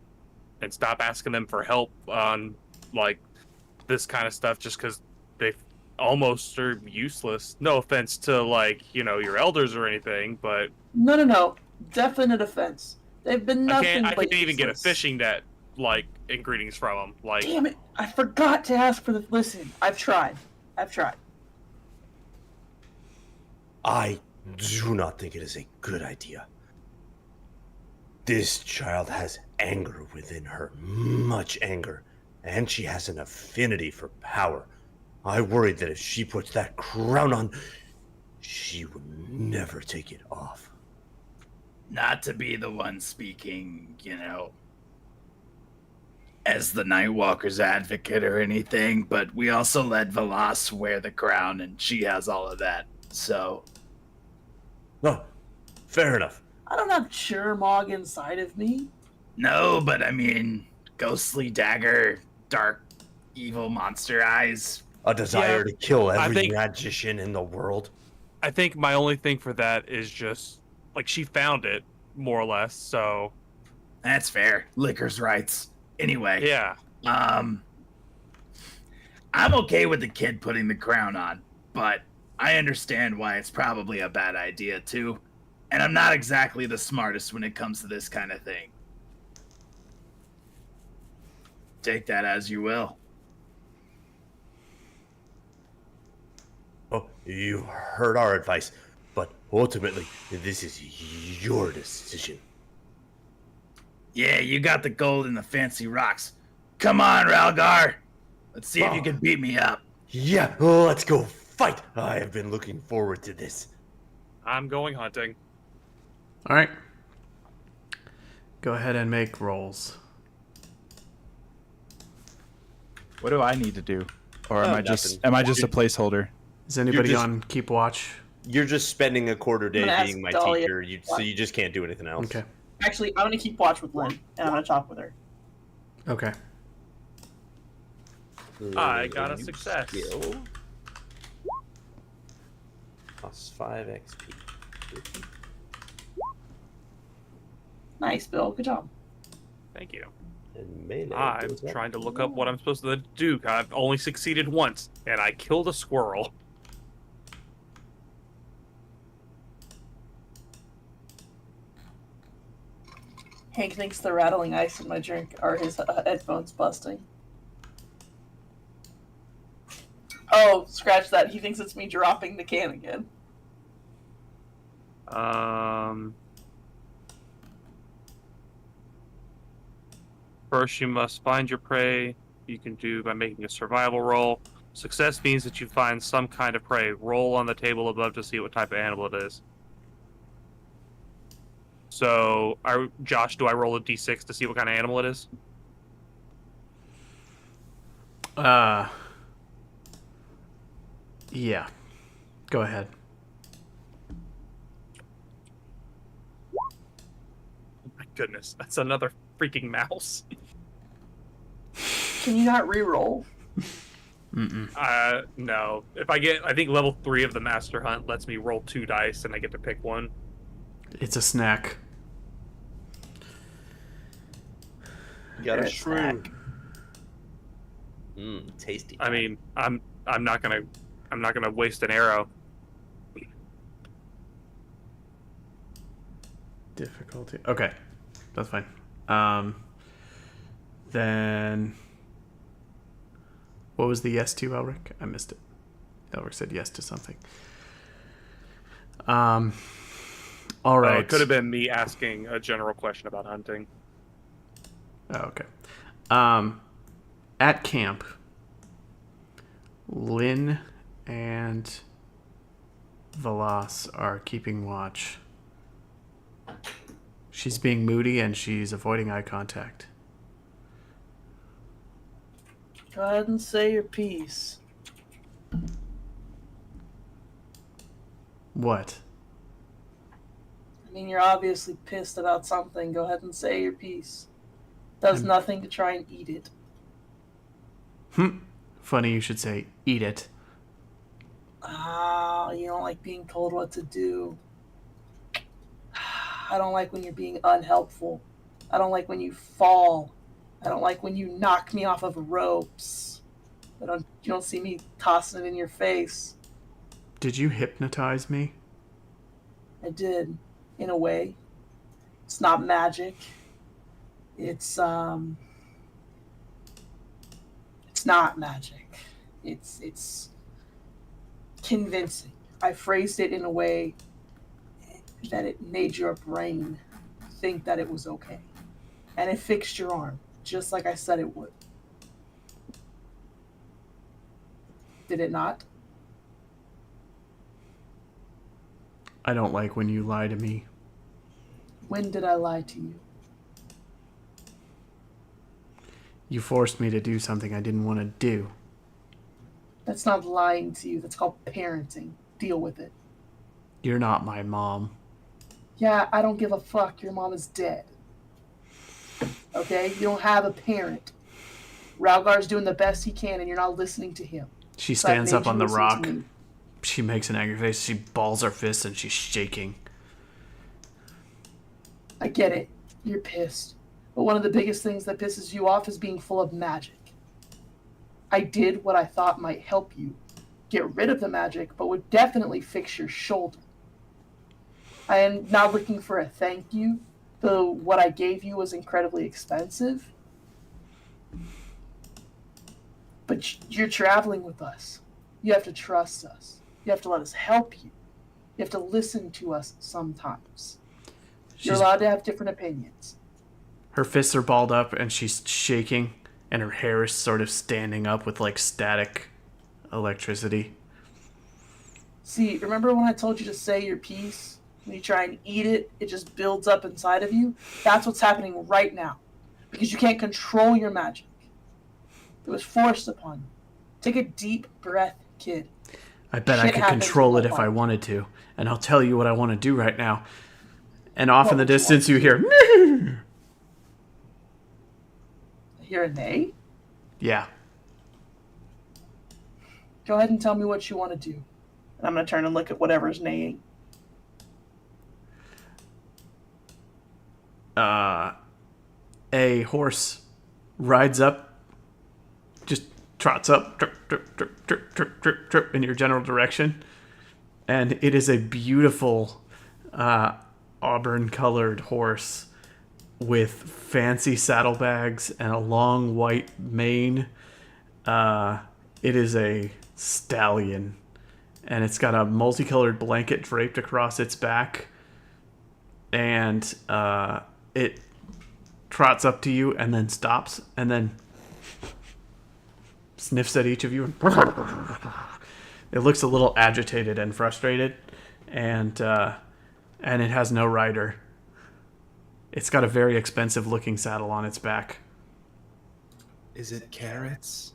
and stop asking them for help on like this kind of stuff just because they almost are useless. No offense to like, you know, your elders or anything, but No. Definite offense. They've been nothing I but can't even get a useless. fishing net like in greetings from them. Like, Damn it! I forgot to ask for the... Listen, I've tried. I do not think it is a good idea. This child has anger within her, much anger, and she has an affinity for power. I worry that if she puts that crown on, she will never take it off. Not to be the one speaking, you know, as the Nightwalker's advocate or anything, but we also let Valas wear the crown, and she has all of that. So, No, fair enough. I don't have Churmog inside of me. no, but I mean, ghostly dagger, dark, evil monster eyes. A desire to kill every think- magician in the world. I think my only thing for that is just like she found it more or less. So That's fair. Liquor's rights. Anyway, yeah, I'm okay with the kid putting the crown on, but I understand why it's probably a bad idea too. And I'm not exactly the smartest when it comes to this kind of thing. Take that as you will. Oh, you heard our advice, but ultimately, this is your decision. Yeah, you got the gold and the fancy rocks. Come on, Ralgar. Let's see if you can beat me up. Yeah, let's go fight. I have been looking forward to this. I'm going hunting. All right. Go ahead and make rolls. What do I need to do? Or am Oh, I just nothing. am I just a placeholder? Is anybody just- on keep watch? You're just spending a quarter day I'm gonna being ask my Dahlia teacher, so you just can't do anything else. Okay. Actually, I'm going to keep watch with Lynn, and I'm going to talk with her. Okay. I got a New success. Skill. Plus 5 XP. Nice, Bill. Good job. Thank you. And melee I'm goes up trying to look to up what I'm supposed to do. I've only succeeded once, and I killed a squirrel. Hank thinks the rattling ice in my drink are his headphones busting. Oh, scratch that. He thinks it's me dropping the can again. First, you must find your prey. You can do by making a survival roll. Success means that you find some kind of prey. Roll on the table above to see what type of animal it is. So, Josh, do I roll a d6 to see what kind of animal it is? Yeah. Go ahead. Oh my goodness, that's another freaking mouse. Can you not re-roll? No. I think level 3 of the Master Hunt lets me roll 2 dice and I get to pick one. It's a snack. Got a Good shrew. Tasty. I mean, I'm not gonna waste an arrow. Difficulty. Okay. That's fine. Then what was the yes to, Elric? I missed it. Elric said yes to something. All right. It could have been me asking a general question about hunting. Oh, okay. At camp, Lynn and Velas are keeping watch. She's being moody and she's avoiding eye contact. Go ahead and say your piece. What? I mean, you're obviously pissed about something. Go ahead and say your piece. Does nothing to try and eat it. Funny you should say eat it. Ah, you don't like being told what to do. I don't like when you're being unhelpful. I don't like when you fall. I don't like when you knock me off of ropes. You don't see me tossing it in your face. Did you hypnotize me? I did, in a way. It's not magic. It's not magic. It's convincing. I phrased it in a way that it made your brain think that it was okay. And it fixed your arm, just like I said it would. Did it not? I don't like when you lie to me. When did I lie to you? You forced me to do something I didn't want to do. That's not lying to you. That's called parenting. Deal with it. You're not my mom. Yeah, I don't give a fuck. Your mom is dead. Okay? You don't have a parent. Ralgar's doing the best he can, and you're not listening to him. She So I stands made up on you the listen to rock. me. She makes an angry face. She balls her fist and she's shaking. I get it. You're pissed. But one of the biggest things that pisses you off is being full of magic. I did what I thought might help you get rid of the magic, but would definitely fix your shoulder. I am not looking for a thank you, though what I gave you was incredibly expensive. But you're traveling with us. You have to trust us. You have to let us help you. You have to listen to us sometimes. You're allowed to have different opinions. Her fists are balled up and she's shaking, and her hair is sort of standing up with like static electricity. See, remember when I told you to say your piece? When you try and eat it, it just builds up inside of you? That's what's happening right now. Because you can't control your magic. It was forced upon you. Take a deep breath, kid. I bet I Shit could happens control when it you if I fight. wanted to. And I'll tell you what I want to do right now. And off in the What would you distance you hear, I hear a neigh? Yeah. Go ahead and tell me what you want to do. And I'm going to turn and look at whatever's neighing. A horse rides up, just trots up, trip, trip, trip, trip, trip, trip, trip in your general direction. And it is a beautiful auburn-colored horse with fancy saddlebags and a long white mane. It is a stallion, and it's got a multicolored blanket draped across its back. And it trots up to you and then stops and then sniffs at each of you. It looks a little agitated and frustrated, and it has no rider. It's got a very expensive looking saddle on its back. Is it carrots?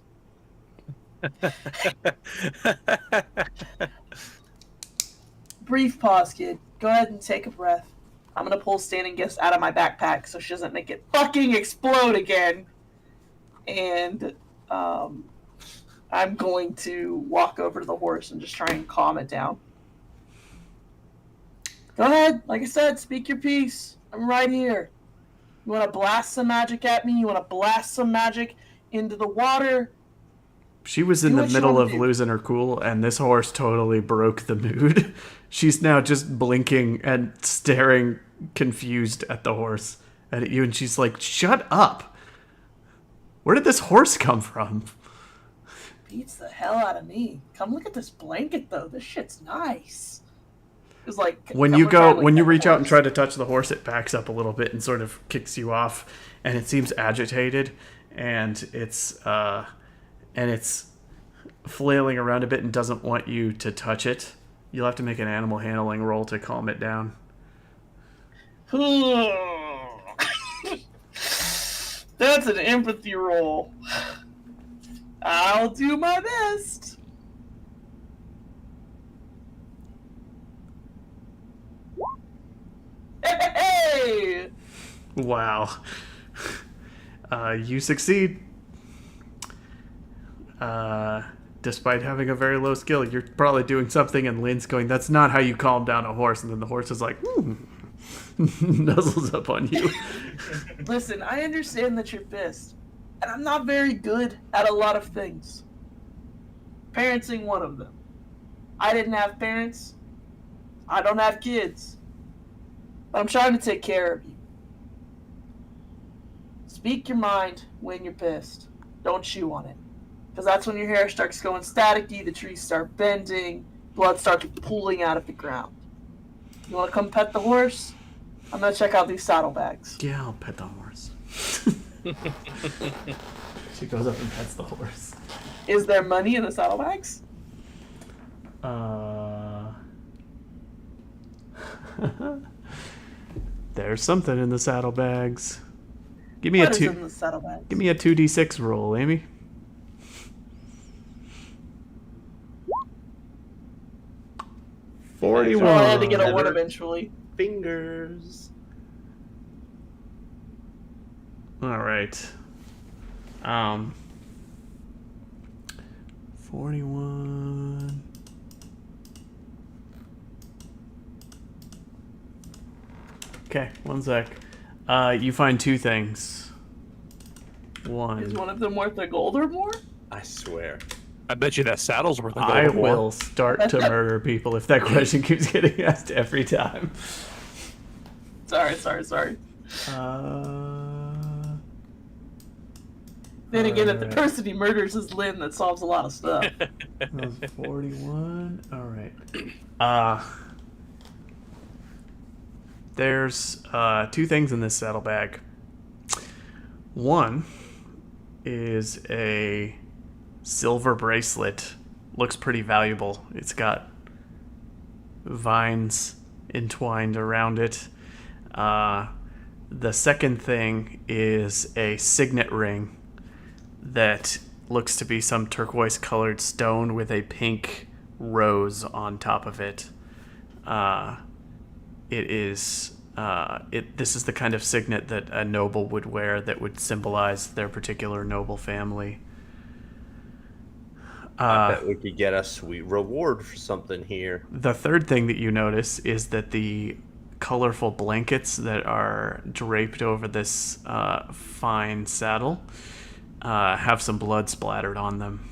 Brief pause, kid. Go ahead and take a breath. I'm going to pull standing gifts out of my backpack so she doesn't make it fucking explode again. And I'm going to walk over to the horse and just try and calm it down. Go ahead. Like I said, speak your piece. I'm right here. You want to blast some magic at me? You want to blast some magic into the water? She was in Do the what you middle wanna of do. losing her cool, and this horse totally broke the mood. She's now just blinking and staring confused at the horse and at you, and she's like, "Shut up! Where did this horse come from?" Beats the hell out of me. Come look at this blanket, though. This shit's nice. It's like When I'm you gonna try go, and, when like, you pet the reach out and horse. try to touch the horse, it backs up a little bit and sort of kicks you off, and it seems agitated, and it's flailing around a bit and doesn't want you to touch it. You'll have to make an animal handling roll to calm it down. That's an empathy roll. I'll do my best. Hey! Wow. You succeed. Despite having a very low skill, you're probably doing something, and Lynn's going, "That's not how you calm down a horse." And then the horse is like, nuzzles up on you. Listen, I understand that you're pissed, and I'm not very good at a lot of things. Parenting one of them. I didn't have parents. I don't have kids. But I'm trying to take care of you. Speak your mind when you're pissed. Don't chew on it. Because that's when your hair starts going staticky, the trees start bending, blood starts pooling out of the ground. You want to come pet the horse? I'm going to check out these saddlebags. Yeah, I'll pet the horse. She goes up and pets the horse. Is there money in the saddlebags? There's something in the saddlebags. Give me What a is two. in the saddlebags? Give me a 2d6 roll, Amy. Oh, I had to get a 1 Never- eventually. Fingers. All right. 41. Okay, one sec. You find two things. Is One. one of them worth a gold or more? I swear. I bet you that saddle's worth a gold I or more. will start to murder people if that question keeps getting asked every time. Sorry. Uh, Then again, if the Alright. person he murders is Lynn, that solves a lot of stuff. that was 41. All right. There's two things in this saddlebag. One is a silver bracelet. Looks pretty valuable. It's got vines entwined around it. The second thing is a signet ring that looks to be some turquoise colored stone with a pink rose on top of it. It is This is the kind of signet that a noble would wear that would symbolize their particular noble family. I bet we could get a sweet reward for something here. The third thing that you notice is that the colorful blankets that are draped over this fine saddle have some blood splattered on them.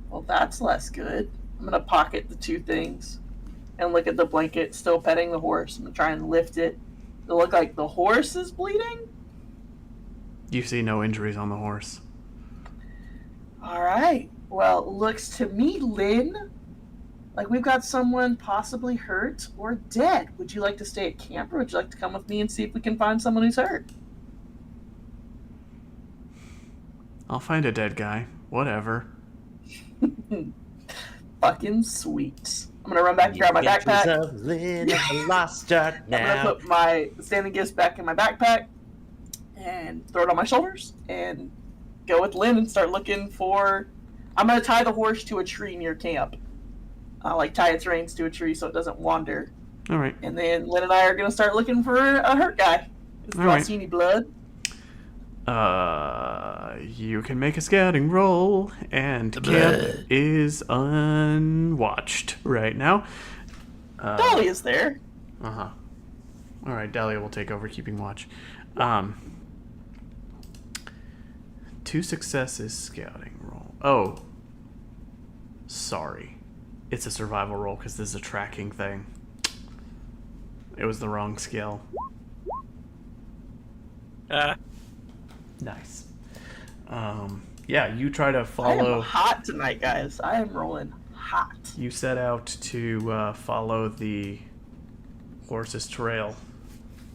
Well, that's less good. I'm gonna pocket the 2 things and look at the blanket, still petting the horse. I'm gonna try and lift it. It look like the horse is bleeding. You see no injuries on the horse. All right. Well, it looks to me, Lynn, like we've got someone possibly hurt or dead. Would you like to stay at camp, or would you like to come with me and see if we can find someone who's hurt? I'll find a dead guy. Whatever. Fucking sweet. I'm gonna run back and grab my backpack. I'm gonna put my standing gifts back in my backpack and throw it on my shoulders and go with Lynn and start looking for. I'm gonna tie the horse to a tree near camp. Like tie its reins to a tree so it doesn't wander. All right. And then Lynn and I are gonna start looking for a hurt guy. Do I see any blood? You can make a scouting roll, and camp is unwatched right now. Dahlia's there. Uh-huh. All right, Dahlia will take over keeping watch. 2 successes scouting roll. Oh. Sorry. It's a survival roll because this is a tracking thing. It was the wrong skill. Nice. Yeah, you try to I follow. am hot tonight, guys. I am rolling hot. You set out to follow the horse's trail,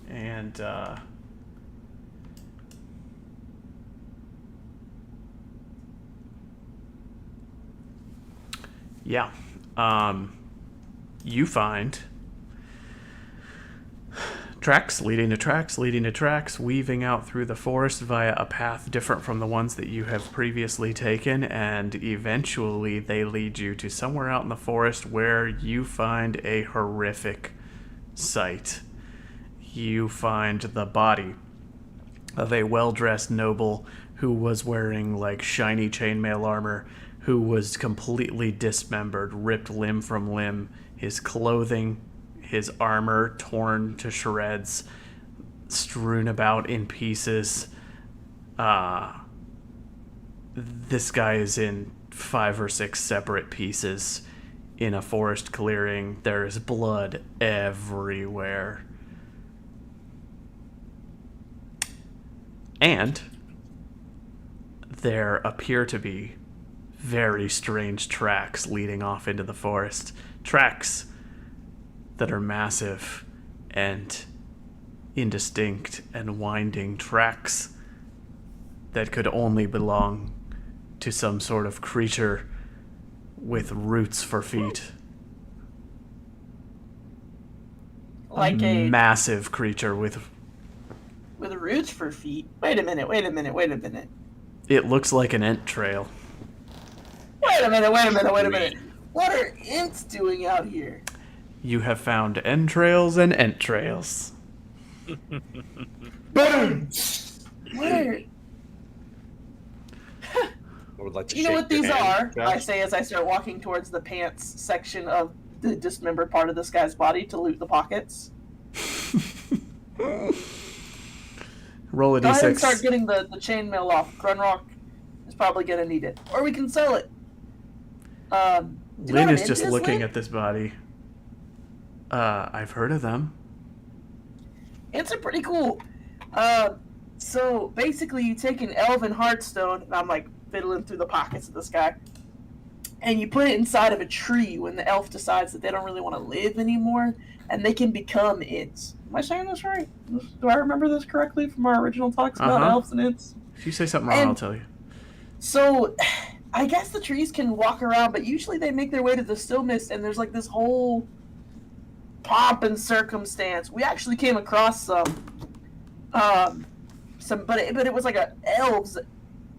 and yeah, you find tracks leading to tracks leading to tracks, weaving out through the forest via a path different from the ones that you have previously taken, and eventually they lead you to somewhere out in the forest where you find a horrific sight. You find the body of a well-dressed noble who was wearing like shiny chainmail armor, who was completely dismembered, ripped limb from limb, his clothing, his armor torn to shreds, strewn about in pieces. This guy is in 5 or 6 separate pieces in a forest clearing. There is blood everywhere. And there appear to be very strange tracks leading off into the forest. Tracks that are massive and indistinct and winding, tracks that could only belong to some sort of creature with roots for feet. Like a massive creature with roots for feet. Wait a minute. It looks like an ant trail. Wait a minute. What are ints doing out here? You have found entrails and entrails. Boom! What are... I would like to You know shake what your these hand, are? I Josh. say as I start walking towards the pants section of the dismembered part of this guy's body to loot the pockets. Roll a Go ahead and d6. start getting the chainmail off. Grunrock is probably going to need it. Or we can sell it. Do you know Lynn what is an just int looking Lynn? at this body. I've heard of them. Ints are pretty cool. So basically you take an elven heartstone, and I'm like fiddling through the pockets of this guy, and you put it inside of a tree when the elf decides that they don't really want to live anymore, and they can become ints. Am I saying this right? Do I remember this correctly from our original talks about Uh-huh. elves and ints? If you say something wrong, And- I'll tell you. So, I guess the trees can walk around, but usually they make their way to the still mist, and there's like this whole pomp and circumstance. We actually came across some, but it was like elves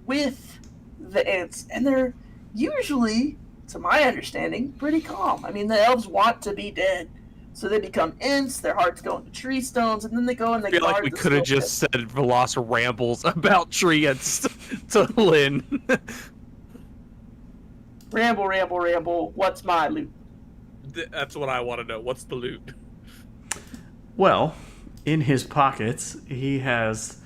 with the ants, and they're usually to my understanding, pretty calm. I mean, the elves want to be dead. So they become ints, their hearts go into tree stones, and then they go and they I feel like guard we the could have stone just said Veloz rambles about treants to Lynn. Ramble, ramble, ramble. What's my loot? That's what I want to know. What's the loot? Well, in his pockets, he has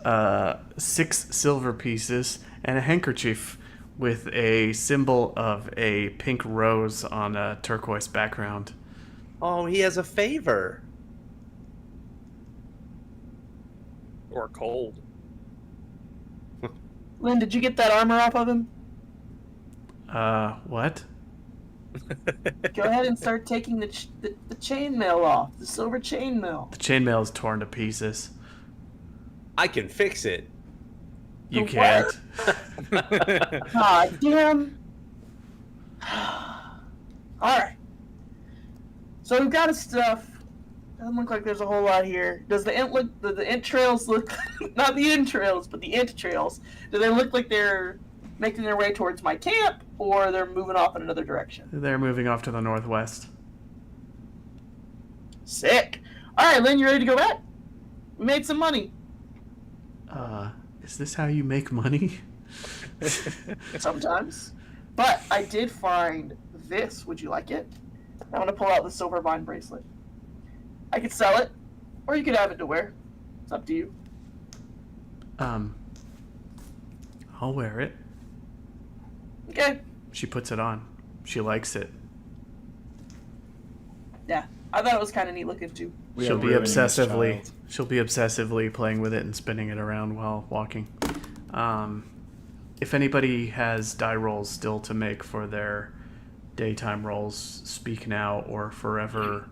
6 silver pieces and a handkerchief with a symbol of a pink rose on a turquoise background. Oh, he has a favor. Or cold. Lynn, did you get that armor off of him? What? Go ahead and start taking the chainmail off, the silver chainmail. The chainmail is torn to pieces. I can fix it. You The can't. God damn. Alright. So we've got his stuff. Doesn't look like there's a whole lot here. Does the int look, the int trails look, not the entrails, but the int trails, do they look like they're making their way towards my camp, or they're moving off in another direction? They're moving off to the northwest. Sick. Alright, Lynn, you ready to go back? We made some money. Is this how you make money? Sometimes. But I did find this. Would you like it? I'm going to pull out the silver vine bracelet. I could sell it, or you could have it to wear. It's up to you. I'll wear it. Okay. She puts it on. She likes it. Yeah. I thought it was kind of neat looking, too. We She'll are be ruining this obsessively child. playing with it and spinning it around while walking. If anybody has die rolls still to make for their daytime rolls, speak now or forever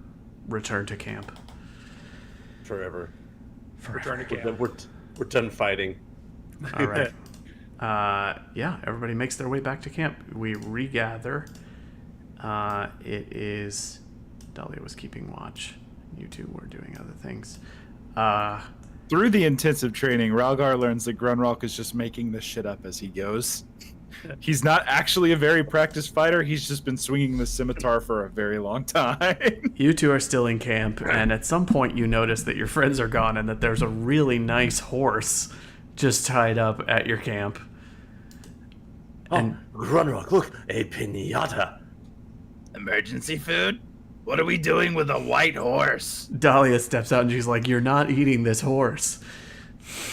return to camp. Forever. Return to We're, camp. we're done fighting. All right. Yeah, everybody makes their way back to camp. We regather. It is... Dahlia was keeping watch. You two were doing other things. Through the intensive training, Ralgar learns that Grunrock is just making this shit up as he goes. He's not actually a very practiced fighter. He's just been swinging the scimitar for a very long time. You two are still in camp, and at some point you notice that your friends are gone and that there's a really nice horse just tied up at your camp. Oh, Grunrock, look, a pinata. Emergency food? What are we doing with a white horse? Dahlia steps out and she's like, "You're not eating this horse."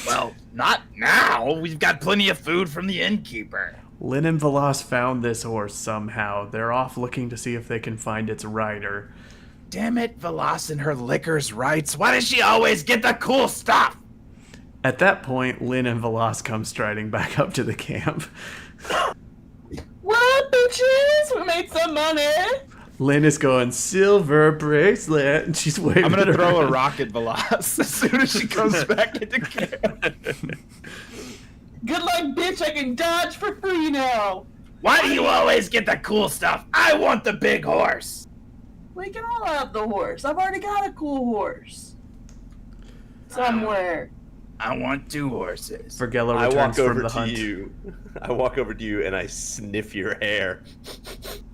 Well, not now. We've got plenty of food from the innkeeper. Lynn and Veloz found this horse somehow. They're off looking to see if they can find its rider. Damn it, Veloz and her liquor's rights. Why does she always get the cool stuff? At that point, Lynn and Veloz come striding back up to the camp. What up, bitches? We made some money. Lynn is going, "Silver bracelet," and she's waving I'm it gonna throw a around. rock at Veloz as soon as she comes back into camp. Good luck, bitch. I can dodge for free now. Why do you always get the cool stuff? I want the big horse. We can all have the horse. I've already got a cool horse. Somewhere. I want 2 horses. Vergella I returns walk from over the to hunt. you. I walk over to you and I sniff your hair.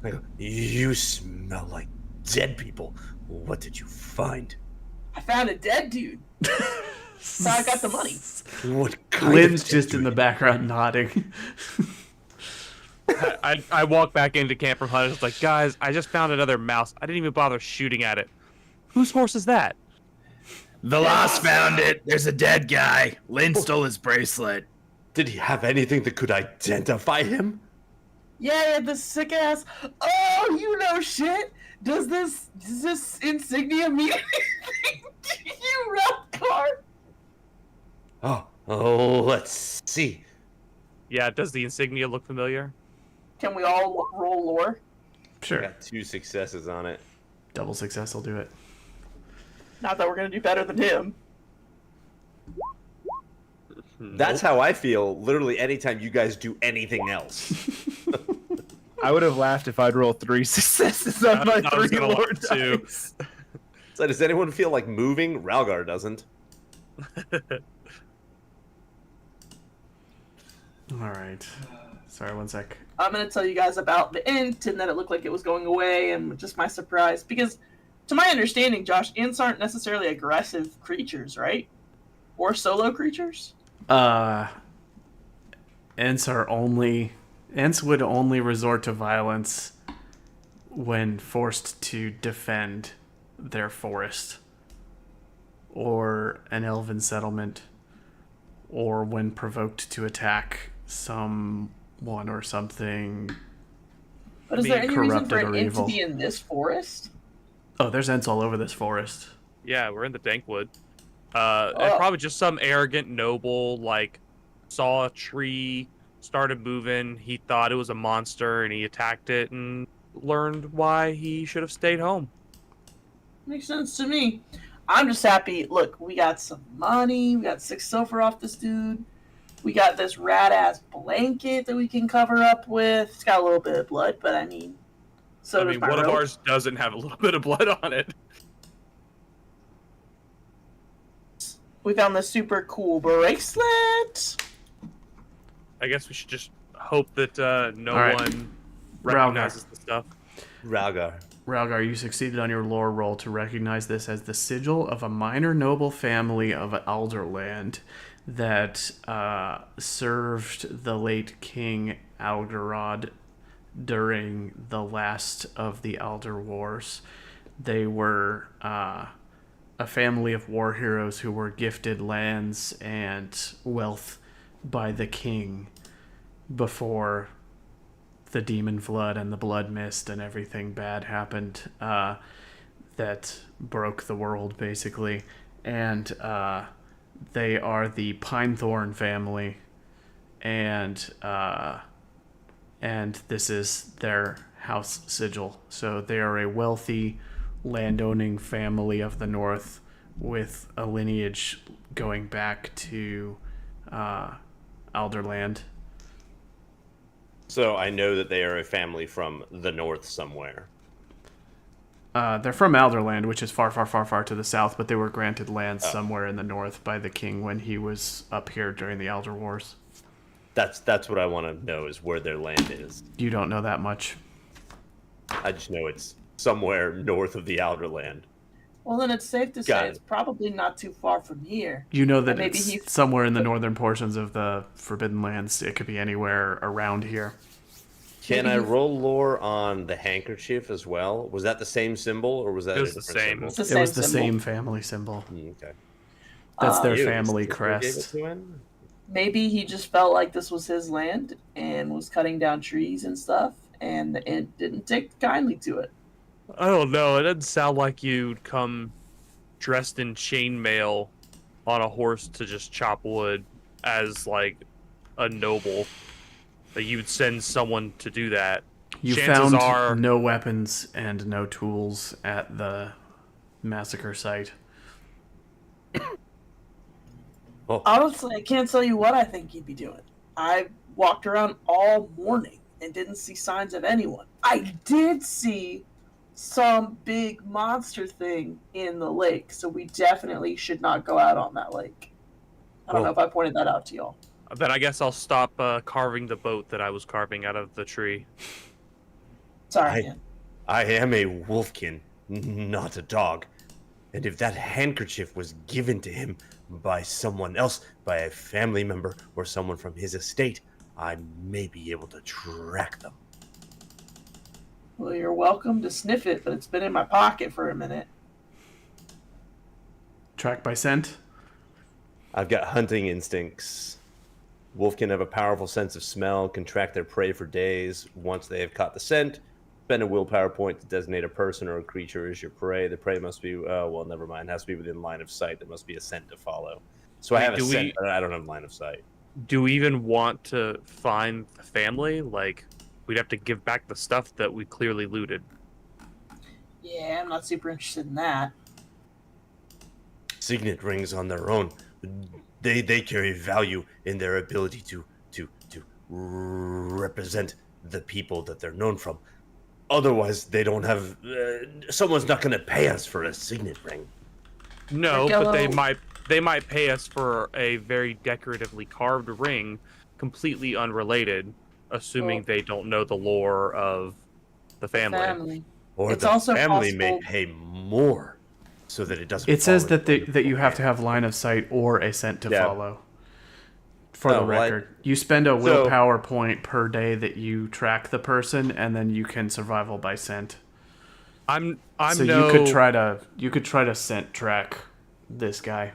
I go, "You smell like dead people. What did you find?" I found a dead dude. So I got the money. What kind Lynn's of just in the background nodding. I walk back into camp from hunt. It's like, guys, I just found another mouse. I didn't even bother shooting at it. Whose horse is that? Veloz found it. There's a dead guy. Lynn stole his bracelet. Did he have anything that could identify him? Yeah, the sick ass. Oh, you know shit. Does this insignia mean anything to you, Ralphgar? Oh, let's see. Yeah, does the insignia look familiar? Can we all roll lore? I Sure. got 2 successes on it. Double success will do it. Not that we're gonna do better than him. That's how I feel literally anytime you guys do anything else. I would have laughed if I'd roll 3 successes on my I was 3 gonna lore laugh too. dice. So does anyone feel like moving? Ralgar doesn't. All right. Sorry, one sec. I'm going to tell you guys about the int and that it looked like it was going away and just my surprise. Because, to my understanding, Josh, ints aren't necessarily aggressive creatures, right? Or solo creatures? Ents would only resort to violence when forced to defend their forest or an elven settlement, or when provoked to attack someone or something. But is there any reason for corrupted an or int to evil. be in this forest? Oh, there's ents all over this forest. Yeah, we're in the Dankwood. And probably just some arrogant noble, like, saw a tree, started moving, he thought it was a monster, and he attacked it, and learned why he should have stayed home. Makes sense to me. I'm just happy. Look, we got some money. We got 6 silver off this dude. We got this rad-ass blanket that we can cover up with. It's got a little bit of blood, but I mean... So I does mean, my one of rope. ours doesn't have a little bit of blood on it. We found this super cool bracelet. I guess we should just hope that no All right. one recognizes the stuff. Ralgar, You succeeded on your lore roll to recognize this as the sigil of a minor noble family of Alderland that served the late King Algarod during the last of the Elder Wars. They were a family of war heroes who were gifted lands and wealth by the king before the demon flood and the blood mist and everything bad happened that broke the world, basically. And they are the Pinethorn family, and this is their house sigil. So they are a wealthy, landowning family of the north with a lineage going back to Alderland. So I know that they are a family from the north somewhere. They're from Alderland, which is far, far, far, far to the south, but they were granted lands somewhere in the north by the king when he was up here during the Elder Wars. That's what I want to know, is where their land is. You don't know that much. I just know it's somewhere north of the Alderland. Well, then it's safe to Got say it. it's probably not too far from here. You know that Maybe it's he's- somewhere in the northern portions of the Forbidden Lands. It could be anywhere around here. Can I roll lore on the handkerchief as well? Was that the same symbol, or was that It a was the different same. symbol? It's the It same was the symbol. same family symbol. Okay. That's their Ew, family his sister gave it crest. to him? Maybe he just felt like this was his land and was cutting down trees and stuff, and it didn't take kindly to it. I don't know. It doesn't sound like you'd come dressed in chainmail on a horse to just chop wood as, like, a noble. That you'd send someone to do that. You Chances found are- no weapons and no tools at the massacre site. Honestly, I can't tell you what I think he'd be doing. I walked around all morning and didn't see signs of anyone. I did see some big monster thing in the lake, so we definitely should not go out on that lake. I don't know if I pointed that out to y'all. Then I guess I'll stop carving the boat that I was carving out of the tree. Sorry, man. I am a wolfkin, not a dog. And if that handkerchief was given to him by someone else, by a family member or someone from his estate, I may be able to track them. Well, you're welcome to sniff it, but it's been in my pocket for a minute. Tracked by scent? I've got hunting instincts. Wolfkin have a powerful sense of smell, can track their prey for days. Once they have caught the scent, spend a willpower point to designate a person or a creature as your prey. The prey must be, well, never mind. It has to be within line of sight. There must be a scent to follow. So I Wait, have a do scent, we- but I don't have line of sight. Do we even want to find the family? Like, we'd have to give back the stuff that we clearly looted. Yeah, I'm not super interested in that. Signet rings on their own. They carry value in their ability to represent the people that they're known from. Otherwise, they don't have. Someone's not going to pay us for a signet ring. No, Like, but hello. they might pay us for a very decoratively carved ring, completely unrelated. assuming Well- they don't know the lore of the family. Or It's the also family may possible- pay more so that it doesn't. It says fall that into that you have to hands. have line of sight or a scent to Yeah. follow. For the Oh, well, record, you spend a So- willpower point per day that you track the person, and then you can survival by scent. I'm So no you could try to scent track this guy.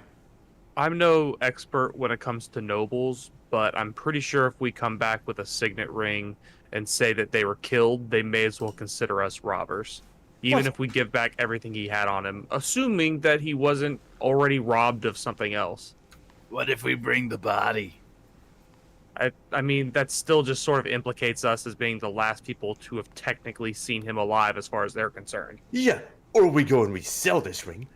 I'm no expert when it comes to nobles, but I'm pretty sure if we come back with a signet ring and say that they were killed, they may as well consider us robbers. Even if we give back everything he had on him, assuming that he wasn't already robbed of something else. What if we bring the body? I mean, that still just sort of implicates us as being the last people to have technically seen him alive as far as they're concerned. Yeah, or we go and we sell this ring,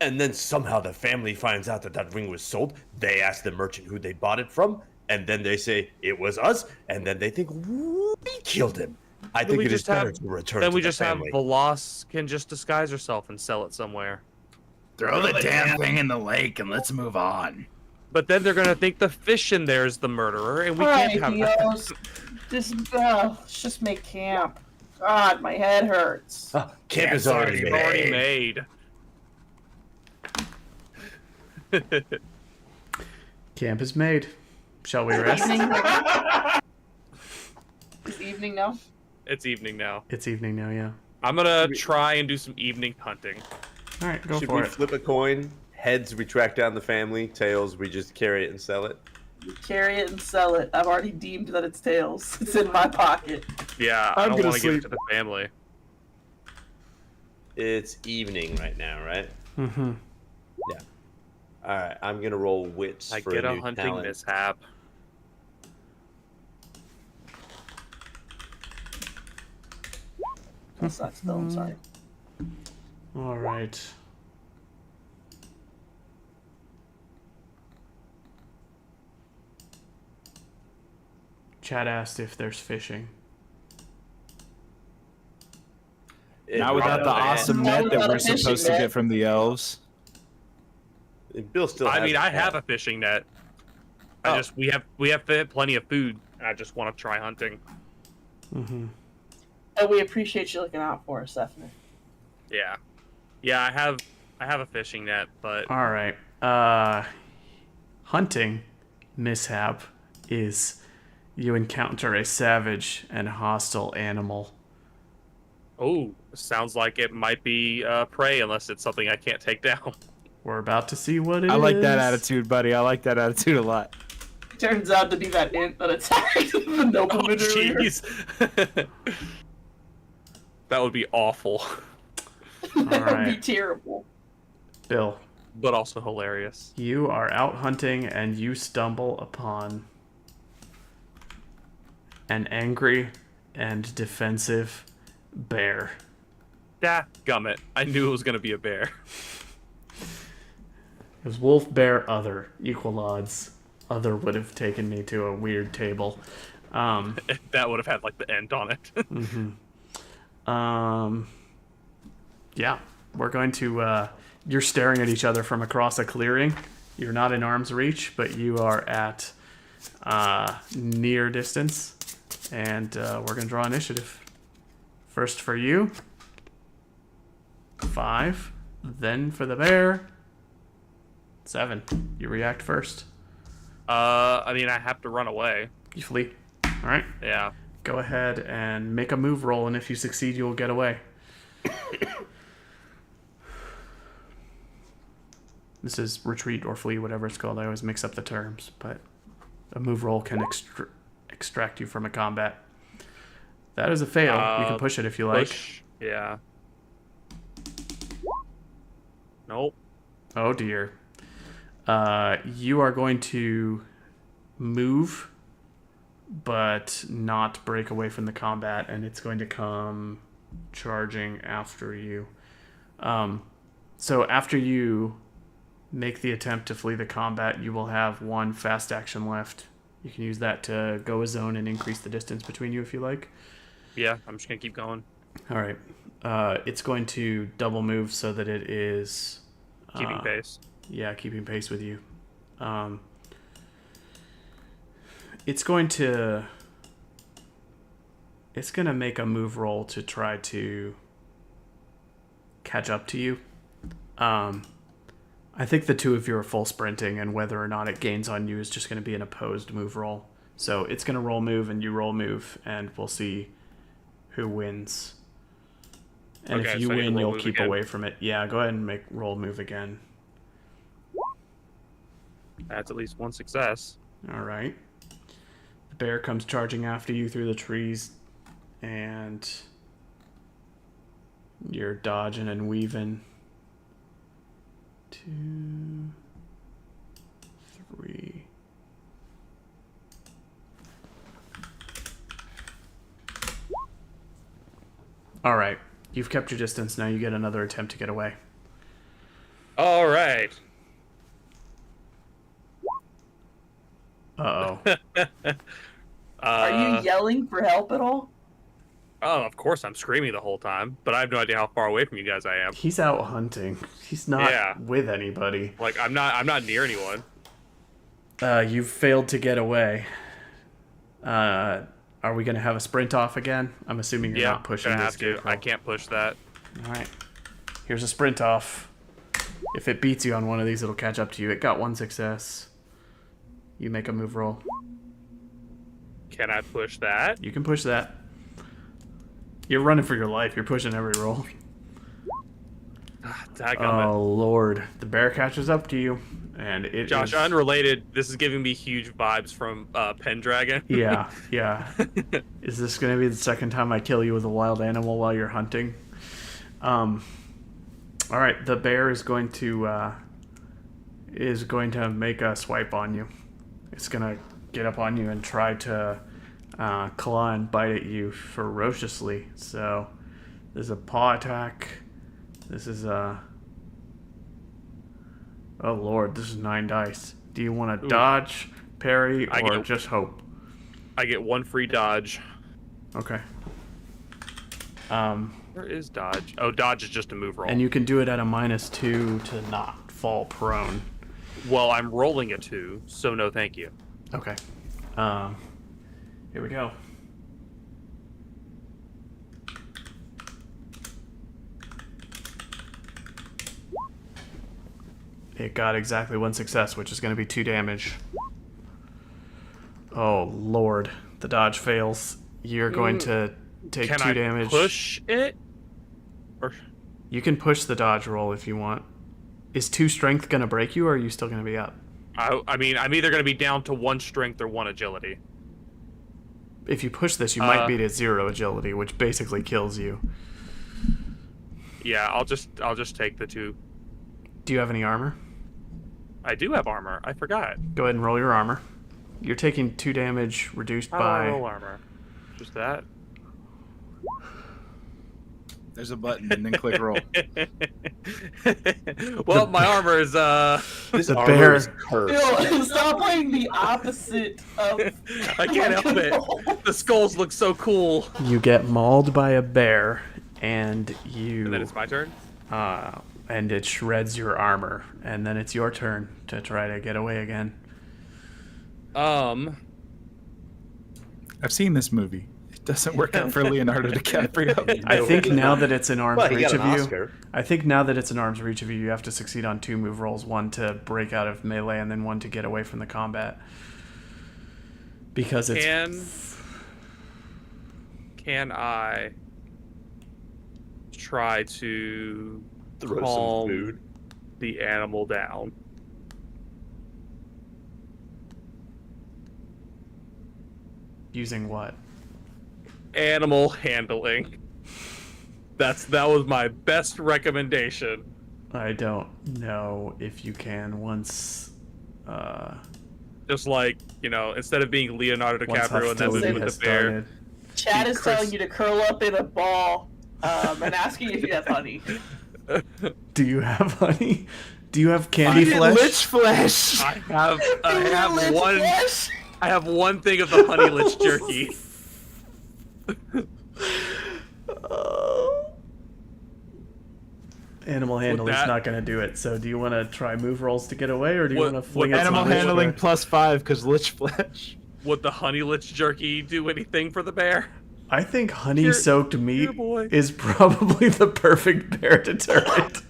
and then somehow the family finds out that that ring was sold. They ask the merchant who they bought it from, and then they say it was us, and then they think we killed him. I think we it is just better have- to return Then to we the just have family. Veloz can just disguise herself and sell it somewhere. Throw the damn thing in the lake and let's move on. But then they're gonna think the fish in there is the murderer, and we Alright, can't have that. Theos. Let's just make camp. God, my head hurts. Ah, camp is Camp's already already made. Already made. Camp is made. Shall we rest? Evening. It's evening now. It's evening now. It's evening now, yeah. I'm gonna try and do some evening hunting. All right, go Should for we it. flip a coin? Heads, we track down the family. Tails, we just carry it and sell it. You carry it and sell it. I've already deemed that it's tails. It's in my pocket. Yeah, I'm I don't gonna want to give it sleep. to the family. It's evening right now, right? Mm-hmm. All right, I'm gonna roll wits I for get a a new hunting talent. mishap. That sucks, though. I'm sorry. All right. Chad asked if there's fishing. Now without the awesome net that Without we're a fishing supposed to net. get from the elves. Bill still. I has mean, a I plan. have a fishing net. Oh. We have plenty of food. And I just want to try hunting. Mm-hmm. And we appreciate you looking out for us, Stephanie. Yeah, yeah. I have a fishing net, but All right. Hunting mishap is you encounter a savage and hostile animal. oh, sounds like it might be prey unless it's something I can't take down. We're about to see what it is. I like that attitude, buddy. I like that attitude a lot. Turns out to be that ant that attacked the Oh, nobleman earlier. jeez. That would be awful, That would be Alright. terrible. Bill, but also hilarious. you are out hunting and you stumble upon an angry and defensive bear. Da gummit. I knew it was gonna be a bear. It was wolf, bear, other. Equal odds. Other would have taken me to a weird table. That would have had like the end on it. Yeah, we're going to. You're staring at each other from across a clearing. You're not in arm's reach, but you are at near distance. And we're going to draw initiative. First for you. 5. Then for the bear. 7. You react first. I mean, I have to run away. You flee. All right. Yeah. Go ahead and make a move roll, and if you succeed, you will get away. This is retreat or flee, whatever it's called. I always mix up the terms, but a move roll can extract you from a combat. That is a fail. You can push it if you like. Push. Yeah. Nope. Oh dear. You are going to move, but not break away from the combat, and it's going to come charging after you. So after you make the attempt to flee the combat, you will have 1 fast action left. You can use that to go a zone and increase the distance between you if you like. Yeah, I'm just gonna keep going. All right. It's going to double move so that it is Keeping pace. Yeah, keeping pace with you. It's going to it's going to make a move roll to try to catch up to you. I think the two of you are full sprinting, and whether or not it gains on you is just going to be an opposed move roll. So it's going to roll move, and you roll move, and we'll see who wins. And Okay, if you so I need to win, roll you'll move keep again. away from it. Yeah, go ahead and make roll move again. That's at least one success. All right. The bear comes charging after you through the trees, and you're dodging and weaving. 2, 3. All right. You've kept your distance. Now you get another attempt to get away. All right. Uh-oh. Are you yelling for help at all? Oh, of course I'm screaming the whole time, but I have no idea how far away from you guys I am. He's out hunting. He's not Yeah. with anybody. Like I'm not near anyone. You've failed to get away. Are we going to have a sprint off again? I'm assuming you're not pushing gonna this have to. vehicle. I can't push that. All right. Here's a sprint off. If it beats you on one of these, it'll catch up to you. It got one success. You make a move roll. Can I push that? You can push that. You're running for your life. You're pushing every roll. Dadgummit. Oh, Lord. The bear catches up to you. And it Josh, is... unrelated, this is giving me huge vibes from Pendragon. Yeah, yeah. Is this going to be the second time I kill you with a wild animal while you're hunting? All right, the bear is going to make a swipe on you. It's going to get up on you and try to claw and bite at you ferociously. So there's a paw attack. This is a... Oh, Lord, this is 9 dice. Do you want to dodge, parry, or just hope? I get one free dodge. Okay. Where is dodge? Oh, dodge is just a move roll. And you can do it at a -2 to not fall prone. Well, I'm rolling a 2, so no thank you. Okay. Here we go. It got exactly 1 success, which is going to be 2 damage. Oh, Lord. The dodge fails. You're going to take Can 2 I damage. push it? Or You can push the dodge roll if you want. Is 2 strength going to break you, or are you still going to be up? I mean, I'm either going to be down to 1 strength or 1 agility. If you push this, you might be at 0 agility, which basically kills you. Yeah, I'll just take the 2. Do you have any armor? I do have armor. I forgot. Go ahead and roll your armor. You're taking 2 damage reduced How do I by... roll armor? Just that? There's a button and then click roll. Well, my armor is This The armor bear- is cursed. Bill, stop playing the opposite of. I can't help it. The skulls look so cool. You get mauled by a bear, and you... And then it's my turn. and it shreds your armor, and then it's your turn to try to get away again. I've seen this movie. It doesn't work out for Leonardo DiCaprio. I think now that it's in arm's Well, he reach got of an you, Oscar. I think now that it's in arm's reach of you, you have to succeed on 2 move rolls: 1 to break out of melee, and then 1 to get away from the combat. Because it's Can I try to Throw some calm food. the animal down? using what? Animal handling. That was my best recommendation. I don't know if you can once. Just like, instead of being Leonardo Once DiCaprio in that movie hostility with has the bear. started. Chad is Chris- telling you to curl up in a ball and asking if you have honey. Do you have honey? Do you have candy Eat flesh? lich flesh. I have Lich one. flesh? I have one thing of the honey lich jerky. Animal handling's that- not going to do it. So do you want to try move rolls to get away, or do you What- want to fling what it Animal some handling lich +5 because lich flesh. Would the honey lich jerky do anything for the bear? I think honey-soaked meat here, boy. is probably the perfect bear deterrent.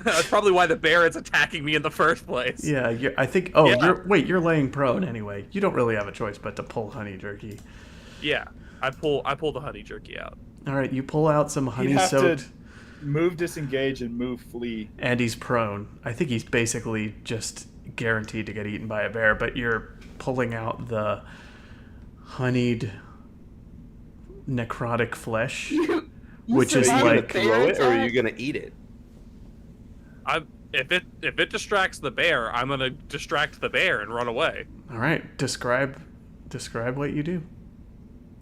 That's probably why the bear is attacking me in the first place. Yeah, I think. Oh, Yeah. you're laying prone anyway. You don't really have a choice but to pull honey jerky. Yeah, I pull the honey jerky out. All right, you pull out some He'd have to honey-soaked, move, disengage, and move, flee. and he's prone. I think he's basically just guaranteed to get eaten by a bear. But you're pulling out the honeyed necrotic flesh, which is said Are you like gonna throw it or are you gonna eat it? If it distracts the bear, I'm gonna distract the bear and run away. All right, describe what you do.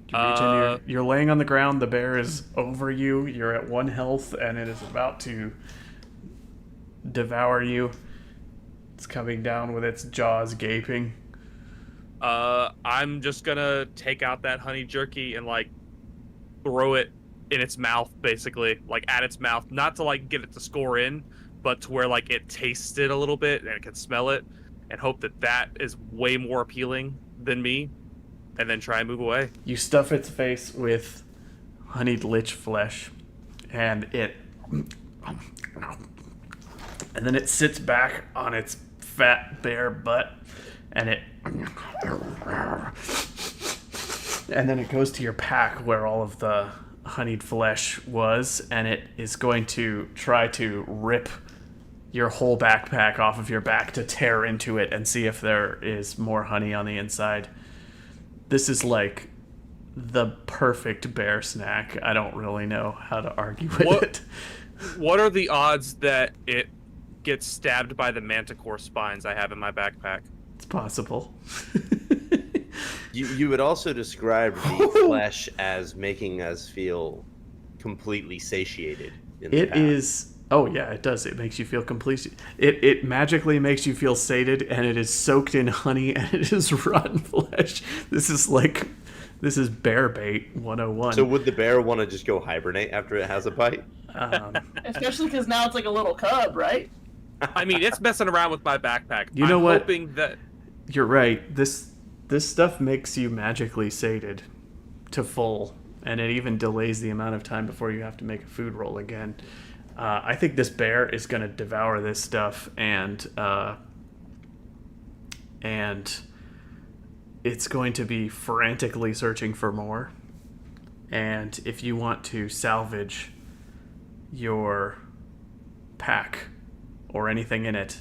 You reach in, you're laying on the ground. The bear is over you. You're at 1 health, and it is about to devour you. It's coming down with its jaws gaping. I'm just gonna take out that honey jerky and like throw it in its mouth, basically, like at its mouth, not to like get it to score in, but to where like it tastes it a little bit and it can smell it, and hope that is way more appealing than me, and then try and move away. You stuff its face with honeyed lich flesh, and then it sits back on its fat bare butt, and then it goes to your pack where all of the honeyed flesh was, and it is going to try to rip your whole backpack off of your back to tear into it and see if there is more honey on the inside. This is like the perfect bear snack. I don't really know how to argue with it. What are the odds that it gets stabbed by the manticore spines I have in my backpack? It's possible. You would also describe the flesh as making us feel completely satiated. It is. Oh yeah, it does. It makes you feel completely. It magically makes you feel sated, and it is soaked in honey, and it is rotten flesh. This is bear bait 101. So would the bear want to just go hibernate after it has a bite? Especially because now it's like a little cub, right? I mean, it's messing around with my backpack. You know I'm what? Hoping that You're right. This stuff makes you magically sated to full, and it even delays the amount of time before you have to make a food roll again. I think this bear is going to devour this stuff, and it's going to be frantically searching for more. And if you want to salvage your pack or anything in it,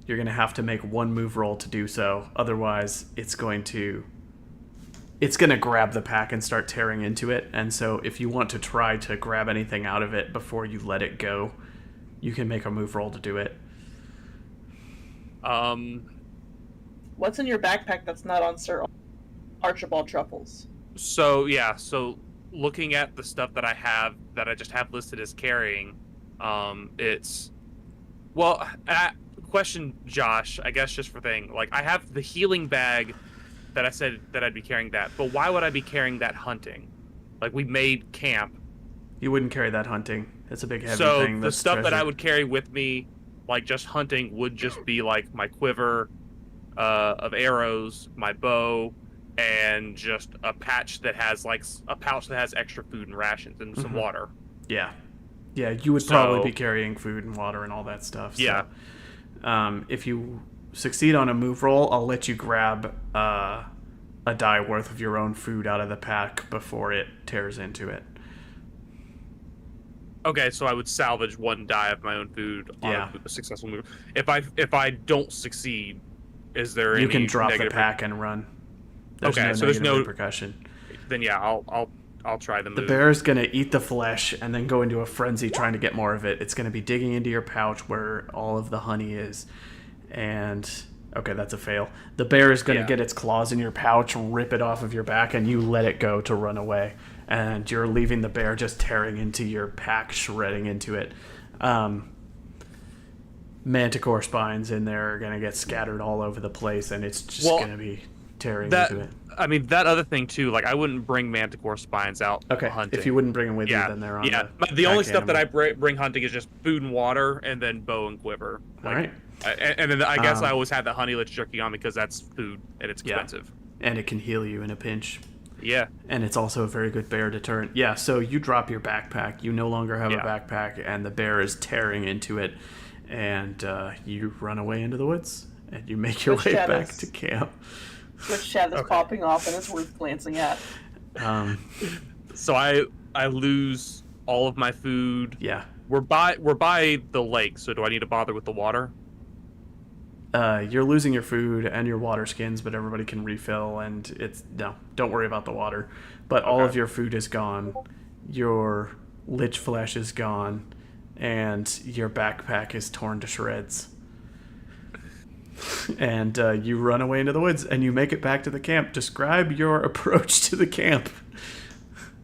you're going to have to make one move roll to do so. Otherwise, it's going to grab the pack and start tearing into it. And so if you want to try to grab anything out of it before you let it go, you can make a move roll to do it. What's in your backpack that's not on Sir Archibald Truffles? So looking at the stuff that I have that I just have listed as carrying, question, Josh, I guess just for thing, like I have the healing bag that I said that I'd be carrying that, but why would I be carrying that hunting? Like we made camp. You wouldn't carry that hunting. It's a big heavy So thing. the stuff that I would carry with me, like just hunting, would just be like my quiver of arrows, my bow, and just a pouch that has extra food and rations and some water. Yeah, you would probably be carrying food and water and all that stuff. So, Yeah. If you succeed on a move roll, I'll let you grab a die worth of your own food out of the pack before it tears into it. Okay, so I would salvage one die of my own food on a successful move. If I don't succeed, is there You any can drop the negative pack and run. There's Okay, no so there's negative no- repercussion. Then yeah, I'll try the move. The bear is going to eat the flesh and then go into a frenzy trying to get more of it. It's going to be digging into your pouch where all of the honey is. And, okay, that's a fail. The bear is going to get its claws in your pouch, rip it off of your back, and you let it go to run away. And you're leaving the bear just tearing into your pack, shredding into it. Manticore spines in there are going to get scattered all over the place, and it's just going to be tearing into it. I mean, that other thing too, like I wouldn't bring manticore spines out hunting. If you wouldn't bring them with you, then they're on the only stuff that I bring hunting is just food and water, and then bow and quiver. All right. And then I guess I always have the honey lich jerky on because that's food and it's expensive. And it can heal you in a pinch. Yeah. And it's also a very good bear deterrent. Yeah, so you drop your backpack. You no longer have a Yeah. backpack, and the bear is tearing into it. And you run away into the woods, and you make your Twitch way chat back is- to camp. Twitch chat is Okay. popping off, and it's worth glancing at. So I lose all of my food. Yeah. We're by the lake, so do I need to bother with the water? You're losing your food and your water skins, but everybody can refill, and don't worry about the water. But all Okay. of your food is gone, your lich flesh is gone, and your backpack is torn to shreds. And you run away into the woods, and you make it back to the camp. Describe your approach to the camp.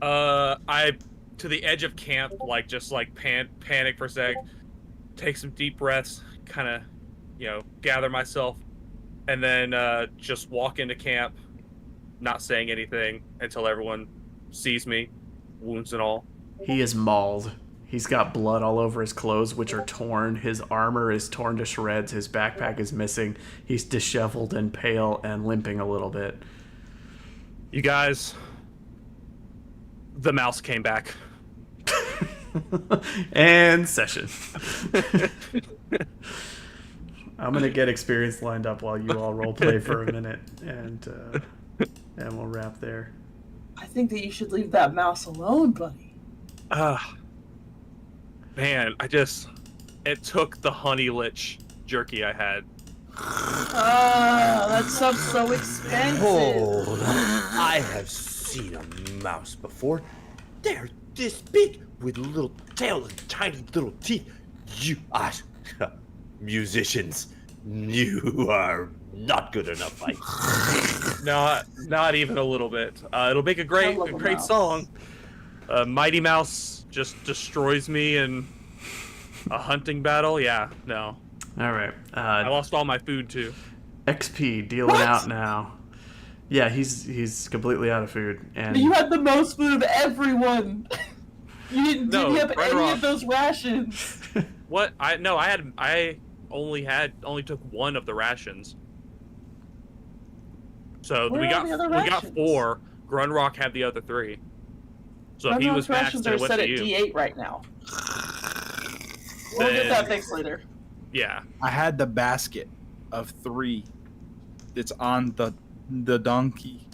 I to the edge of camp, panic for a sec, take some deep breaths, kind of, gather myself, and then just walk into camp, not saying anything until everyone sees me, wounds and all. He is mauled. He's got blood all over his clothes, which are torn. His armor is torn to shreds. His backpack is missing. He's disheveled and pale and limping a little bit. You guys, the mouse came back. And session. I'm gonna get experience lined up while you all roleplay for a minute, and we'll wrap there. I think that you should leave that mouse alone, buddy. Man, it took the honey lich jerky I had. That stuff's so expensive. Hold on. I have seen a mouse before. They're this big with a little tail and tiny little teeth. You are musicians. You are not good enough. Not even a little bit. It'll make a I great love a great mouse. song. Mighty Mouse just destroys me in a hunting battle. Yeah, no. All right. I lost all my food too. XP dealing out now. Yeah, he's completely out of food, and You had the most food of everyone. You didn't No, divvy up Red any Rock. of those rations. What? I only took one of the rations. So Where we are got the other we got rations? 4. Grunrock had the other 3. So he was Runrock's maxed rations and are it went set to at you. D8 right now. We'll get Then- that fixed later. Yeah. I had the basket of 3. It's on the donkey.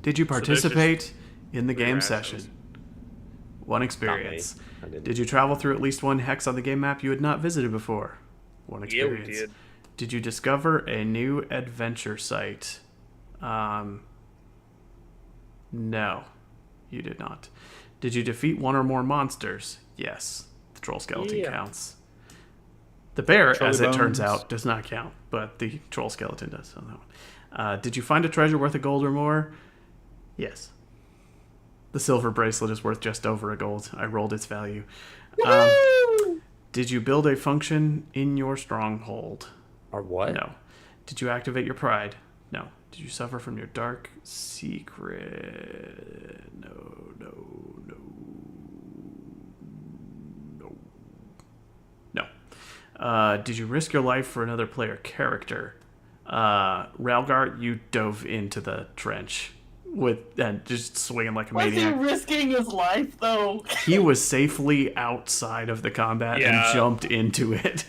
did you there's just participate in the 3 game rations. session? One experience. I didn't. Did you travel through at least one hex on the game map you had not visited before? One Yeah, we experience. did. Did you discover a new adventure site? No, you did not. Did you defeat one or more monsters? Yes. The troll skeleton Yeah. counts. The bear, Trolley as it turns bones. out, does not count, but the troll skeleton does on that one. Did you find a treasure worth a gold or more? Yes. The silver bracelet is worth just over a gold. I rolled its value. Did you build a function in your stronghold? Or what? No. Did you activate your pride? No. Did you suffer from your dark secret? No. Did you risk your life for another player character? Ralgar, you dove into the trench and just swinging like a Was he maniac. risking his life, though? He was safely outside of the combat and Yeah. jumped into it.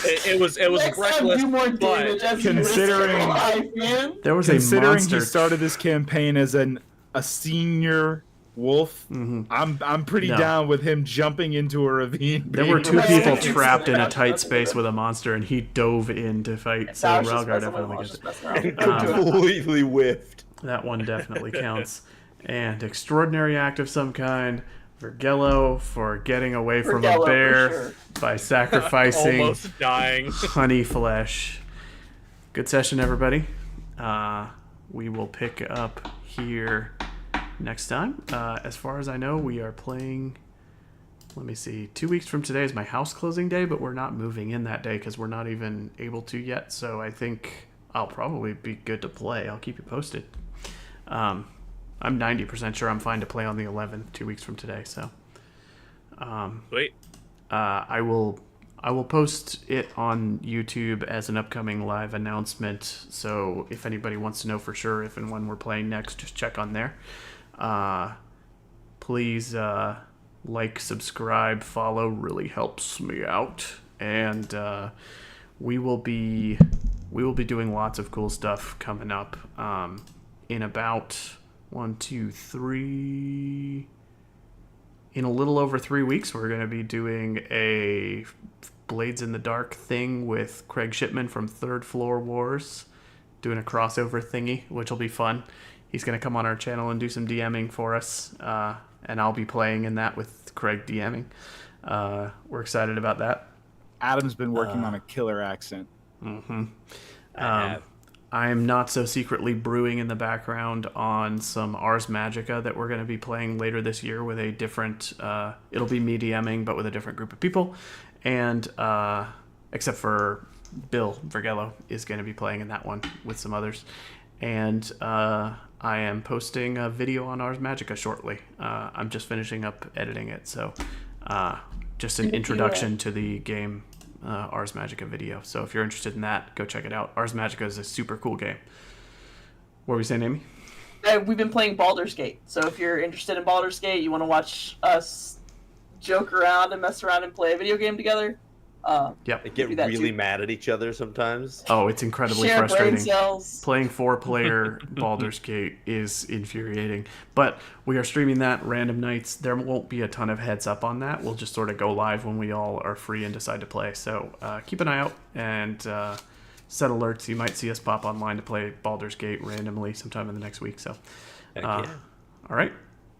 It was Next time, reckless, do more but damage as you risk Considering- your life, man. There was a Considering monster. he started this campaign as a senior wolf, I'm pretty No. down with him jumping into a ravine. There were 2 Right. people Yeah. trapped in a Yeah. tight space with a monster, and he dove in to fight. So I was just Ralgar messing with him, I definitely was gets just it. messing around. Completely whiffed. That one definitely counts. And extraordinary act of some kind for Gello for getting away from Gello, a for bear sure. by sacrificing almost dying. honey flesh. Good session, everybody. We will pick up here next time. As far as I know, we are playing. Let me see. 2 weeks from today is my house closing day, but we're not moving in that day because we're not even able to yet. So I think I'll probably be good to play. I'll keep you posted. I'm 90% sure I'm fine to play on the 11th, 2 weeks from today. So Wait. I will I will post it on YouTube as an upcoming live announcement. So if anybody wants to know for sure if and when we're playing next, just check on there. Please like, subscribe, follow. Really helps me out. And we will be doing lots of cool stuff coming up. In about 1, 2, 3. In a little over 3 weeks, we're going to be doing a Blades in the Dark thing with Craig Shipman from Third Floor Wars, doing a crossover thingy, which will be fun. He's going to come on our channel and do some DMing for us, and I'll be playing in that with Craig DMing. We're excited about that. Adam's been working on a killer accent. Mm-hmm. I have. I am not so secretly brewing in the background on some Ars Magica that we're going to be playing later this year with a different, it'll be me DMing, but with a different group of people. And except for Bill Vergello is going to be playing in that one with some others. And I am posting a video on Ars Magica shortly. I'm just finishing up editing it. So just an introduction to the game. Ars Magica video. So if you're interested in that, go check it out. Ars Magica is a super cool game. What were we saying, Amy? We've been playing Baldur's Gate. So if you're interested in Baldur's Gate, you want to watch us joke around and mess around and play a video game together. Yep. They get really mad at each other sometimes. Oh, it's incredibly Share brain frustrating. cells. Playing 4-player Baldur's Gate is infuriating. But we are streaming that random nights. There won't be a ton of heads up on that. We'll just sort of go live when we all are free and decide to play. So keep an eye out and set alerts. You might see us pop online to play Baldur's Gate randomly sometime in the next week. So, Heck yeah. all right.